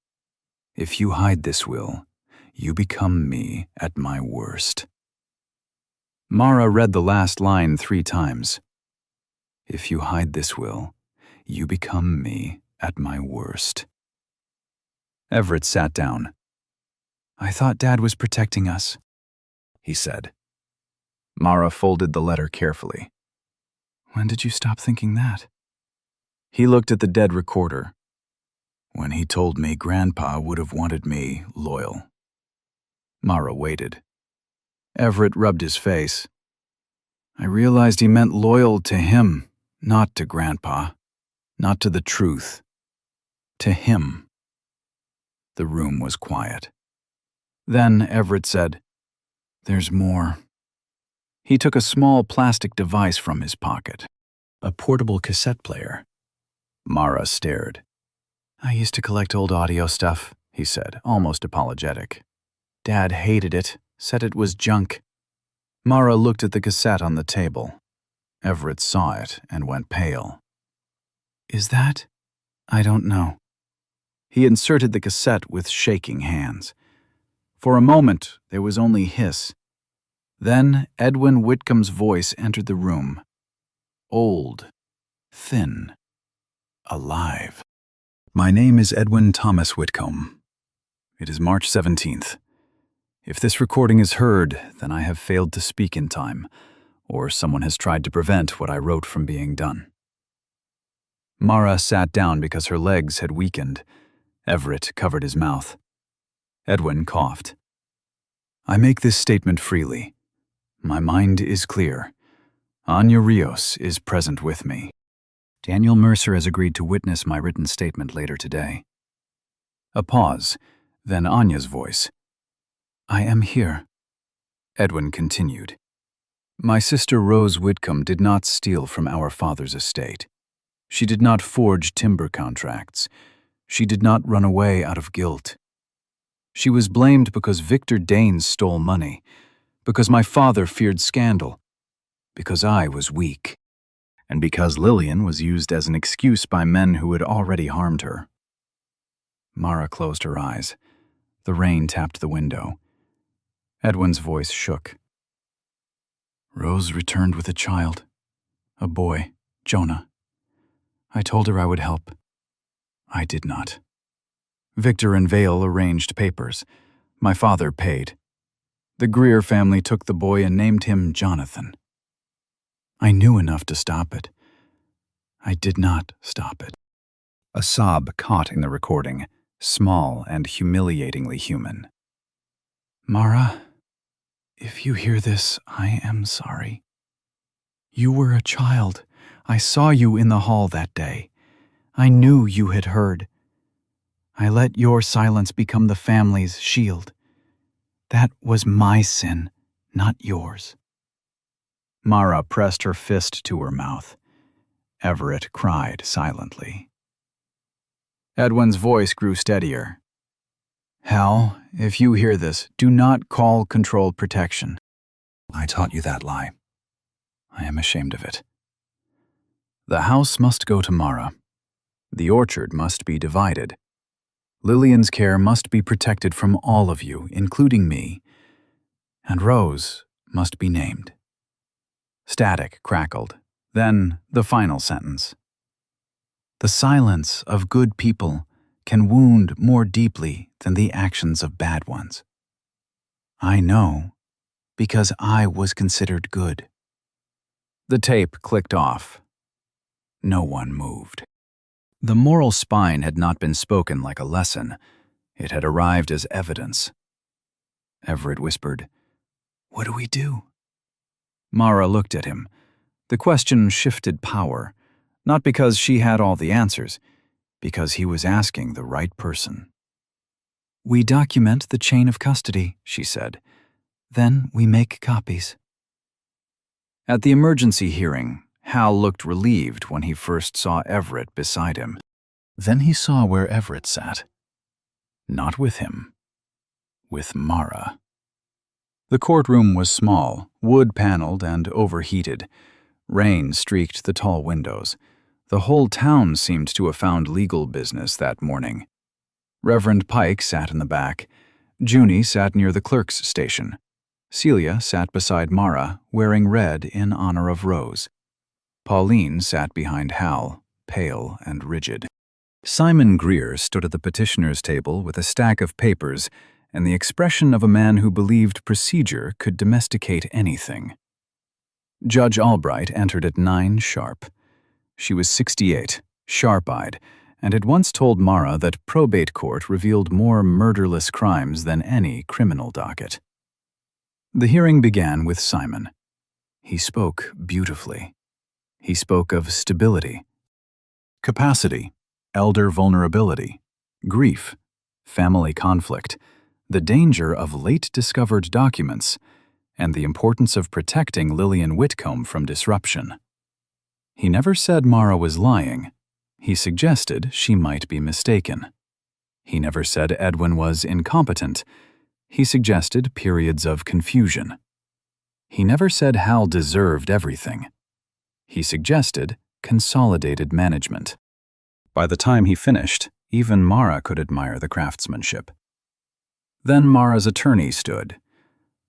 A: If you hide this will, you become me at my worst. Mara read the last line 3 times. If you hide this will, you become me at my worst. Everett sat down. I thought Dad was protecting us, he said. Mara folded the letter carefully. When did you stop thinking that? He looked at the dead recorder. When he told me Grandpa would have wanted me loyal. Mara waited. Everett rubbed his face. I realized he meant loyal to him, not to Grandpa, not to the truth. To him. The room was quiet. Then Everett said, There's more. He took a small plastic device from his pocket, a portable cassette player. Mara stared. I used to collect old audio stuff, he said, almost apologetic. Dad hated it, said it was junk. Mara looked at the cassette on the table. Everett saw it and went pale. Is that? I don't know. He inserted the cassette with shaking hands. For a moment, there was only hiss. Then Edwin Whitcomb's voice entered the room. Old, thin, alive. My name is Edwin Thomas Whitcomb. It is March 17th. If this recording is heard, then I have failed to speak in time, or someone has tried to prevent what I wrote from being done. Mara sat down because her legs had weakened. Everett covered his mouth. Edwin coughed. I make this statement freely. My mind is clear. Anya Rios is present with me. Daniel Mercer has agreed to witness my written statement later today. A pause, then Anya's voice. I am here. Edwin continued. My sister Rose Whitcomb did not steal from our father's estate. She did not forge timber contracts. She did not run away out of guilt. She was blamed because Victor Danes stole money, because my father feared scandal, because I was weak, and because Lillian was used as an excuse by men who had already harmed her. Mara closed her eyes. The rain tapped the window. Edwin's voice shook. Rose returned with a child, a boy, Jonah. I told her I would help. I did not. Victor and Vale arranged papers. My father paid. The Greer family took the boy and named him Jonathan. I knew enough to stop it. I did not stop it. A sob caught in the recording, small and humiliatingly human. Mara, if you hear this, I am sorry. You were a child. I saw you in the hall that day. I knew you had heard. I let your silence become the family's shield. That was my sin, not yours. Mara pressed her fist to her mouth. Everett cried silently. Edwin's voice grew steadier. Hal, if you hear this, do not call controlled protection. I taught you that lie. I am ashamed of it. The house must go to Mara. The orchard must be divided. Lillian's care must be protected from all of you, including me. And Rose must be named. Static crackled. Then the final sentence. The silence of good people can wound more deeply than the actions of bad ones. I know, because I was considered good. The tape clicked off. No one moved. The moral spine had not been spoken like a lesson. It had arrived as evidence. Everett whispered, What do we do? Mara looked at him. The question shifted power, not because she had all the answers, because he was asking the right person. We document the chain of custody, she said. Then we make copies. At the emergency hearing, Hal looked relieved when he first saw Everett beside him. Then he saw where Everett sat. Not with him. With Mara. The courtroom was small, wood-paneled and overheated. Rain streaked the tall windows. The whole town seemed to have found legal business that morning. Reverend Pike sat in the back. Junie sat near the clerk's station. Celia sat beside Mara, wearing red in honor of Rose. Pauline sat behind Hal, pale and rigid. Simon Greer stood at the petitioner's table with a stack of papers and the expression of a man who believed procedure could domesticate anything. Judge Albright entered at 9 sharp. She was 68, sharp-eyed, and had once told Mara that probate court revealed more murderless crimes than any criminal docket. The hearing began with Simon. He spoke beautifully. He spoke of stability, capacity, elder vulnerability, grief, family conflict, the danger of late-discovered documents, and the importance of protecting Lillian Whitcomb from disruption. He never said Mara was lying. He suggested she might be mistaken. He never said Edwin was incompetent. He suggested periods of confusion. He never said Hal deserved everything. He suggested consolidated management. By the time he finished, even Mara could admire the craftsmanship. Then Mara's attorney stood.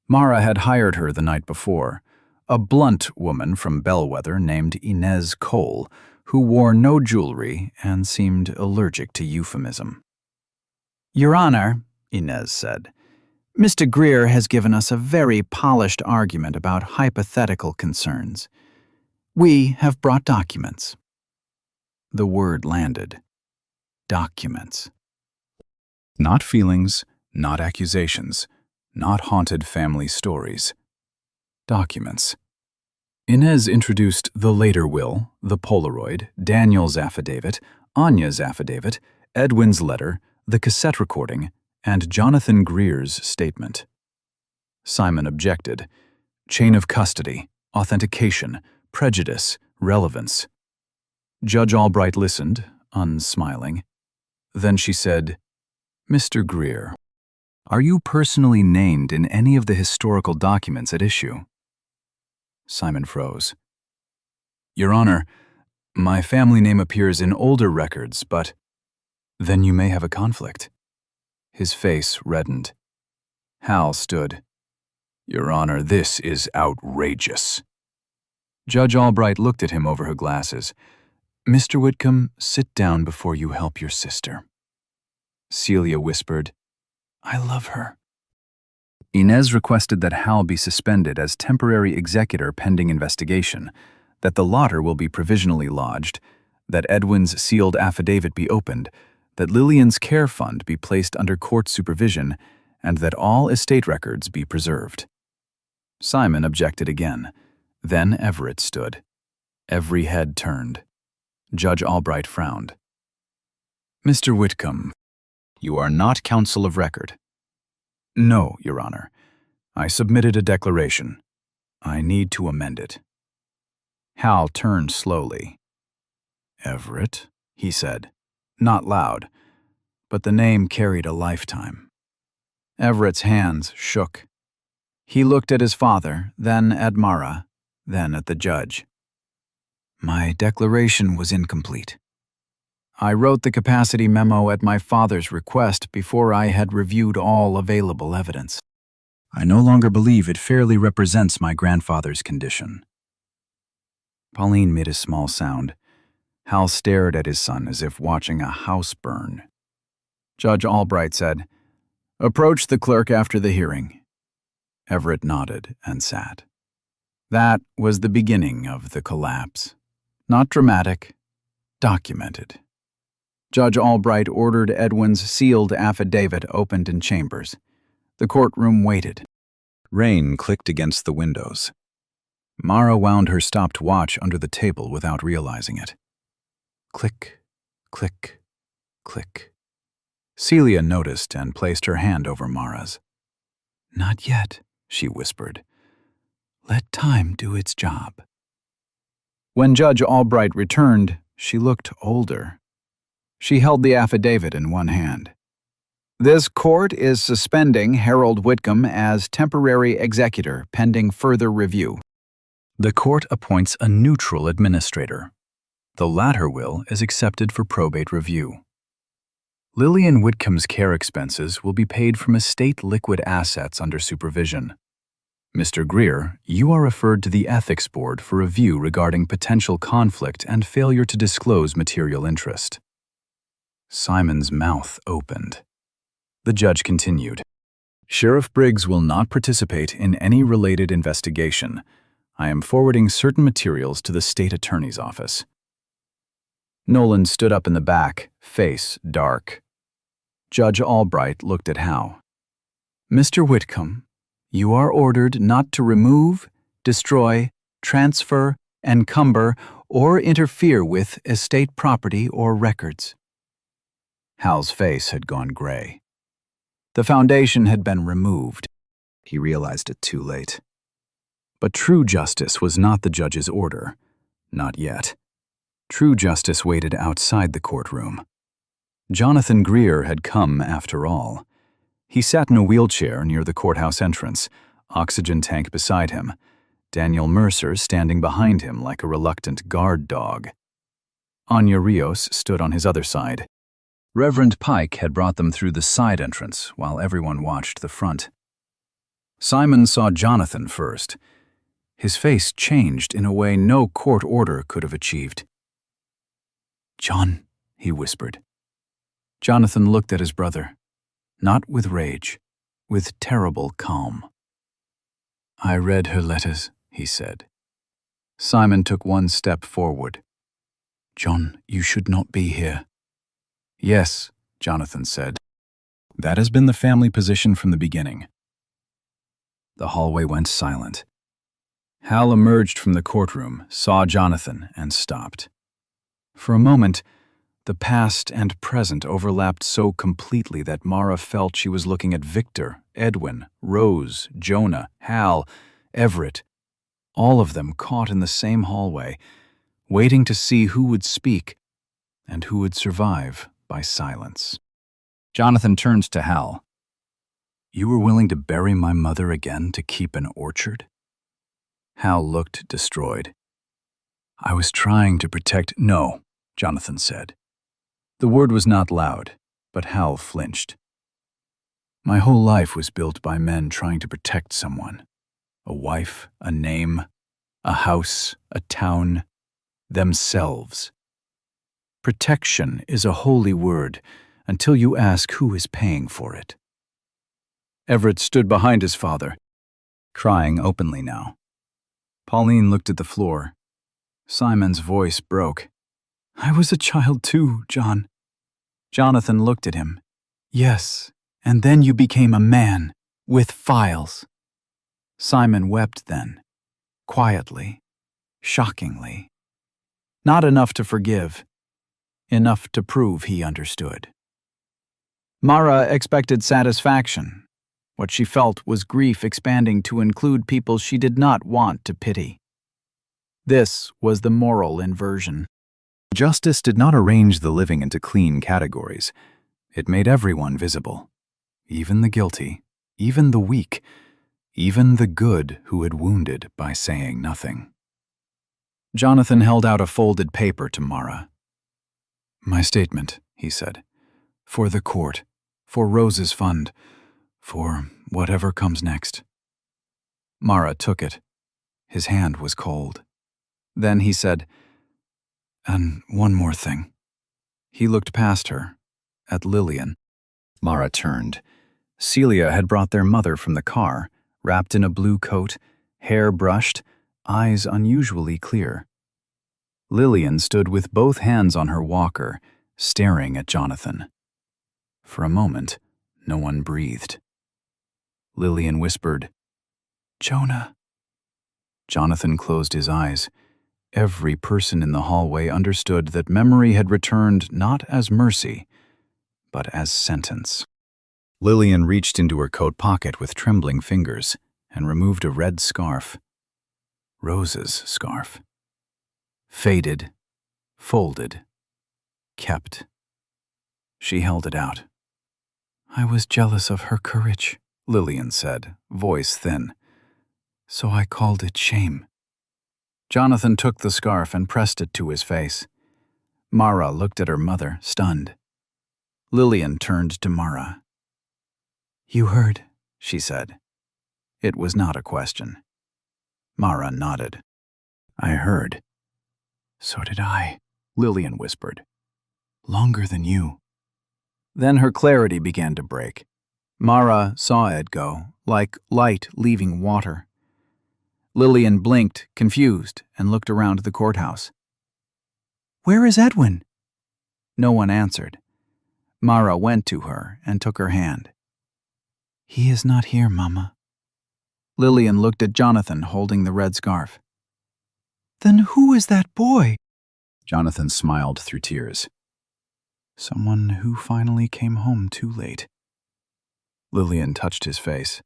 A: Mara had hired her the night before, a blunt woman from Bellwether named Inez Cole, who wore no jewelry and seemed allergic to euphemism. Your Honor, Inez said, Mr. Greer has given us a very polished argument about hypothetical concerns. We have brought documents. The word landed. Documents. Not feelings, not accusations, not haunted family stories. Documents. Inez introduced the later will, the Polaroid, Daniel's affidavit, Anya's affidavit, Edwin's letter, the cassette recording, and Jonathan Greer's statement. Simon objected. Chain of custody, authentication, prejudice, relevance. Judge Albright listened, unsmiling. Then she said, "Mr. Greer, are you personally named in any of the historical documents at issue?" Simon froze. "Your Honor, my family name appears in older records, but—" "Then you may have a conflict." His face reddened. Hal stood. "Your Honor, this is outrageous." Judge Albright looked at him over her glasses. "Mr. Whitcomb, sit down before you help your sister." Celia whispered, "I love her." Inez requested that Hal be suspended as temporary executor pending investigation, that the lotter will be provisionally lodged, that Edwin's sealed affidavit be opened, that Lillian's care fund be placed under court supervision, and that all estate records be preserved. Simon objected again. Then Everett stood. Every head turned. Judge Albright frowned. "Mr. Whitcomb, you are not counsel of record." "No, Your Honor. I submitted a declaration. I need to amend it." Hal turned slowly. "Everett," he said, not loud, but the name carried a lifetime. Everett's hands shook. He looked at his father, then at Mara, then at the judge. "My declaration was incomplete. I wrote the capacity memo at my father's request before I had reviewed all available evidence. I no longer believe it fairly represents my grandfather's condition." Pauline made a small sound. Hal stared at his son as if watching a house burn. Judge Albright said, "Approach the clerk after the hearing." Everett nodded and sat. That was the beginning of the collapse. Not dramatic, documented. Judge Albright ordered Edwin's sealed affidavit opened in chambers. The courtroom waited. Rain clicked against the windows. Mara wound her stopped watch under the table without realizing it. Click, click, click. Celia noticed and placed her hand over Mara's. "Not yet," she whispered. "Let time do its job." When Judge Albright returned, she looked older. She held the affidavit in one hand. "This court is suspending Harold Whitcomb as temporary executor pending further review." The court appoints a neutral administrator. The latter will is accepted for probate review. Lillian Whitcomb's care expenses will be paid from estate liquid assets under supervision. Mr. Greer, you are referred to the Ethics Board for review regarding potential conflict and failure to disclose material interest. Simon's mouth opened. The judge continued. Sheriff Briggs will not participate in any related investigation. I am forwarding certain materials to the state attorney's office. Nolan stood up in the back, face dark. Judge Albright looked at Hal. "Mr. Whitcomb, you are ordered not to remove, destroy, transfer, encumber, or interfere with estate property or records." Hal's face had gone gray. The foundation had been removed. He realized it too late. But true justice was not the judge's order. Not yet. True justice waited outside the courtroom. Jonathan Greer had come after all. He sat in a wheelchair near the courthouse entrance, oxygen tank beside him, Daniel Mercer standing behind him like a reluctant guard dog. Anya Rios stood on his other side. Reverend Pike had brought them through the side entrance while everyone watched the front. Simon saw Jonathan first. His face changed in a way no court order could have achieved. "John," he whispered. Jonathan looked at his brother, not with rage, with terrible calm. "I read her letters," he said. Simon took one step forward. "John, you should not be here." "Yes," Jonathan said. "That has been the family position from the beginning." The hallway went silent. Hal emerged from the courtroom, saw Jonathan, and stopped. For a moment, the past and present overlapped so completely that Mara felt she was looking at Victor, Edwin, Rose, Jonah, Hal, Everett, all of them caught in the same hallway, waiting to see who would speak and who would survive by silence. Jonathan turned to Hal. "You were willing to bury my mother again to keep an orchard?" Hal looked destroyed. "I was trying to protect—" "No," Jonathan said. The word was not loud, but Hal flinched. "My whole life was built by men trying to protect someone. A wife, a name, a house, a town, themselves. Protection is a holy word until you ask who is paying for it." Everett stood behind his father, crying openly now. Pauline looked at the floor. Simon's voice broke. "I was a child too, John." Jonathan looked at him. "Yes, and then you became a man, with files." Simon wept then, quietly, shockingly. Not enough to forgive, enough to prove he understood. Mara expected satisfaction. What she felt was grief expanding to include people she did not want to pity. This was the moral inversion. Justice did not arrange the living into clean categories. It made everyone visible. Even the guilty, even the weak, even the good who had wounded by saying nothing. Jonathan held out a folded paper to Mara. "My statement," he said, "for the court, for Rose's fund, for whatever comes next." Mara took it. His hand was cold. Then he said, "And one more thing." He looked past her, at Lillian. Mara turned. Celia had brought their mother from the car, wrapped in a blue coat, hair brushed, eyes unusually clear. Lillian stood with both hands on her walker, staring at Jonathan. For a moment, no one breathed. Lillian whispered, "Jonah." Jonathan closed his eyes. Every person in the hallway understood that memory had returned not as mercy, but as sentence. Lillian reached into her coat pocket with trembling fingers and removed a red scarf. Rose's scarf. Faded, folded, kept. She held it out. "I was jealous of her courage," Lillian said, voice thin. "So I called it shame." Jonathan took the scarf and pressed it to his face. Mara looked at her mother, stunned. Lillian turned to Mara. "You heard," she said. It was not a question. Mara nodded. "I heard." "So did I," Lillian whispered. "Longer than you." Then her clarity began to break. Mara saw it go, like light leaving water. Lillian blinked, confused, and looked around the courthouse. "Where is Edwin?" No one answered. Mara went to her and took her hand. "He is not here, Mama." Lillian looked at Jonathan holding the red scarf. "Then who is that boy?" Jonathan smiled through tears. "Someone who finally came home too late." Lillian touched his face.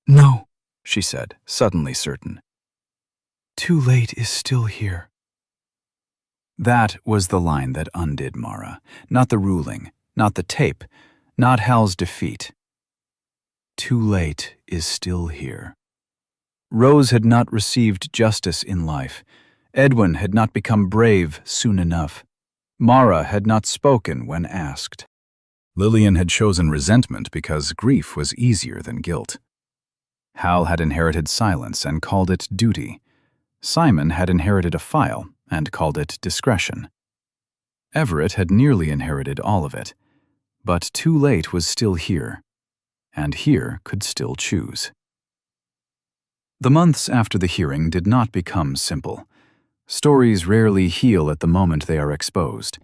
A: "No," she said, suddenly certain. "Too late is still here." That was the line that undid Mara, not the ruling, not the tape, not Hal's defeat. Too late is still here. Rose had not received justice in life. Edwin had not become brave soon enough. Mara had not spoken when asked. Lillian had chosen resentment because grief was easier than guilt. Hal had inherited silence and called it duty. Simon had inherited a file and called it discretion. Everett had nearly inherited all of it, but too late was still here, and here could still choose. The months after the hearing did not become simple. Stories rarely heal at the moment they are exposed.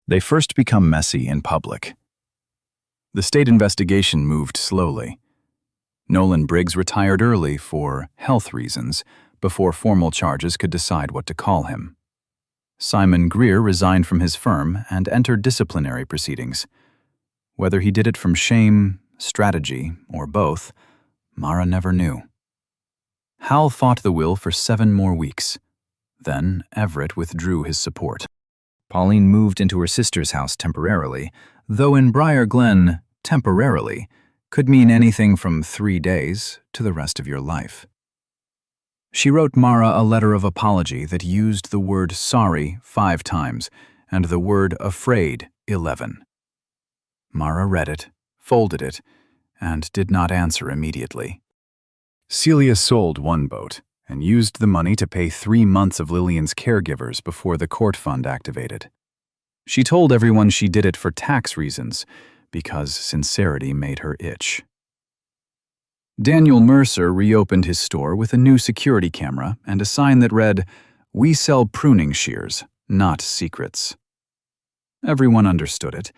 A: They first become messy in public. The state investigation moved slowly. Nolan Briggs retired early for health reasons before formal charges could decide what to call him. Simon Greer resigned from his firm and entered disciplinary proceedings. Whether he did it from shame, strategy, or both, Mara never knew. Hal fought the will for 7 more weeks. Then Everett withdrew his support. Pauline moved into her sister's house temporarily, though in Briar Glen, temporarily could mean anything from 3 days to the rest of your life. She wrote Mara a letter of apology that used the word sorry 5 times and the word afraid 11. Mara read it, folded it, and did not answer immediately. Celia sold one boat and used the money to pay 3 months of Lillian's caregivers before the court fund activated. She told everyone she did it for tax reasons, because sincerity made her itch. Daniel Mercer reopened his store with a new security camera and a sign that read, "We sell pruning shears, not secrets." Everyone understood it,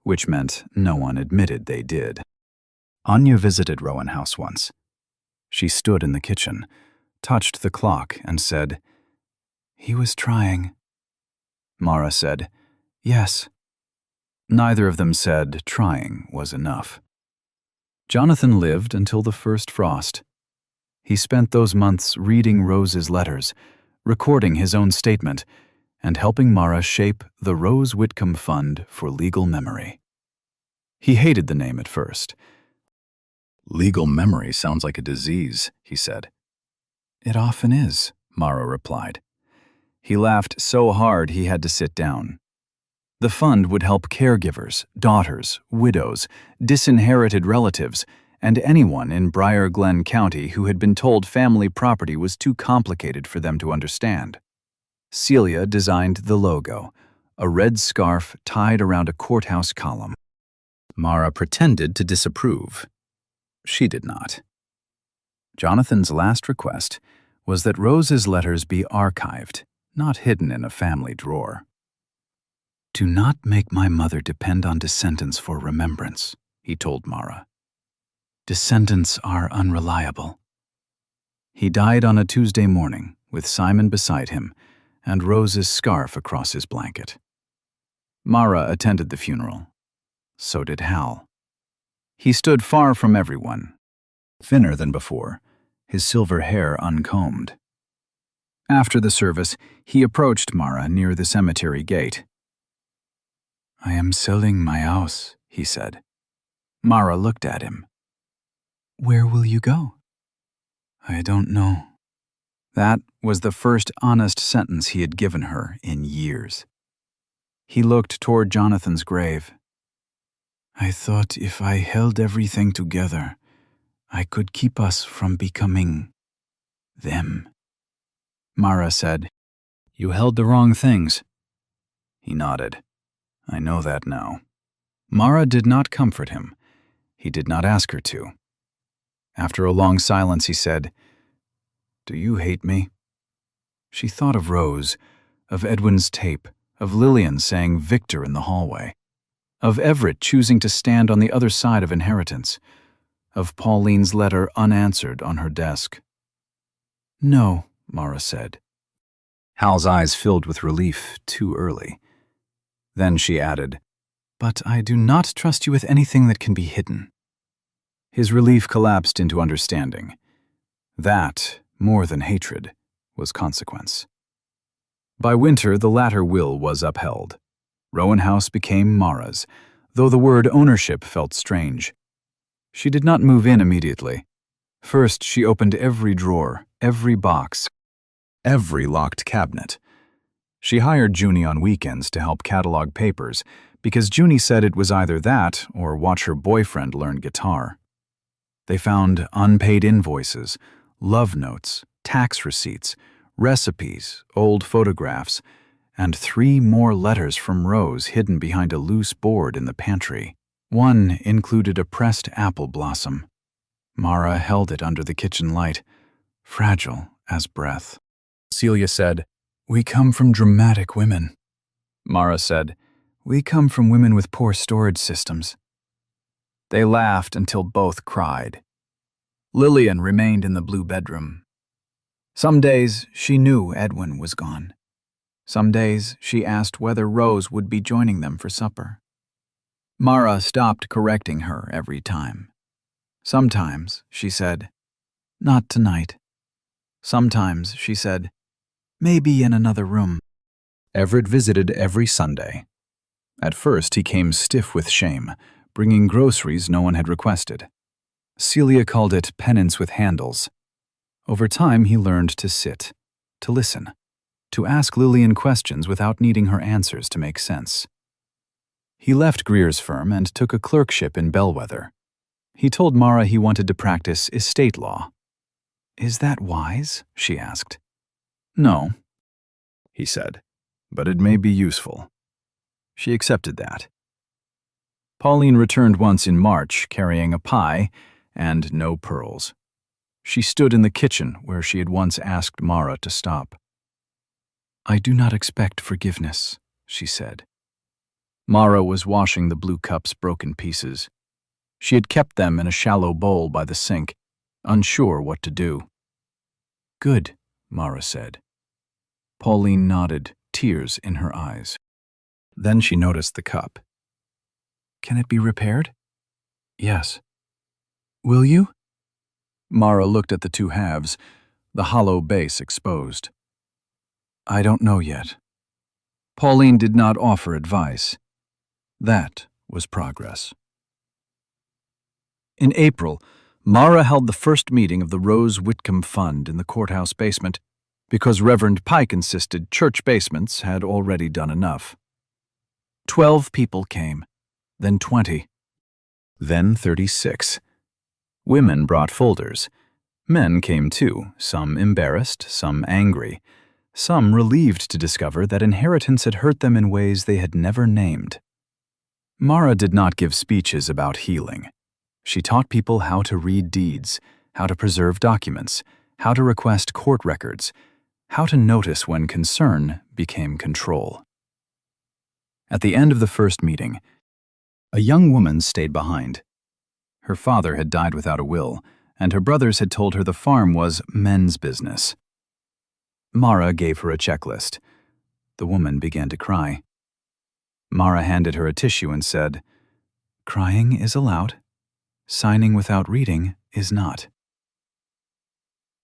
A: which meant no one admitted they did. Anya visited Rowan House once. She stood in the kitchen, touched the clock, and said, "He was trying." Mara said, "Yes." Neither of them said trying was enough. Jonathan lived until the first frost. He spent those months reading Rose's letters, recording his own statement, and helping Mara shape the Rose Whitcomb Fund for Legal Memory. He hated the name at first. "Legal memory sounds like a disease," he said. "It often is," Mara replied. He laughed so hard he had to sit down. The fund would help caregivers, daughters, widows, disinherited relatives, and anyone in Briar Glen County who had been told family property was too complicated for them to understand. Celia designed the logo, a red scarf tied around a courthouse column. Mara pretended to disapprove. She did not. Jonathan's last request was that Rose's letters be archived, not hidden in a family drawer. "Do not make my mother depend on descendants for remembrance," he told Mara. "Descendants are unreliable." He died on a Tuesday morning, with Simon beside him and Rose's scarf across his blanket. Mara attended the funeral. So did Hal. He stood far from everyone, thinner than before, his silver hair uncombed. After the service, he approached Mara near the cemetery gate. "I am selling my house," he said. Mara looked at him. "Where will you go?" "I don't know." That was the first honest sentence he had given her in years. He looked toward Jonathan's grave. "I thought if I held everything together, I could keep us from becoming them." Mara said, "You held the wrong things." He nodded. "I know that now." Mara did not comfort him. He did not ask her to. After a long silence, he said, "Do you hate me?" She thought of Rose, of Edwin's tape, of Lillian saying Victor in the hallway, of Everett choosing to stand on the other side of inheritance, of Pauline's letter unanswered on her desk. "No," Mara said. Hal's eyes filled with relief too early. Then she added, "But I do not trust you with anything that can be hidden." His relief collapsed into understanding. That, more than hatred, was consequence. By winter, the latter will was upheld. Rowan House became Mara's, though the word ownership felt strange. She did not move in immediately. First, she opened every drawer, every box, every locked cabinet. She hired Junie on weekends to help catalog papers, because Junie said it was either that or watch her boyfriend learn guitar. They found unpaid invoices, love notes, tax receipts, recipes, old photographs, and 3 more letters from Rose hidden behind a loose board in the pantry. One included a pressed apple blossom. Mara held it under the kitchen light, fragile as breath. Celia said, "We come from dramatic women." Mara said, "We come from women with poor storage systems." They laughed until both cried. Lillian remained in the blue bedroom. Some days she knew Edwin was gone. Some days she asked whether Rose would be joining them for supper. Mara stopped correcting her every time. Sometimes she said, "Not tonight." Sometimes she said, "Maybe in another room." Everett visited every Sunday. At first he came stiff with shame, bringing groceries no one had requested. Celia called it penance with handles. Over time he learned to sit, to listen, to ask Lillian questions without needing her answers to make sense. He left Greer's firm and took a clerkship in Bellwether. He told Mara he wanted to practice estate law. "Is that wise?" she asked. "No," he said, "but it may be useful." She accepted that. Pauline returned once in March carrying a pie and no pearls. She stood in the kitchen where she had once asked Mara to stop. "I do not expect forgiveness," she said. Mara was washing the blue cup's broken pieces. She had kept them in a shallow bowl by the sink, unsure what to do. "Good," Mara said. Pauline nodded, tears in her eyes. Then she noticed the cup. "Can it be repaired?" "Yes." "Will you?" Mara looked at the two halves, the hollow base exposed. "I don't know yet." Pauline did not offer advice. That was progress. In April, Mara held the first meeting of the Rose Whitcomb Fund in the courthouse basement because Reverend Pike insisted church basements had already done enough. 12 people came, then 20, then 36. Women brought folders. Men came too, some embarrassed, some angry, some relieved to discover that inheritance had hurt them in ways they had never named. Mara did not give speeches about healing. She taught people how to read deeds, how to preserve documents, how to request court records, how to notice when concern became control. At the end of the first meeting, a young woman stayed behind. Her father had died without a will, and her brothers had told her the farm was men's business. Mara gave her a checklist. The woman began to cry. Mara handed her a tissue and said, "Crying is allowed. Signing without reading is not."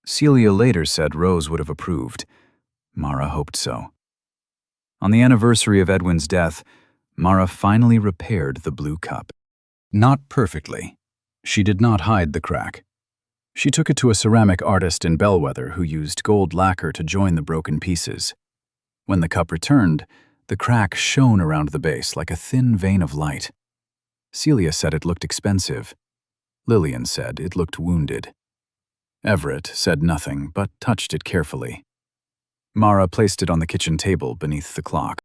A: Celia later said Rose would have approved. Mara hoped so. On the anniversary of Edwin's death, Mara finally repaired the blue cup. Not perfectly. She did not hide the crack. She took it to a ceramic artist in Bellwether who used gold lacquer to join the broken pieces. When the cup returned, the crack shone around the base like a thin vein of light. Celia said it looked expensive. Lillian said it looked wounded. Everett said nothing, but touched it carefully. Mara placed it on the kitchen table beneath the clock.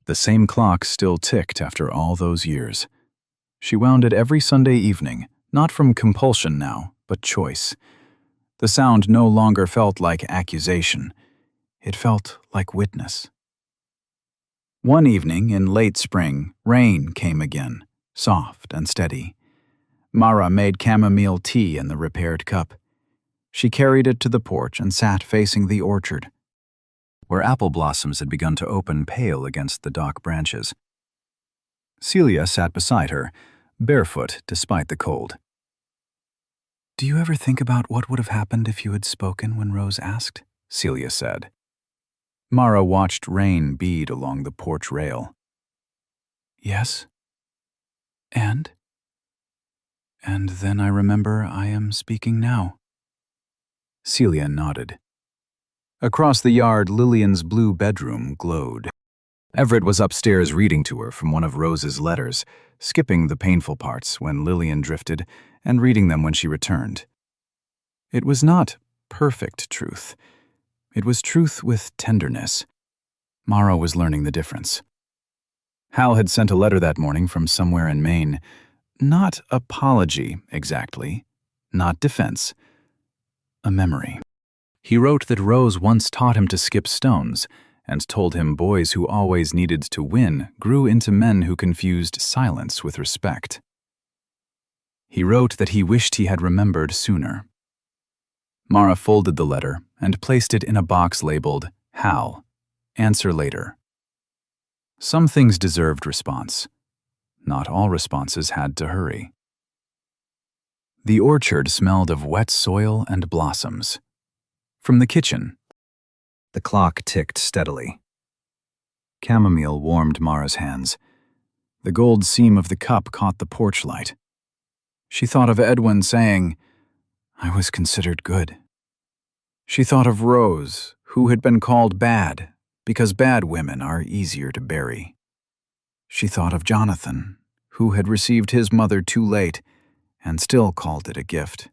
A: The same clock still ticked after all those years. She wound it every Sunday evening, not from compulsion now, but choice. The sound no longer felt like accusation. It felt like witness. One evening in late spring, rain came again, soft and steady. Mara made chamomile tea in the repaired cup. She carried it to the porch and sat facing the orchard, where apple blossoms had begun to open pale against the dock branches. Celia sat beside her, barefoot despite the cold. "Do you ever think about what would have happened if you had spoken when Rose asked?" Celia said. Mara watched rain bead along the porch rail. "Yes. And then I remember I am speaking now." Celia nodded. Across the yard, Lillian's blue bedroom glowed. Everett was upstairs reading to her from one of Rose's letters, skipping the painful parts when Lillian drifted and reading them when she returned. It was not perfect truth. It was truth with tenderness. Mara was learning the difference. Hal had sent a letter that morning from somewhere in Maine. Not apology, exactly. Not defense. A memory. He wrote that Rose once taught him to skip stones, and told him boys who always needed to win grew into men who confused silence with respect. He wrote that he wished he had remembered sooner. Mara folded the letter and placed it in a box labeled, Hal. Answer later. Some things deserved response. Not all responses had to hurry. The orchard smelled of wet soil and blossoms. From the kitchen, the clock ticked steadily. Chamomile warmed Mara's hands. The gold seam of the cup caught the porch light. She thought of Edwin saying, "I was considered good." She thought of Rose, who had been called bad, because bad women are easier to bury. She thought of Jonathan, who had received his mother too late and still called it a gift.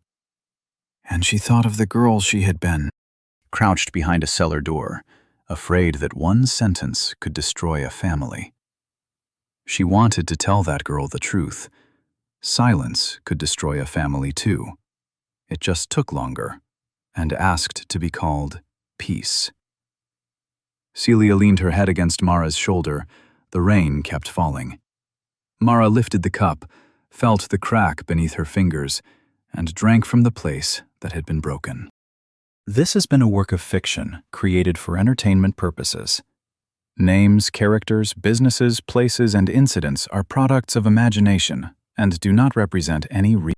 A: And she thought of the girl she had been, crouched behind a cellar door, afraid that one sentence could destroy a family. She wanted to tell that girl the truth. Silence could destroy a family too. It just took longer, and asked to be called peace. Celia leaned her head against Mara's shoulder. The rain kept falling. Mara lifted the cup, felt the crack beneath her fingers, and drank from the place that had been broken. This has been a work of fiction created for entertainment purposes. Names, characters, businesses, places, and incidents are products of imagination and do not represent any real